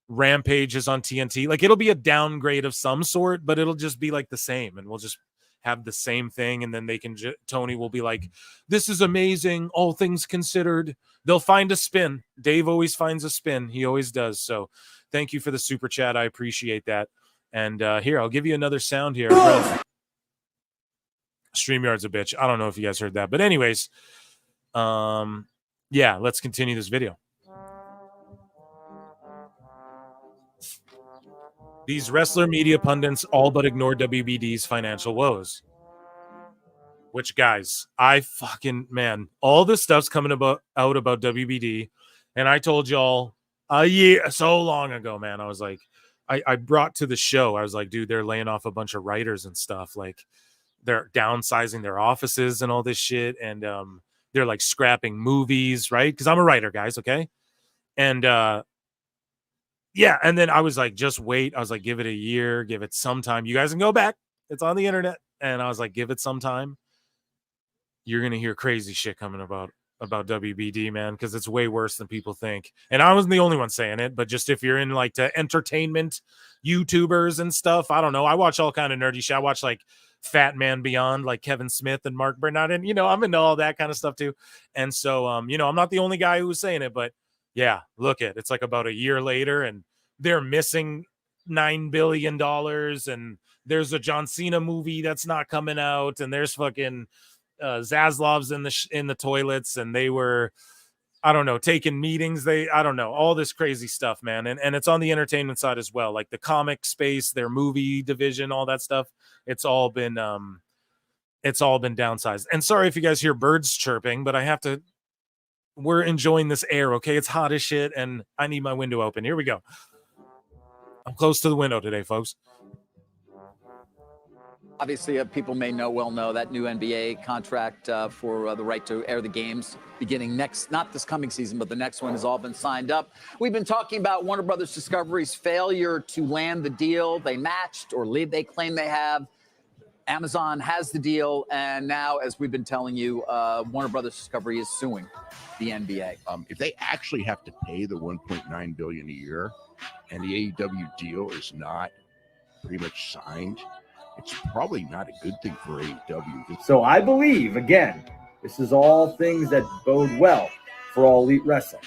Speaker 7: Rampage is on TNT. Like it'll be a downgrade of some sort, but it'll just be like the same, and we'll just have the same thing. And then they can Tony will be like, this is amazing, all things considered. They'll find a spin. Dave always finds a spin. He always does. So thank you for the super chat. I appreciate that. And here, I'll give you another sound here. StreamYard's a bitch. I don't know if you guys heard that, but anyways, yeah, let's continue this video. These wrestler media pundits all but ignore WBD's financial woes. Which, guys, I fucking, man, all this stuff's coming out about WBD, and I told y'all a year, so long ago, man. I was like, I brought to the show, I was like, dude, they're laying off a bunch of writers and stuff. Like, they're downsizing their offices and all this shit, and they're like scrapping movies, right? Because I'm a writer, guys, okay? And yeah, and then I was like, just wait. I was like, give it a year, give it some time. You guys can go back. It's on the internet. And I was like, give it some time. You're going to hear crazy shit coming about WBD, man, because it's way worse than people think. And I wasn't the only one saying it, but just if you're in like the entertainment YouTubers and stuff, I don't know. I watch all kind of nerdy shit. I watch like Fat Man Beyond, like Kevin Smith and Mark Burnett. And, you know, I'm into all that kind of stuff too. And so, you know, I'm not the only guy who was saying it, but yeah, look at it's like about a year later and they're missing $9 billion. And there's a John Cena movie that's not coming out. And there's fucking Zaslav's in the toilets. And they were, I don't know, taking meetings. I don't know, all this crazy stuff, man. And it's on the entertainment side as well. Like the comic space, their movie division, all that stuff. It's all been downsized. And sorry if you guys hear birds chirping, but we're enjoying this air, okay? It's hot as shit, and I need my window open. Here we go. I'm close to the window today, folks.
Speaker 16: Obviously, people may well know that new NBA contract for the right to air the games beginning not this coming season, but the next one has all been signed up. We've been talking about Warner Brothers Discovery's failure to land the deal they matched or they claim they have. Amazon has the deal, and now, as we've been telling you, Warner Brothers Discovery is suing the NBA.
Speaker 3: If they actually have to pay the $1.9 billion a year, and the AEW deal is not pretty much signed, it's probably not a good thing for AEW.
Speaker 17: So I believe, again, this is all things that bode well for All Elite Wrestling.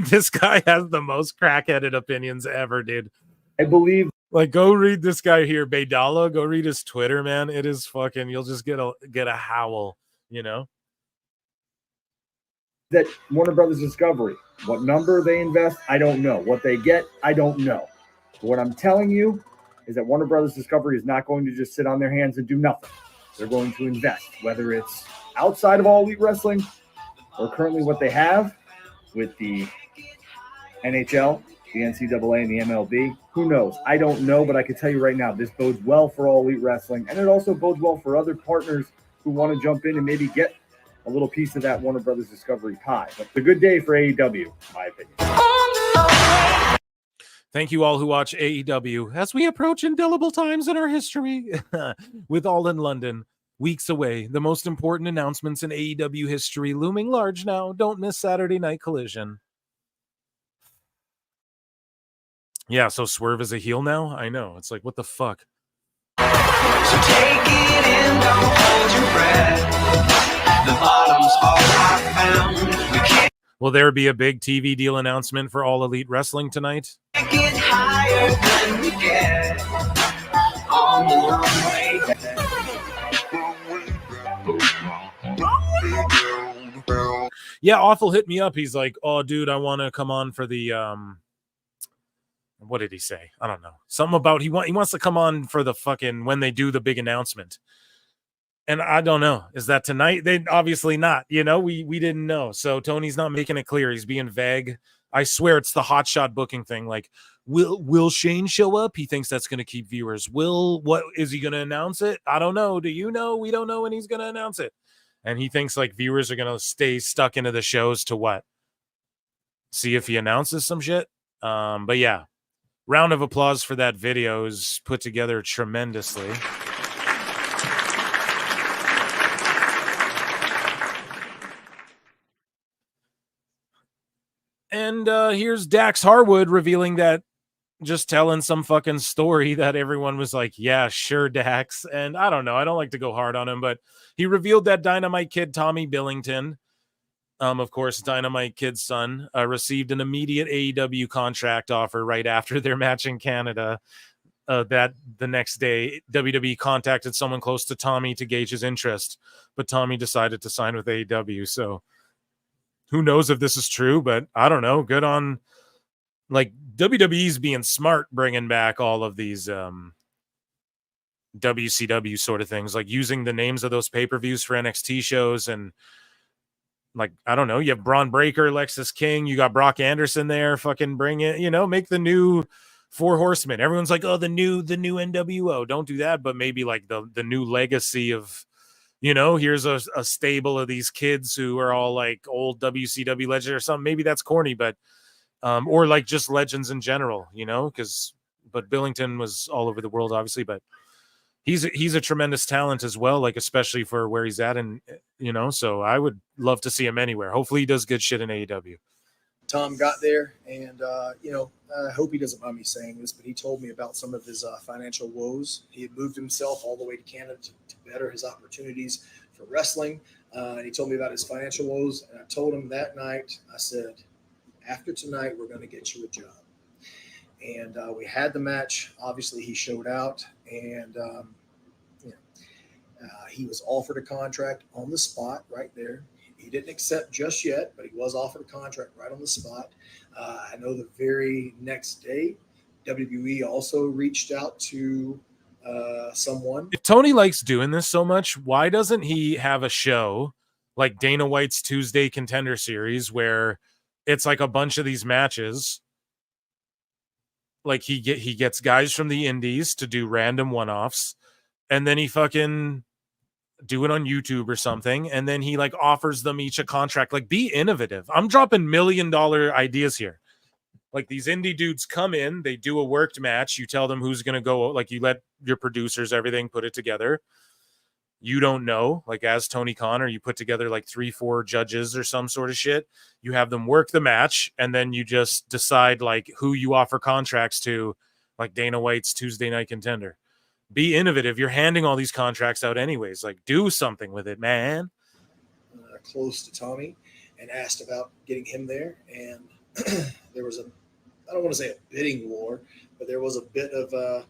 Speaker 7: This guy has the most crackheaded opinions ever, dude.
Speaker 17: I believe.
Speaker 7: Like, go read this guy here, Baydala. Go read his Twitter, man. It is fucking. You'll just get a howl, you know.
Speaker 17: That Warner Brothers Discovery, what number they invest, I don't know. What they get, I don't know. But what I'm telling you is that Warner Brothers Discovery is not going to just sit on their hands and do nothing. They're going to invest, whether it's outside of All Elite Wrestling or currently what they have with the NHL, the NCAA, and the MLB. Who knows? I don't know, but I can tell you right now, this bodes well for All Elite Wrestling, and it also bodes well for other partners who want to jump in and maybe get a little piece of that Warner Brothers Discovery pie. But it's a good day for AEW, in my opinion.
Speaker 7: Thank you all who watch AEW as we approach indelible times in our history. With All in London, weeks away, the most important announcements in AEW history looming large now. Don't miss Saturday Night Collision. Yeah, so Swerve is a heel now? I know. It's like, what the fuck?
Speaker 2: So take it in, don't hold your breath. The bottom's all I found. We can't
Speaker 7: Will there be a big TV deal announcement for All Elite Wrestling tonight?
Speaker 2: get higher than we get. On the long way down.
Speaker 7: Yeah, Awful hit me up. He's like, oh, dude, I want to come on for the... What did he say? I don't know. Something about he wants to come on for the fucking when they do the big announcement. And I don't know. Is that tonight? They obviously not. You know, we didn't know. So Tony's not making it clear. He's being vague. I swear it's the hotshot booking thing. Like, Will Shane show up? He thinks that's going to keep viewers. What is he going to announce it? I don't know. Do you know? We don't know when he's going to announce it. And he thinks like viewers are going to stay stuck into the shows to what? See if he announces some shit. But yeah, round of applause for that video. Is put together tremendously. And here's Dax Harwood revealing that, just telling some fucking story that everyone was like, yeah, sure, Dax. And I don't know. I don't like to go hard on him, but he revealed that Dynamite Kid Tommy Billington, of course, Dynamite Kid's son, received an immediate AEW contract offer right after their match in Canada. That the next day, WWE contacted someone close to Tommy to gauge his interest, but Tommy decided to sign with AEW. So who knows if this is true, but I don't know. Good on, like, WWE's being smart, bringing back all of these WCW sort of things, like using the names of those pay-per-views for NXT shows. And like, I don't know, you have Braun Breaker, Lexus King, you got Brock Anderson there, fucking bring it, make the new Four Horsemen. Everyone's like, oh, the new NWO. Don't do that, but maybe like the new legacy of, here's a stable of these kids who are all like old WCW legends or something. Maybe that's corny, but or like just legends in general, but Billington was all over the world, obviously, but he's a tremendous talent as well, like especially for where he's at, and so I would love to see him anywhere. Hopefully he does good shit in AEW.
Speaker 18: Tom got there, and I hope he doesn't mind me saying this, but he told me about some of his financial woes. He had moved himself all the way to Canada to better his opportunities for wrestling, and he told me about his financial woes, and I told him that night, I said, after tonight, we're going to get you a job. And we had the match. Obviously, he showed out, and he was offered a contract on the spot right there. He didn't accept just yet, but he was offered a contract right on the spot. I know the very next day, WWE also reached out to someone.
Speaker 7: If Tony likes doing this so much, why doesn't he have a show like Dana White's Tuesday Contender Series where it's like a bunch of these matches? Like he gets guys from the indies to do random one-offs, and then he fucking do it on YouTube or something, and then he like offers them each a contract. Like, be innovative. I'm dropping $1 million ideas here. Like, these indie dudes come in, they do a worked match, you tell them who's going to go, like you let your producers, everything, put it together. You don't know, like as Tony Khan, or you put together like 3-4 judges or some sort of shit. You have them work the match, and then you just decide like who you offer contracts to, like Dana White's Tuesday Night Contender. Be innovative. You're handing all these contracts out anyways. Like, do something with it, man.
Speaker 18: Close to Tommy, and asked about getting him there. And there was I don't want to say a bidding war, but there was a bit of,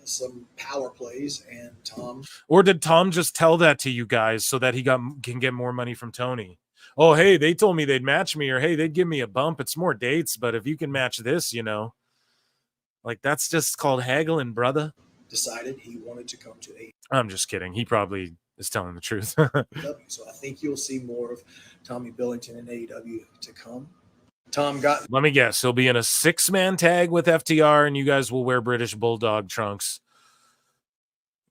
Speaker 18: some power plays, and Tom.
Speaker 7: Or did Tom just tell that to you guys so that he can get more money from Tony? Oh, hey, they told me they'd match me, or hey, they'd give me a bump. It's more dates, but if you can match this, like, that's just called haggling, brother.
Speaker 18: Decided he wanted to come to AEW.
Speaker 7: I'm just kidding. He probably is telling the truth.
Speaker 18: So I think you'll see more of Tommy Billington in AEW to come. Tom got.
Speaker 7: Let me guess. He'll be in a 6-man tag with FTR, and you guys will wear British Bulldog trunks.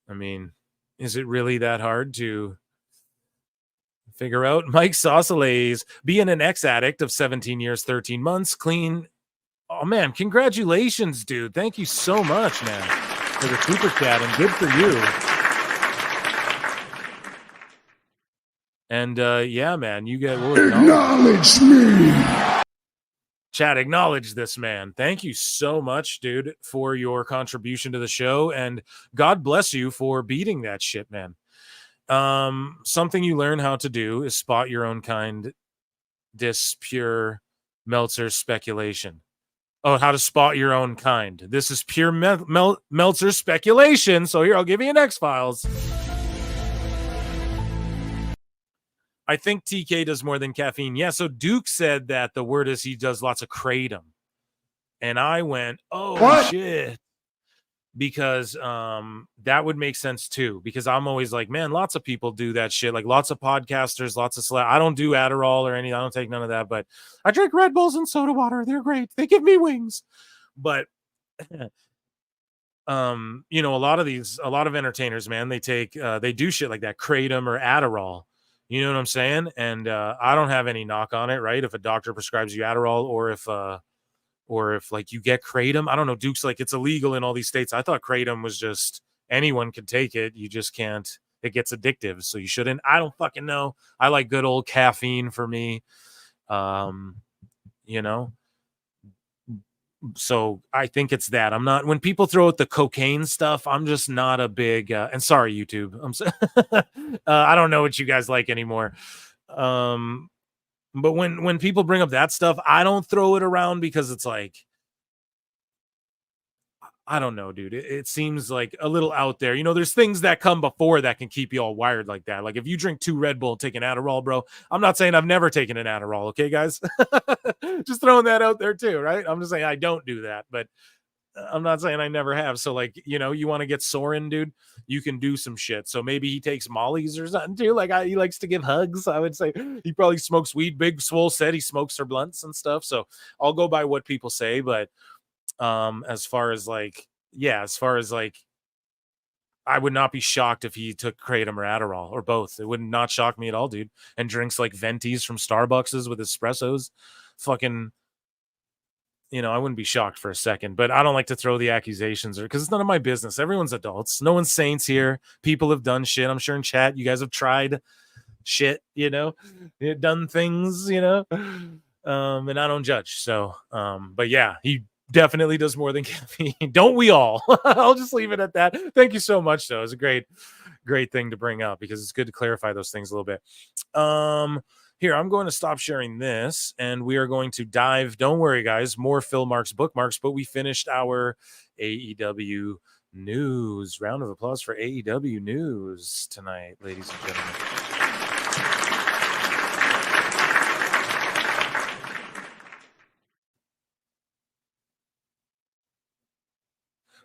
Speaker 7: I mean, is it really that hard to figure out? Mike Sausalez, being an ex-addict of 17 years, 13 months, clean. Oh, man, congratulations, dude. Thank you so much, man, for the super chat, and good for you. And, yeah, man, you get...
Speaker 6: Acknowledge me!
Speaker 7: Chat, acknowledge this man. Thank you so much, dude, for your contribution to the show, and God bless you for beating that shit, man. Something you learn how to do is spot your own kind. This pure Meltzer speculation. Oh, how to spot your own kind. This is pure Meltzer speculation. So here, I'll give you an X-Files. I think TK does more than caffeine. Yeah, so Duke said that the word is he does lots of kratom. And I went, oh, what? Shit. because that would make sense too, because I'm always like, man, lots of people do that shit, like lots of podcasters, lots of I don't do Adderall or anything, I don't take none of that, but I drink Red Bulls and soda water. They're great, they give me wings. But you know, a lot of entertainers, man, they take they do shit like that, kratom or Adderall, you know what I'm saying? And I don't have any knock on it, right? If a doctor prescribes you Adderall, or if like you get kratom, I don't know, Duke's like it's illegal in all these states. I thought kratom was just anyone could take it, you just can't, it gets addictive, so you shouldn't. I don't fucking know. I like good old caffeine for me. You know, so I think it's that. I'm not, when people throw out the cocaine stuff, I'm just not a big and sorry YouTube, I'm so I don't know what you guys like anymore. But when people bring up that stuff, I don't throw it around, because it's like, I don't know, dude. It seems like a little out there. You know, there's things that come before that can keep you all wired like that. Like if you drink 2 Red Bull, take an Adderall, bro. I'm not saying I've never taken an Adderall. Okay, guys? Just throwing that out there too, right? I'm just saying I don't do that, but I'm not saying I never have. So like, you know, you want to get soaring, dude, you can do some shit. So maybe he takes mollies or something too. Like he likes to give hugs. I would say he probably smokes weed. Big Swole said he smokes her blunts and stuff. So I'll go by what people say. But as far as like, I would not be shocked if he took kratom or Adderall or both. It would not shock me at all, dude. And drinks like Ventis from Starbucks with espressos. Fucking, you know, I wouldn't be shocked for a second, but I don't like to throw the accusations, or because it's none of my business. Everyone's adults. No one's saints here. People have done shit. I'm sure in chat you guys have tried shit, you know, done things, you know, and I don't judge. So, but yeah, he definitely does more than caffeine. Don't we all? I'll just leave it at that. Thank you so much, though. It's a great thing to bring up, because it's good to clarify those things a little bit. Here, I'm going to stop sharing this, and we are going to dive. Don't worry, guys, more Phil Marks bookmarks, but we finished our AEW news. Round of applause for AEW news tonight, ladies and gentlemen.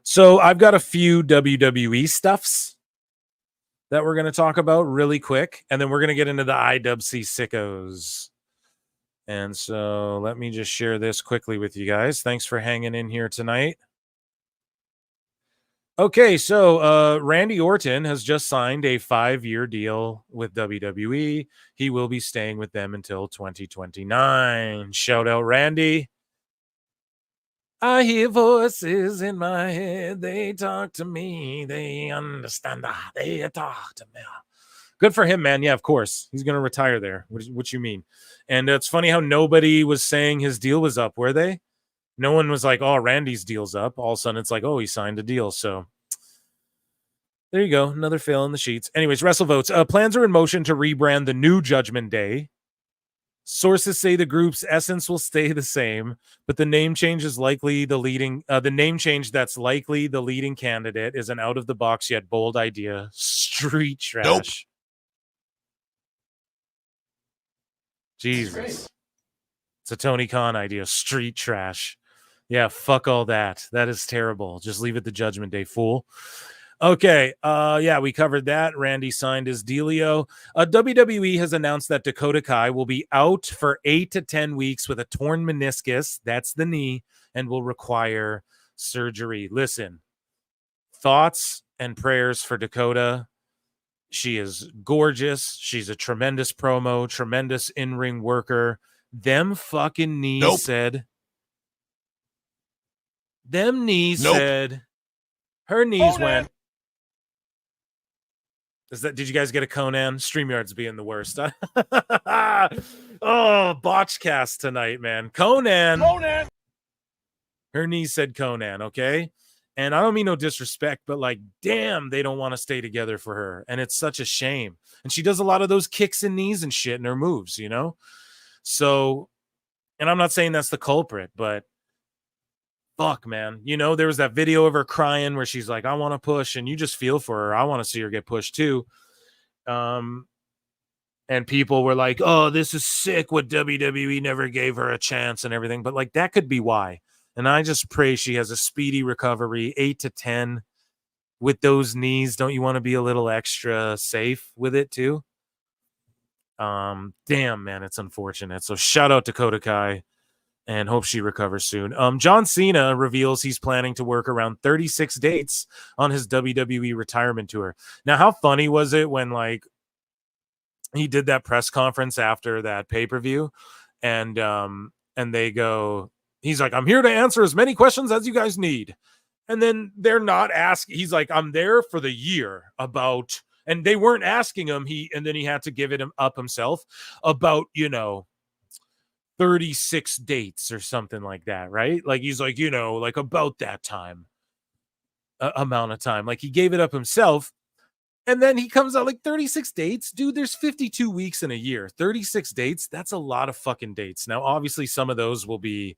Speaker 7: So I've got a few WWE stuffs that we're going to talk about really quick, and then we're going to get into the IWC Sickos. And so let me just share this quickly with you guys. Thanks for hanging in here tonight. Okay, so Randy Orton has just signed a 5-year deal with WWE. He will be staying with them until 2029. Shout out, Randy. I hear voices in my head. They talk to me. They understand. They talk to me. Good for him, man. Yeah, of course. He's going to retire there. What you mean? And it's funny how nobody was saying his deal was up, were they? No one was like, oh, Randy's deal's up. All of a sudden, it's like, oh, he signed a deal. So there you go. Another fail in the sheets. Anyways, WrestleVotes. Plans are in motion to rebrand the new Judgment Day. Sources say the group's essence will stay the same, but the name change is likely the leading. The name change that's likely the leading candidate is an out of the box yet bold idea. Street trash. Nope. Jesus, it's a Tony Khan idea. Street trash. Yeah, fuck all that. That is terrible. Just leave it to Judgment Day, fool. Okay, yeah, we covered that. Randy signed his dealio. WWE has announced that Dakota Kai will be out for 8 to 10 weeks with a torn meniscus, that's the knee, and will require surgery. Listen, thoughts and prayers for Dakota. She is gorgeous. She's a tremendous promo, tremendous in-ring worker. Them fucking knees said. Them knees said. Her knees went. Did you guys get a Conan? StreamYard's being the worst. Oh, botchcast tonight, man. Conan. Her knees said Conan, okay? And I don't mean no disrespect, but like, damn, they don't want to stay together for her. And it's such a shame. And she does a lot of those kicks and knees and shit in her moves, you know? So, and I'm not saying that's the culprit, but fuck, man. You know, there was that video of her crying where she's like, I want to push, and you just feel for her. I want to see her get pushed too. And people were like, oh, this is sick what WWE never gave her a chance and everything. But like, that could be why. And I just pray she has a speedy recovery, 8 to 10 with those knees. Don't you want to be a little extra safe with it too? Damn, man, it's unfortunate. So shout out to Dakota Kai and hope she recovers soon. John Cena reveals he's planning to work around 36 dates on his WWE retirement tour. Now, how funny was it when like he did that press conference after that pay-per-view and they go, he's like, I'm here to answer as many questions as you guys need. And then they're not asking. He's like, I'm there for the year about, and they weren't asking him. And then he had to give it up himself about, 36 dates or something like that. Right. Like, he's like, like about that time, amount of time, like he gave it up himself. And then he comes out like 36 dates. Dude, there's 52 weeks in a year. 36 dates. That's a lot of fucking dates. Now, obviously some of those will be,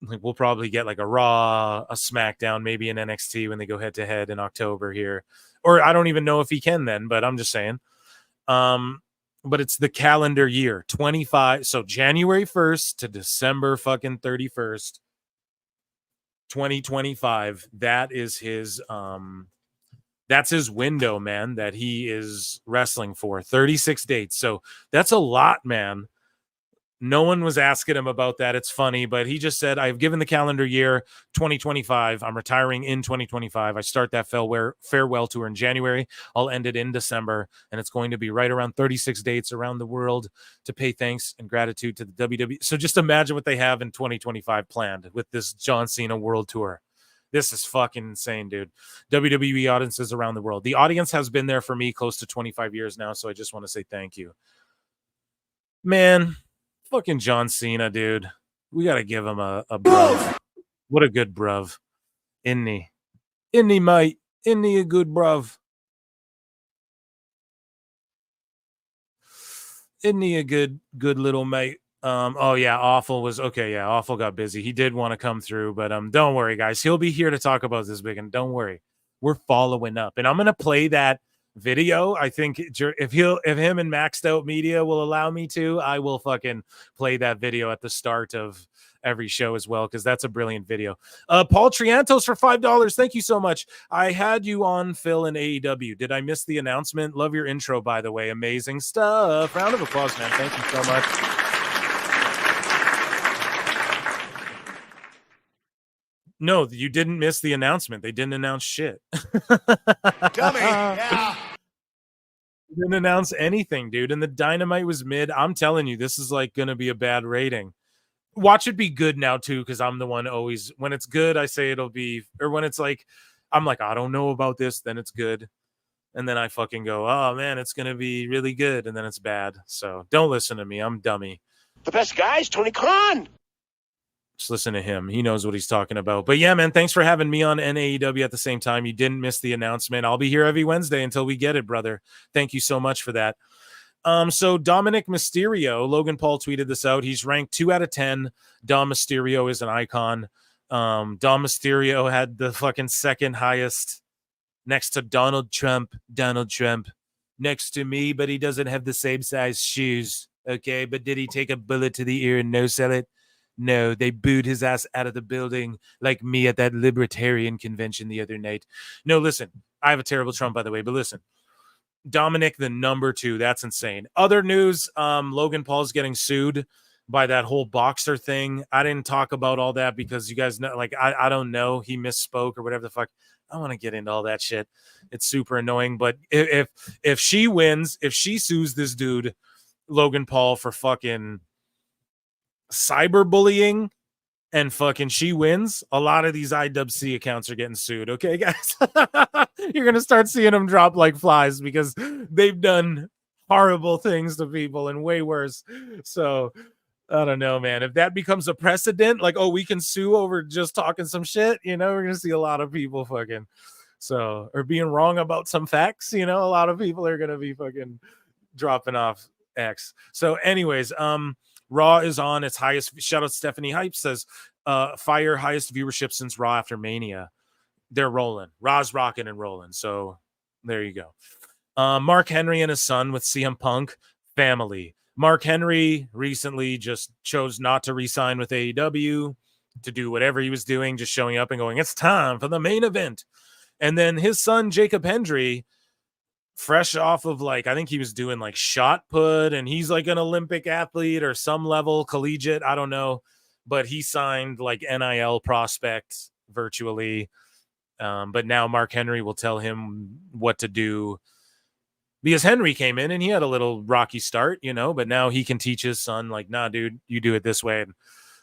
Speaker 7: like, we'll probably get like a Raw, a SmackDown, maybe an NXT when they go head to head in October here. Or I don't even know if he can then, but I'm just saying. But it's the calendar year, 25. So January 1st to December fucking 31st, 2025. That is his that's his window, man, that he is wrestling for. 36 dates. So that's a lot, man. No one was asking him about that. It's funny, but he just said, I've given the calendar year 2025. I'm retiring in 2025. I start that farewell tour in January. I'll end it in December, and it's going to be right around 36 dates around the world to pay thanks and gratitude to the WWE. So just imagine what they have in 2025 planned with this John Cena World Tour. This is fucking insane, dude. WWE audiences around the world. The audience has been there for me close to 25 years now, so I just want to say thank you. Man, fucking John Cena, dude. We got to give him a bruv. What a good bruv. Isn't he? Isn't he, mate? Isn't he a good bruv? Isn't he a good little mate? Oh yeah, Awful was okay. Yeah, Awful got busy. He did want to come through, but don't worry, guys. He'll be here to talk about this big, and don't worry, we're following up. And I'm gonna play that video. I think if him and Maxed Out Media will allow me to, I will fucking play that video at the start of every show as well, because that's a brilliant video. Paul Triantos for $5. Thank you so much. I had you on Phil in AEW. Did I miss the announcement? Love your intro, by the way. Amazing stuff. Round of applause, man. Thank you so much. No, you didn't miss the announcement. They didn't announce shit.
Speaker 6: Dummy. Yeah.
Speaker 7: Didn't announce anything, dude. And the Dynamite was mid. I'm telling you, this is like going to be a bad rating. Watch it be good now, too, because I'm the one always, when it's good, I say it'll be, or when it's like, I'm like, I don't know about this, then it's good. And then I fucking go, oh, man, it's going to be really good. And then it's bad. So don't listen to me. I'm dummy.
Speaker 3: The best guy is Tony Khan.
Speaker 7: Just listen to him. He knows what he's talking about. But yeah, man, thanks for having me on NAEW at the same time. You didn't miss the announcement. I'll be here every Wednesday until we get it, brother. Thank you so much for that. So Dominic Mysterio, Logan Paul tweeted this out. He's ranked 2 out of 10. Dom Mysterio is an icon. Dom Mysterio had the fucking second highest next to Donald Trump. Next to me, but he doesn't have the same size shoes. Okay, but did he take a bullet to the ear and no sell it? No, they booed his ass out of the building like me at that libertarian convention the other night. No, listen, I have a terrible Trump, by the way, but listen. Dominic, the number 2, that's insane. Other news, Logan Paul's getting sued by that whole boxer thing. I didn't talk about all that because you guys know, like, I don't know. He misspoke or whatever the fuck. I want to get into all that shit. It's super annoying. But if she wins, if she sues this dude, Logan Paul, for fucking cyberbullying and fucking she wins, a lot of these IWC accounts are getting sued. Okay, guys? You're going to start seeing them drop like flies because they've done horrible things to people and way worse. So I don't know, man. If that becomes a precedent, like, oh, we can sue over just talking some shit, we're going to see a lot of people fucking, so, or being wrong about some facts, a lot of people are going to be fucking dropping off X. So anyways, Raw is on its highest. Shout out Stephanie Hype says, Fire highest viewership since Raw after Mania. They're rolling. Raw's rocking and rolling. So there you go. Mark Henry and his son with CM Punk family. Mark Henry recently just chose not to re-sign with AEW. to do whatever he was doing, just showing up and going, it's time for the main event. And then his son, Jacob Hendry, fresh off of like, I think he was doing like shot put, and he's like an Olympic athlete or some level, collegiate, I don't know. But he signed like NIL prospect virtually. But now Mark Henry will tell him what to do, because Henry came in and he had a little rocky start, you know, but now he can teach his son, like, nah, dude, you do it this way. And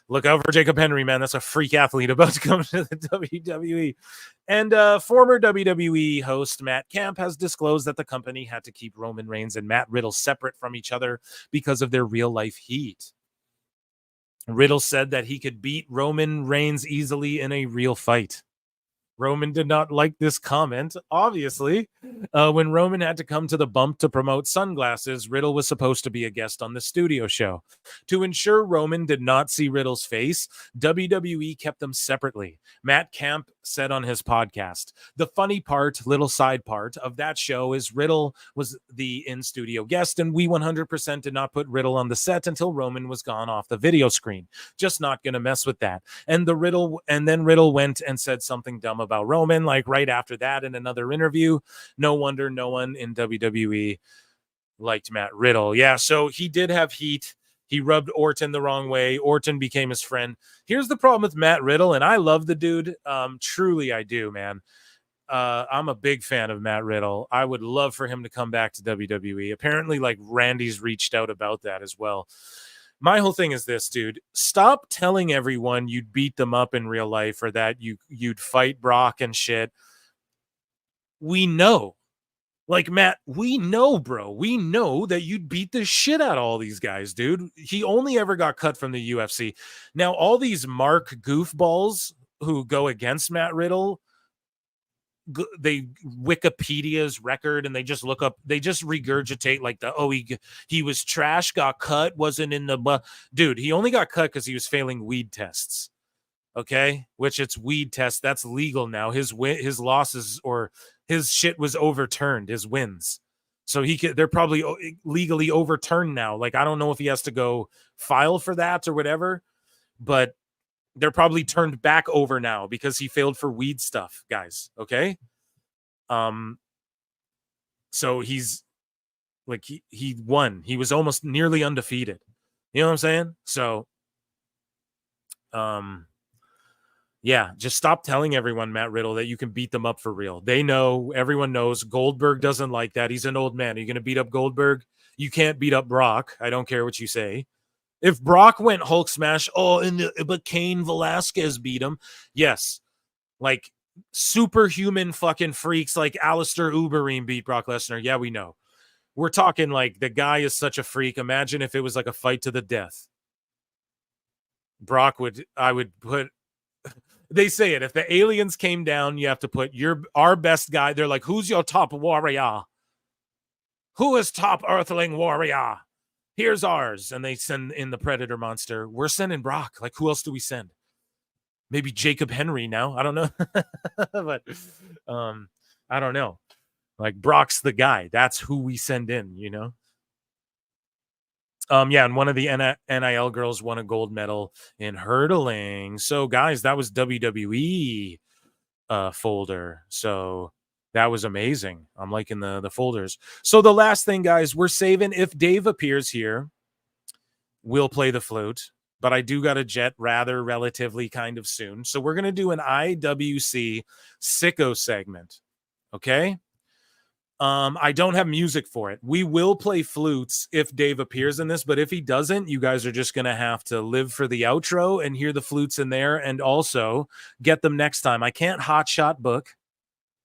Speaker 7: look out for Jacob Henry, man. That's a freak athlete about to come to the WWE. And former WWE host Matt Camp has disclosed that the company had to keep Roman Reigns and Matt Riddle separate from each other because of their real life heat. Riddle said that he could beat Roman Reigns easily in a real fight. Roman did not like this comment, obviously. When Roman had to come to the bump to promote sunglasses, Riddle was supposed to be a guest on the studio show. To ensure Roman did not see Riddle's face, WWE kept them separately. Matt Camp said on his podcast, the funny part, little side part of that show is Riddle was the in-studio guest, and we 100% did not put Riddle on the set until Roman was gone off the video screen. Just not going to mess with that. And then Riddle went and said something dumb about Roman, like right after that in another interview. No wonder no one in WWE liked Matt Riddle. Yeah, so he did have heat. He rubbed Orton the wrong way. Orton became his friend. Here's the problem with Matt Riddle, and I love the dude. Truly, I do, man. I'm a big fan of Matt Riddle. I would love for him to come back to WWE. Apparently, like, Randy's reached out about that as well. My whole thing is this, dude. Stop telling everyone you'd beat them up in real life or that you'd fight Brock and shit. We know. Like, Matt, we know, bro. We know that you'd beat the shit out of all these guys, dude. He only ever got cut from the UFC. Now, all these Mark goofballs who go against Matt Riddle, they Wikipedia's record, and they just look up, they just regurgitate like he was trash, got cut, wasn't in the dude. He only got cut because he was failing weed tests. Okay, which it's weed test. That's legal now. His losses or his shit was overturned. His wins, so they're probably legally overturned now. Like, I don't know if he has to go file for that or whatever, but they're probably turned back over now because he failed for weed stuff, guys. Okay. So he's like, he won. He was almost nearly undefeated. You know what I'm saying? So, yeah, just stop telling everyone, Matt Riddle, that you can beat them up for real. They know, everyone knows. Goldberg doesn't like that. He's an old man. Are you going to beat up Goldberg? You can't beat up Brock. I don't care what you say. If Brock went Hulk smash, but Cain Velasquez beat him. Yes. Like, superhuman fucking freaks like Alistair Uberine beat Brock Lesnar. Yeah, we know. We're talking like the guy is such a freak. Imagine if it was like a fight to the death. I would put, they say it, if the aliens came down, you have to put our best guy. They're like, who's your top warrior? Who is top earthling warrior? Here's ours. And they send in the Predator monster. We're sending Brock. Like, who else do we send? Maybe Jacob Henry now. I don't know. But I don't know. Like, Brock's the guy. That's who we send in, you know? Yeah, and one of the NIL girls won a gold medal in hurdling. So, guys, that was WWE folder. So that was amazing. I'm liking the folders. So the last thing, guys, we're saving. If Dave appears here, we'll play the flute. But I do got a jet relatively kind of soon. So we're going to do an IWC Sicko segment. Okay? I don't have music for it. We will play flutes if Dave appears in this, but if he doesn't, you guys are just going to have to live for the outro and hear the flutes in there, and also get them next time. I can't hotshot book.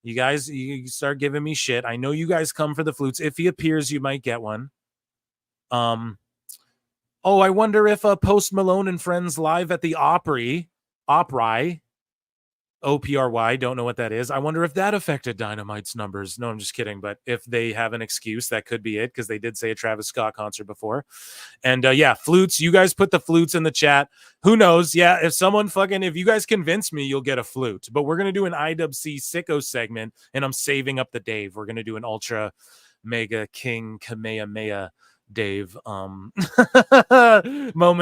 Speaker 7: You guys, you start giving me shit. I know you guys come for the flutes. If he appears, you might get one. Oh, I wonder if Post Malone and Friends live at the Opry, OPRY, don't know what that is. I wonder if that affected Dynamite's numbers. No, I'm just kidding. But if they have an excuse, that could be it, because they did say a Travis Scott concert before. And yeah, flutes. You guys put the flutes in the chat. Who knows? Yeah, if you guys convince me, you'll get a flute. But we're going to do an IWC Sicko segment, and I'm saving up the Dave. We're going to do an Ultra Mega King Kamehameha Dave. Moment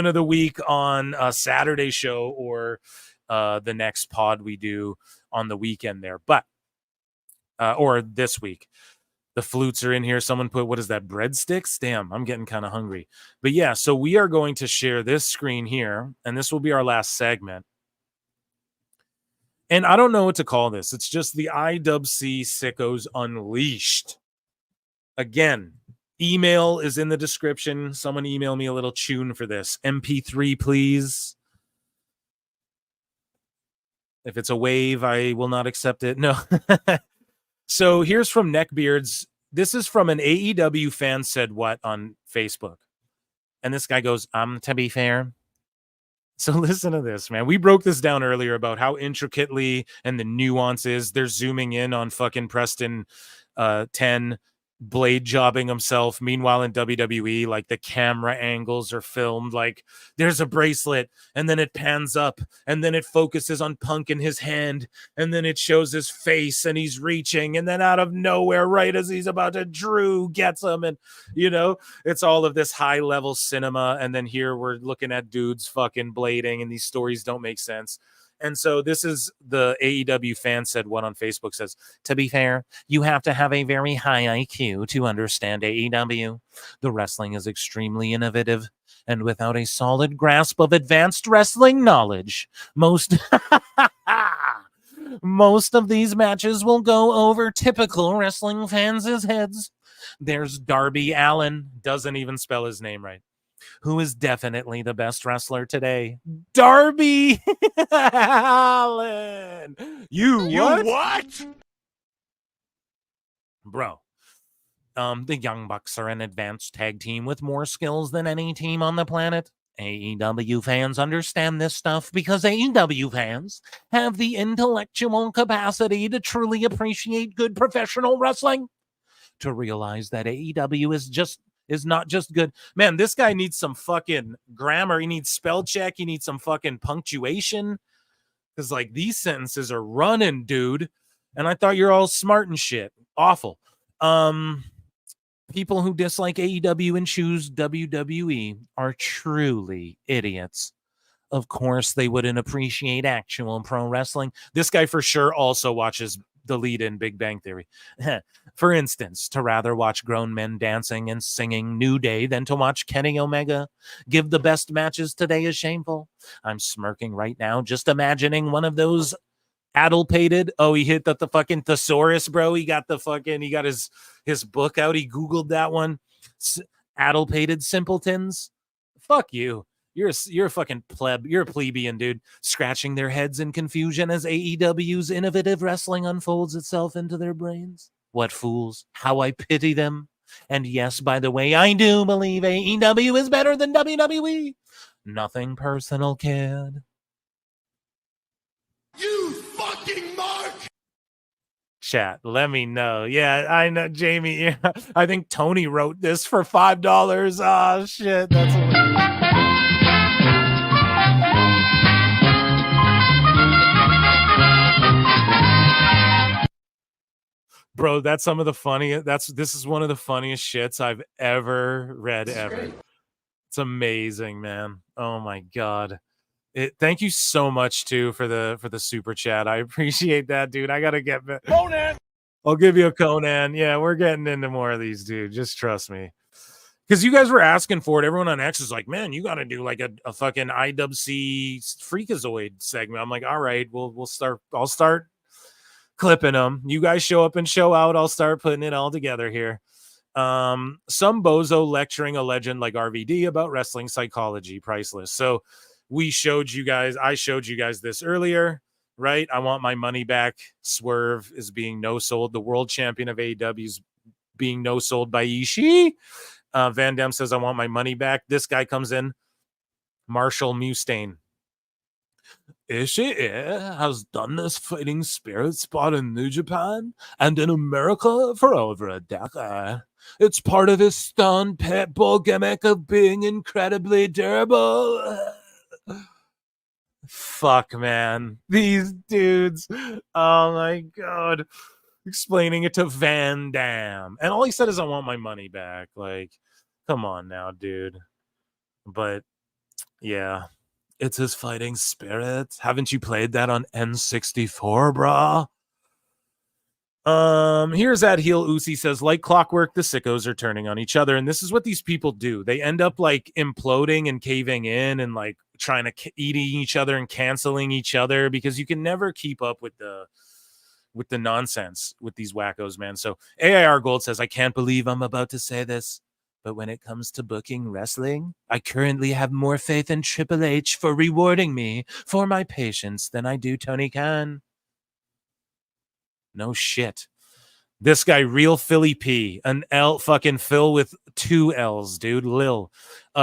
Speaker 7: of the week on a Saturday show or the next pod we do on the weekend there, but or this week. The flutes are in here. Someone put, what is that, breadsticks? Damn, I'm getting kind of hungry. But yeah, so we are going to share this screen here, and this will be our last segment. And I don't know what to call this. It's just the IWC Sickos Unleashed. Again, email is in the description. Someone email me a little tune for this. MP3, please. If it's a wave, I will not accept it. No. So here's from Neckbeards. This is from an AEW fan said what on Facebook. And this guy goes, to be fair. So listen to this, man. We broke this down earlier about how intricately and the nuances they're zooming in on fucking Preston 10 blade jobbing himself. Meanwhile, in WWE, like the camera angles are filmed like there's a bracelet and then it pans up and then it focuses on Punk in his hand and then it shows his face and he's reaching and then out of nowhere, right as he's about to, Drew gets him. And, you know, it's all of this high level cinema. And then here we're looking at dudes fucking blading and these stories don't make sense. And so this is the AEW fan said one on Facebook says, to be fair, you have to have a very high IQ to understand AEW. The wrestling is extremely innovative, and without a solid grasp of advanced wrestling knowledge, most of these matches will go over typical wrestling fans' heads. There's Darby Allin, doesn't even spell his name right, who is definitely the best wrestler today. Darby Allin. You what? Bro. The Young Bucks are an advanced tag team with more skills than any team on the planet. AEW fans understand this stuff because AEW fans have the intellectual capacity to truly appreciate good professional wrestling. To realize that AEW is not just good. Man, this guy needs some fucking grammar. He needs spell check. He needs some fucking punctuation. Because, like, these sentences are running, dude. And I thought you're all smart and shit. Awful. People who dislike AEW and choose WWE are truly idiots. Of course, they wouldn't appreciate actual pro wrestling. This guy for sure also watches the lead in Big Bang Theory. For instance, to rather watch grown men dancing and singing New Day than to watch Kenny Omega give the best matches today is shameful. I'm smirking right now just imagining one of those addlepated. Oh, he hit the fucking thesaurus, bro. He got his book out. He Googled that one. Addlepated simpletons. Fuck you. You're a fucking pleb. You're a plebeian, dude. Scratching their heads in confusion as AEW's innovative wrestling unfolds itself into their brains. What fools. How I pity them. And yes, by the way, I do believe AEW is better than WWE. Nothing personal, kid.
Speaker 6: You fucking mark!
Speaker 7: Chat, let me know. Yeah, I know, Jamie. Yeah, I think Tony wrote this for $5. Oh, shit. That's hilarious. Bro, that's some of the funniest. This is one of the funniest shits I've ever read ever. It's amazing, man. Oh my god. Thank you so much too for the super chat. I appreciate that, dude. I gotta get Conan. I'll give you a Conan. Yeah, we're getting into more of these, dude. Just trust me. Because you guys were asking for it. Everyone on X is like, man, you gotta do like a fucking IWC Freakazoid segment. I'm like, all right, we'll start. I'll start clipping them. You guys show up and show out. I'll start putting it all together here. Some bozo lecturing a legend like RVD about wrestling psychology, priceless. So I showed you guys this earlier, right? I want my money back. Swerve is being no sold. The world champion of AEW is being no sold by Ishii. Van Dam says, I want my money back. This guy comes in. Marshall Mustaine. Ishii has done this fighting spirit spot in New Japan and in America for over a decade. It's part of his stunned pit bull gimmick of being incredibly durable. Fuck, man. These dudes. Oh my god. Explaining it to Van Dam. And all he said is, I want my money back. Like, Come on now, dude. But yeah, it's his fighting spirit. Haven't you played that on N64, brah? Here's that heel Uzi says, like clockwork, the sickos are turning on each other, and this is what these people do. They end up like imploding and caving in and like trying to eating each other and canceling each other, because you can never keep up with the nonsense with these wackos, man. So AIR Gold says, I can't believe I'm about to say this, but when it comes to booking wrestling, I currently have more faith in Triple H for rewarding me for my patience than I do Tony Khan. No shit. This guy, Real Philly P, an L fucking Phil with 2 L's, dude, Lil,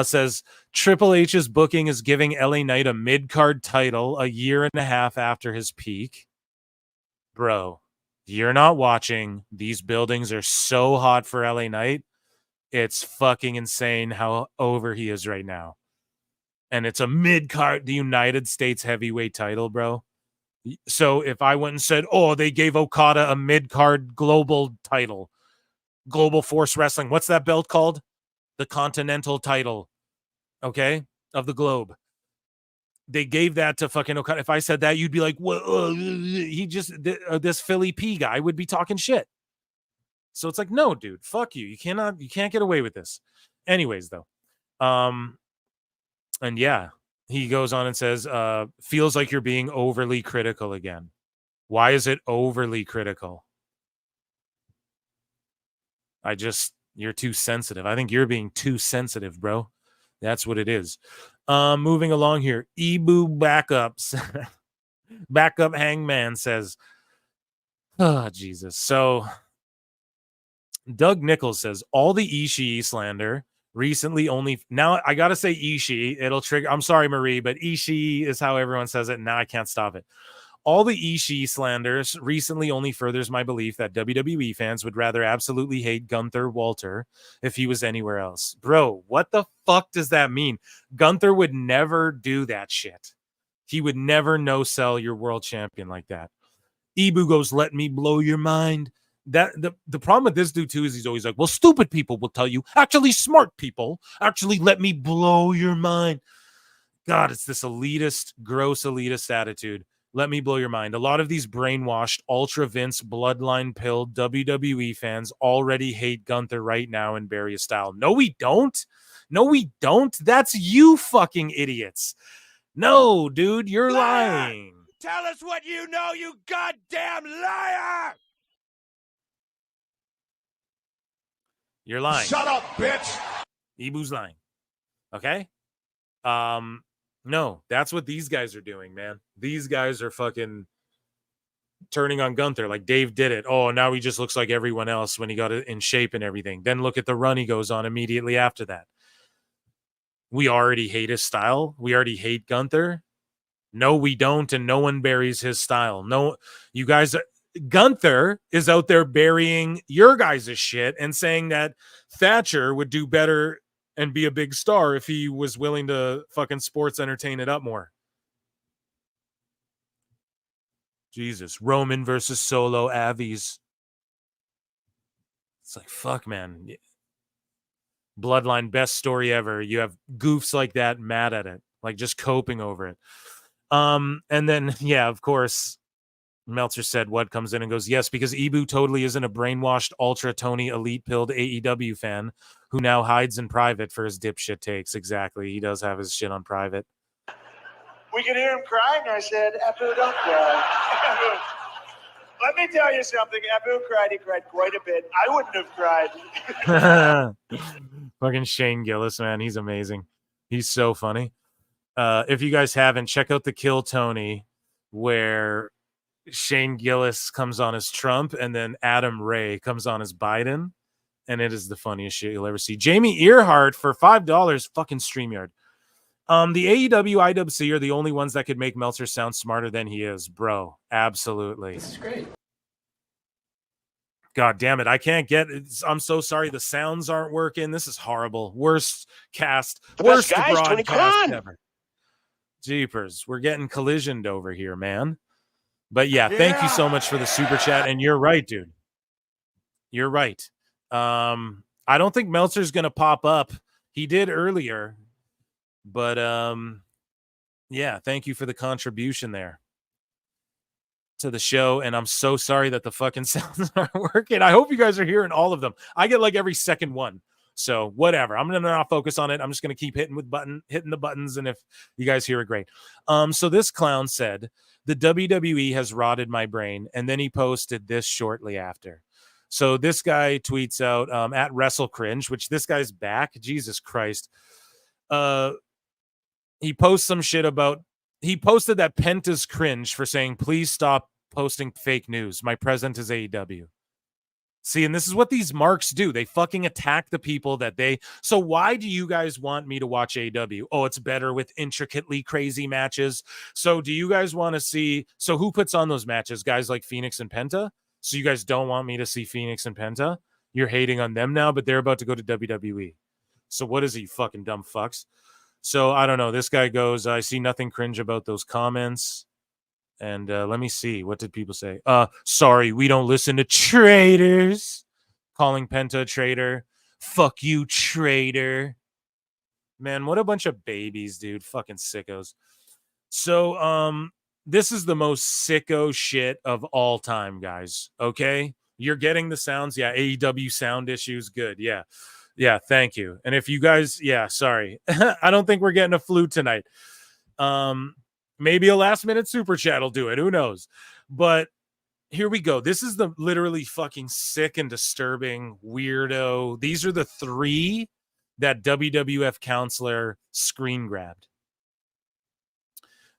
Speaker 7: says Triple H's booking is giving LA Knight a mid-card title a year and a half after his peak. Bro, you're not watching. These buildings are so hot for LA Knight. It's fucking insane how over he is right now. And it's a mid-card, the United States heavyweight title, bro. So if I went and said, oh, they gave Okada a mid-card global title, Global Force Wrestling, what's that belt called? The Continental title, okay, of the globe. They gave that to fucking Okada. If I said that, you'd be like, well, he just, this Philly P guy would be talking shit. So it's like, no, dude, fuck you. You can't get away with this. Anyways, though. And yeah. He goes on and says, feels like you're being overly critical again. Why is it overly critical? You're too sensitive. I think you're being too sensitive, bro. That's what it is. Moving along here. Ebu Backups. Backup Hangman says, oh, Jesus. So Doug Nichols says, all the Ishii slander recently only, now I gotta say Ishii, it'll trigger, I'm sorry Marie, but Ishii is how everyone says it, and now I can't stop it. All the Ishii slanders recently only furthers my belief that WWE fans would rather absolutely hate Gunther Walter if he was anywhere else. Bro, what the fuck does that mean? Gunther would never do that shit. He would never no-sell your world champion like that. Ibu goes, let me blow your mind. That the problem with this dude too is he's always like, well, stupid people will tell you, actually smart people, actually let me blow your mind. God, it's this elitist, gross elitist attitude. Let me blow your mind. A lot of these brainwashed, ultra Vince, bloodline pilled WWE fans already hate Gunther right now in various style. No, we don't. No, we don't. That's you fucking idiots. No, dude, you're lying.
Speaker 6: Tell us what you know, you goddamn liar!
Speaker 7: You're lying.
Speaker 6: Shut up, bitch!
Speaker 7: Ibu's lying. Okay? No, that's what these guys are doing, man. These guys are fucking turning on Gunther like Dave did it. Oh, now he just looks like everyone else when he got it in shape and everything. Then look at the run he goes on immediately after that. We already hate his style. We already hate Gunther. No, we don't, and no one buries his style. No, you guys are... Gunther is out there burying your guys' shit and saying that Thatcher would do better and be a big star if he was willing to fucking sports entertain it up more. Jesus. Roman versus Solo Avies. It's like, fuck, man. Bloodline, best story ever. You have goofs like that mad at it, like just coping over it. And then, yeah, of course, Meltzer said what comes in and goes, yes, because Ibu totally isn't a brainwashed, ultra Tony elite pilled AEW fan who now hides in private for his dipshit takes. Exactly. He does have his shit on private.
Speaker 6: We could hear him crying. I said, Abu, don't cry. Let me tell you something. Abu cried. He cried quite a bit. I wouldn't have cried.
Speaker 7: Fucking Shane Gillis, man. He's amazing. He's so funny. If you guys haven't, check out the Kill Tony where Shane Gillis comes on as Trump and then Adam Ray comes on as Biden. And it is the funniest shit you'll ever see. Jamie Earhart for $5, fucking StreamYard. The AEW, IWC are the only ones that could make Meltzer sound smarter than he is, bro. Absolutely.
Speaker 11: This is great.
Speaker 7: God damn it. I can't get it. I'm so sorry. The sounds aren't working. This is horrible. Worst cast. Worst broadcast ever. Jeepers. We're getting collisioned over here, man. But yeah, thank you so much for the super chat. And you're right, dude. You're right. I I don't think Meltzer's going to pop up. He did earlier, but yeah, thank you for the contribution there to the show. And I'm so sorry that the fucking sounds aren't working. I hope you guys are hearing all of them. I get like every second one. So whatever. I'm going to not focus on it. I'm just going to keep hitting the buttons. And if you guys hear it, great. So this clown said, the WWE has rotted my brain. And then he posted this shortly after. So this guy tweets out at Wrestle Cringe, which this guy's back. Jesus Christ. He posts some shit about, he posted that Penta's cringe for saying, please stop posting fake news. My present is AEW. See, and this is what these marks do. They fucking attack the people that they... So why do you guys want me to watch AEW? Oh, it's better with intricately crazy matches. So do you guys want to see... So who puts on those matches? Guys like Phoenix and Penta? So you guys don't want me to see Phoenix and Penta? You're hating on them now, but they're about to go to WWE. So what is he, fucking dumb fucks? So I don't know. This guy goes, I see nothing cringe about those comments. And let me see. What did people say? Sorry, we don't listen to traitors. Calling Penta a traitor. Fuck you, traitor. Man, what a bunch of babies, dude. Fucking sickos. So this is the most sicko shit of all time, guys. Okay? You're getting the sounds. Yeah, AEW sound issues. Good. Yeah. Yeah, thank you. And if you guys, yeah, sorry. I don't think we're getting a flute tonight. Maybe a last minute super chat will do it. Who knows? But here we go. This is the literally fucking sick and disturbing weirdo. These are the three that WWF counselor screen grabbed.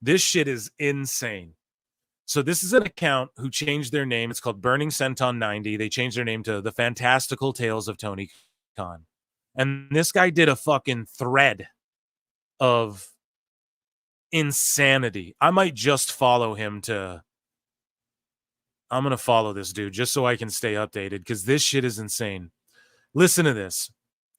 Speaker 7: This shit is insane. So this is an account who changed their name. It's called Burning Senton 90. They changed their name to The Fantastical Tales of Tony Khan. And this guy did a fucking thread of insanity. I might just follow him to... I'm going to follow this dude just so I can stay updated because this shit is insane. Listen to this.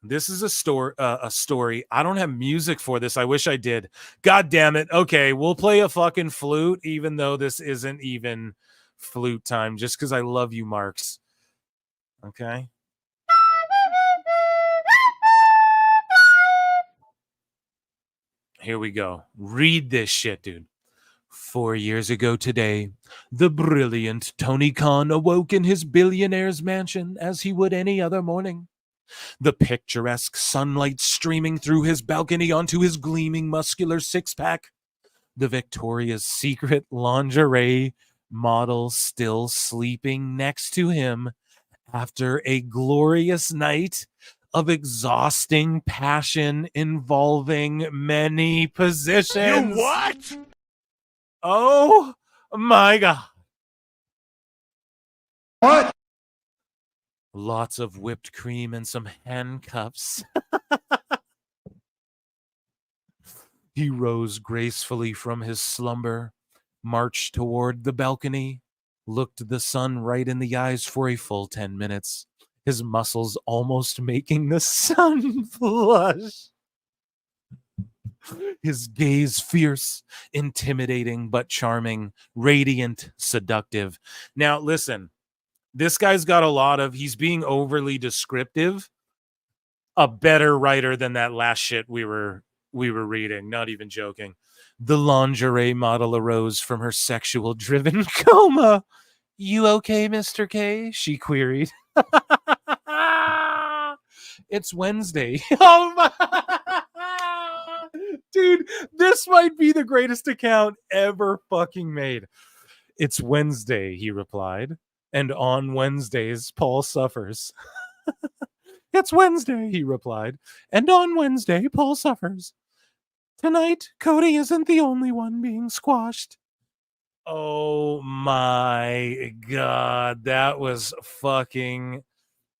Speaker 7: This is a story. I don't have music for this. I wish I did. God damn it. Okay, we'll play a fucking flute even though this isn't even flute time just because I love you, Marks. Okay. Here we go. Read this shit, dude. 4 years ago today, the brilliant Tony Khan awoke in his billionaire's mansion as he would any other morning. The picturesque sunlight streaming through his balcony onto his gleaming muscular six-pack. The Victoria's Secret lingerie model still sleeping next to him after a glorious night of exhausting passion involving many positions.
Speaker 6: You what?
Speaker 7: Oh my God.
Speaker 6: What?
Speaker 7: Lots of whipped cream and some handcuffs. He rose gracefully from his slumber, marched toward the balcony, looked the sun right in the eyes for a full 10 minutes. His muscles almost making the sun flush. His gaze fierce, intimidating, but charming, radiant, seductive. Now, listen, this guy's got a lot of, he's being overly descriptive. A better writer than that last shit we were reading, not even joking. The lingerie model arose from her sexual-driven coma. You okay, Mr. K? She queried. It's Wednesday. Oh my dude, this might be the greatest account ever fucking made. It's Wednesday, he replied, and on Wednesdays Paul suffers. It's Wednesday, he replied, and on Wednesday Paul suffers. Tonight Cody isn't the only one being squashed. Oh my God, that was fucking,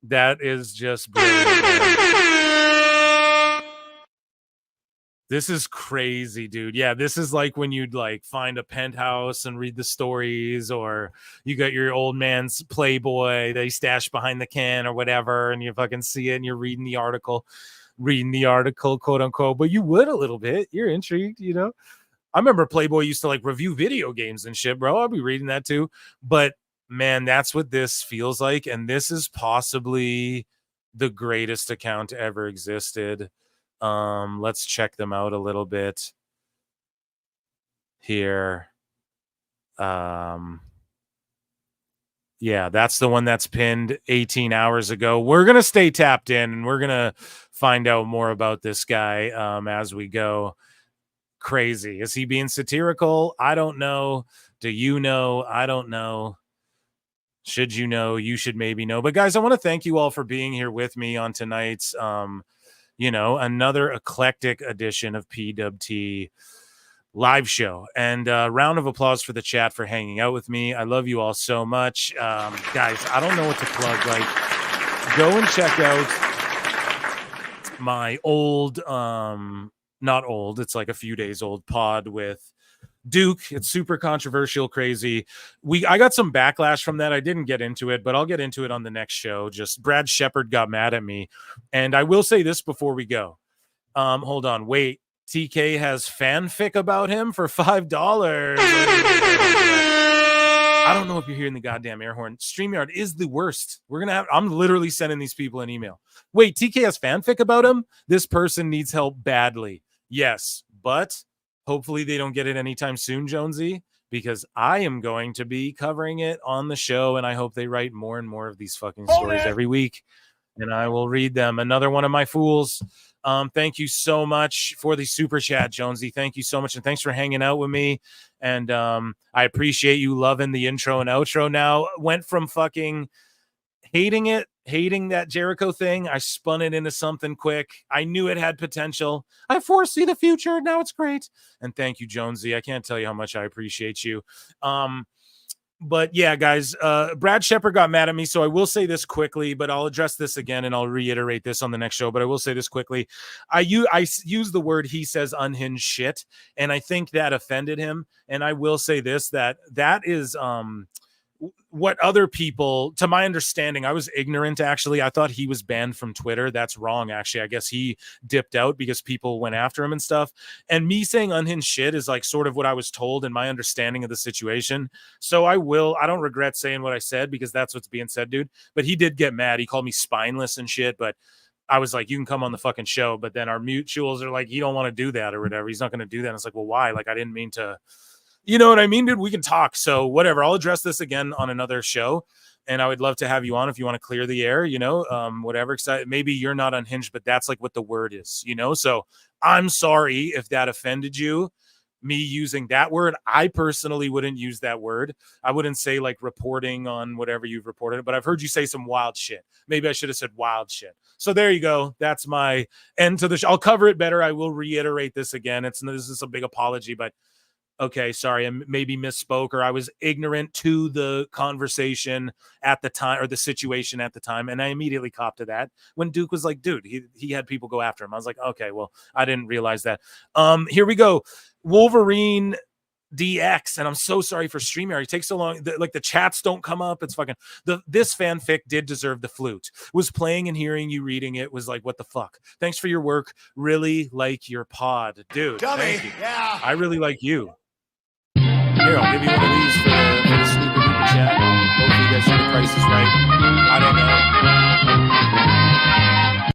Speaker 7: that is just brilliant. This is crazy, dude. Yeah, this is like when you'd like find a penthouse and read the stories, or you got your old man's Playboy that he stashed behind the can or whatever, and you fucking see it and you're reading the article, quote unquote, but you would a little bit. You're intrigued, you know? I remember Playboy used to like review video games and shit, bro. I'll be reading that too. But man, that's what this feels like. And this is possibly the greatest account ever existed. Let's check them out a little bit here. Yeah, that's the one that's pinned 18 hours ago. We're going to stay tapped in, and we're going to find out more about this guy as we go. Crazy. Is he being satirical? I don't know. Do you know? I don't know. Should you know? You should maybe know. But guys, I want to thank you all for being here with me on tonight's, another eclectic edition of PWT live show. And round of applause for the chat for hanging out with me. I love you all so much. Guys, I don't know what to plug. Like, go and check out my old, not old, it's like a few days old pod with Duke. It's super controversial, crazy. I got some backlash from that. I didn't get into it, but I'll get into it on the next show. Just Brad Shepard got mad at me. And I will say this before we go. Hold on. Wait. TK has fanfic about him for $5. I don't know if you're hearing the goddamn air horn. StreamYard is the worst. I'm literally sending these people an email. Wait, TK has fanfic about him? This person needs help badly. Yes, but hopefully they don't get it anytime soon, Jonesy, because I am going to be covering it on the show, and I hope they write more and more of these fucking stories every week, and I will read them. Another one of my fools. Thank you so much for the super chat, Jonesy. Thank you so much, and thanks for hanging out with me. And I appreciate you loving the intro and outro. Now, went from fucking hating that Jericho thing. I spun it into something quick. I knew it had potential. I foresee the future. Now it's great. And thank you, Jonesy. I can't tell you how much I appreciate you. But yeah, guys, Brad Shepard got mad at me, so I will say this quickly, but I'll address this again and I'll reiterate this on the next show, but I will say this quickly. I use the word he says unhinged shit, and I think that offended him. And I will say this, that is what other people, to my understanding, I was ignorant, actually. I thought he was banned from Twitter. That's wrong, actually. I guess he dipped out because people went after him and stuff. And me saying unhinged shit is like sort of what I was told in my understanding of the situation. So I don't regret saying what I said because that's what's being said, dude. But he did get mad. He called me spineless and shit, but I was like, you can come on the fucking show. But then our mutuals are like, you don't want to do that or whatever. He's not going to do that. And it's like, well, why? Like, I didn't mean to. You know what I mean, dude? We can talk. So whatever. I'll address this again on another show. And I would love to have you on if you want to clear the air, whatever. Maybe you're not unhinged, but that's like what the word is, So I'm sorry if that offended you, me using that word. I personally wouldn't use that word. I wouldn't say like reporting on whatever you've reported, but I've heard you say some wild shit. Maybe I should have said wild shit. So there you go. That's my end to the show. I'll cover it better. I will reiterate this again. This is a big apology, but okay, sorry, I maybe misspoke, or I was ignorant to the conversation at the time or the situation at the time, and I immediately copped to that when Duke was like, dude, he had people go after him. I was like, okay, well, I didn't realize that. Here we go. Wolverine DX, and I'm so sorry for StreamYard. It takes so long. The chats don't come up. It's fucking this fanfic did deserve the flute. Was playing and hearing you reading it was like, what the fuck? Thanks for your work. Really like your pod, dude. Thank you.
Speaker 6: Yeah.
Speaker 7: I really like you. Here, I'll give you one of these for the super duper chat. Hopefully you guys see the price is right. I don't know.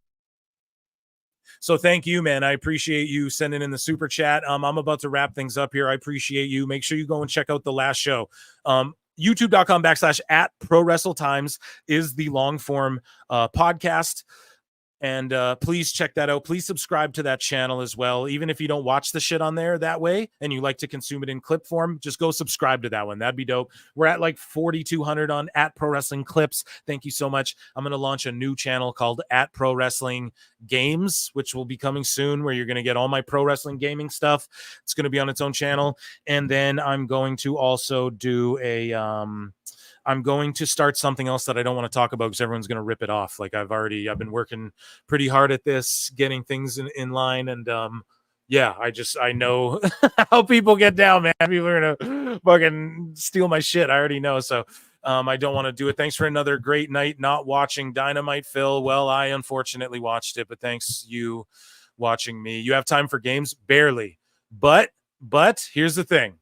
Speaker 7: So thank you, man. I appreciate you sending in the super chat. I'm about to wrap things up here. I appreciate you. Make sure you go and check out the last show. YouTube.com/@prowrestletimes is the long form podcast. And please check that out. Please subscribe to that channel as well. Even if you don't watch the shit on there that way and you like to consume it in clip form, just go subscribe to that one. That'd be dope. We're at like 4,200 on @ProWrestlingClips. Thank you so much. I'm going to launch a new channel called @ProWrestlingGames, which will be coming soon, where you're going to get all my pro wrestling gaming stuff. It's going to be on its own channel. And then I'm going to also do I'm going to start something else that I don't want to talk about because everyone's going to rip it off. Like I've been working pretty hard at this, getting things in line. And yeah, I know how people get down, man. People are going to fucking steal my shit. I already know. So I don't want to do it. Thanks for another great night not watching Dynamite, Phil. Well, I unfortunately watched it, but thanks you watching me. You have time for games? Barely. But here's the thing.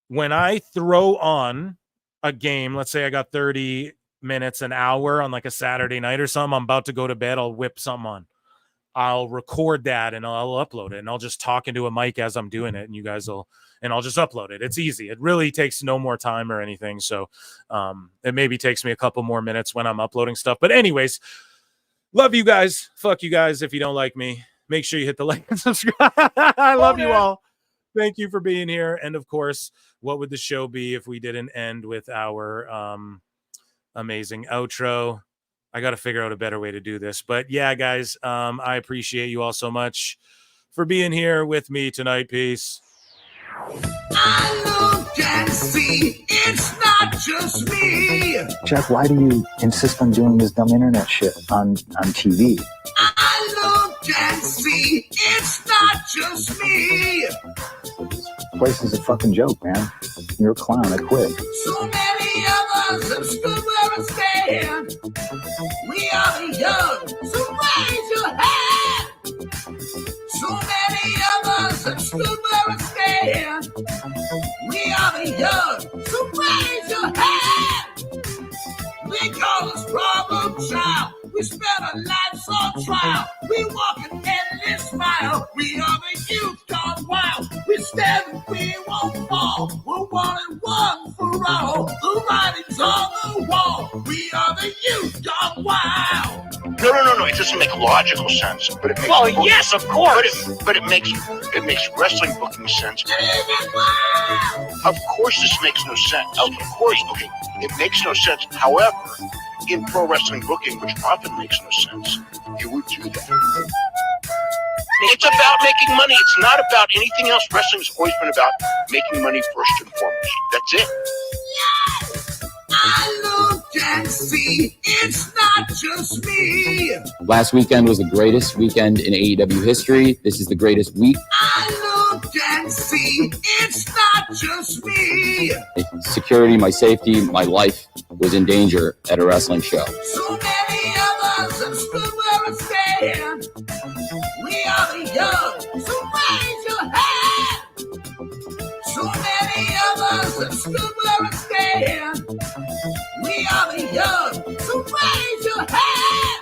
Speaker 7: When I throw on a game, let's say I got 30 minutes, an hour on like a Saturday night or something, I'm about to go to bed, I'll whip something on. I'll record that and I'll upload it, and I'll just talk into a mic as I'm doing it, and you guys will, and I'll just upload it. It's easy. It really takes no more time or anything. So it maybe takes me a couple more minutes when I'm uploading stuff. But anyways, love you guys. Fuck you guys if you don't like me. Make sure you hit the like and subscribe. I love you all. Thank you for being here. And of course, what would the show be if we didn't end with our amazing outro? I got to figure out a better way to do this. But yeah, guys, I appreciate you all so much for being here with me tonight. Peace.
Speaker 2: I look and see it's not just me.
Speaker 1: Jack, why do you insist on doing this dumb internet shit on TV?
Speaker 2: I look and see it's not just me.
Speaker 1: This place is a fucking joke, man. You're a clown. I quit.
Speaker 2: So many of us have stood where we stand. We are the young, so raise your hand. So many of us have stood where we stand. We are the young, so raise your hand. We call us problem child. We spend our lives on trial. We walk an endless mile. We are the youth gone wild. We stand, we won't fall. We're 1 and 1 for all. The writing's on the wall. We are the youth gone wild.
Speaker 3: No. It doesn't make logical sense, but it makes.
Speaker 2: Well, yes, of course.
Speaker 3: But it makes wrestling booking sense. Of course, this makes no sense. Of course, okay, it makes no sense. However, in pro wrestling booking, which often makes no sense, you would do that. It's about making money. It's not about anything else. Wrestling's always been about making money first and foremost. That's it.
Speaker 2: I look and see it's not just me.
Speaker 5: Last weekend was the greatest weekend in AEW history. This is the greatest week.
Speaker 2: I look and see it's not just me.
Speaker 5: Security, my safety, my life was in danger at a wrestling show.
Speaker 2: So many of us have stood where we stand. We are the young, so raise your hand. So many of us have stood where we stand. We are the young, so raise your hand.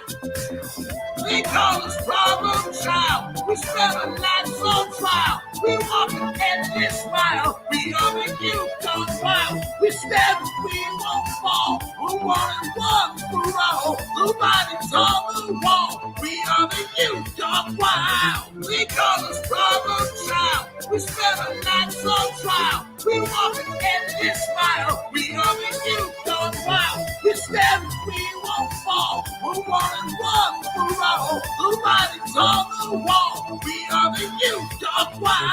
Speaker 2: We call us problem child. We spend our lives on trial. We walk an endless mile. We are the youth gone wild. We stand, we won't fall. We're 1 and 1 for all. The writing's on the wall. We are the youth gone wild. We call us problem child. We spend our lives on trial. We walk an endless mile. We are the youth gone wild. We stand, we won't fall. We're 1 and 1 for all. The writing's on the wall. We are the youth gone wild.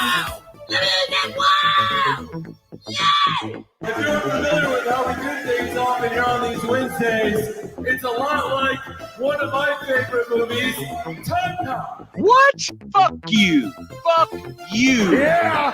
Speaker 2: Wild. Yeah.
Speaker 6: If you're familiar with how we do things often here on these Wednesdays, it's a lot like one of my favorite movies, Time Cop.
Speaker 2: What? Fuck you. Fuck you.
Speaker 6: Yeah.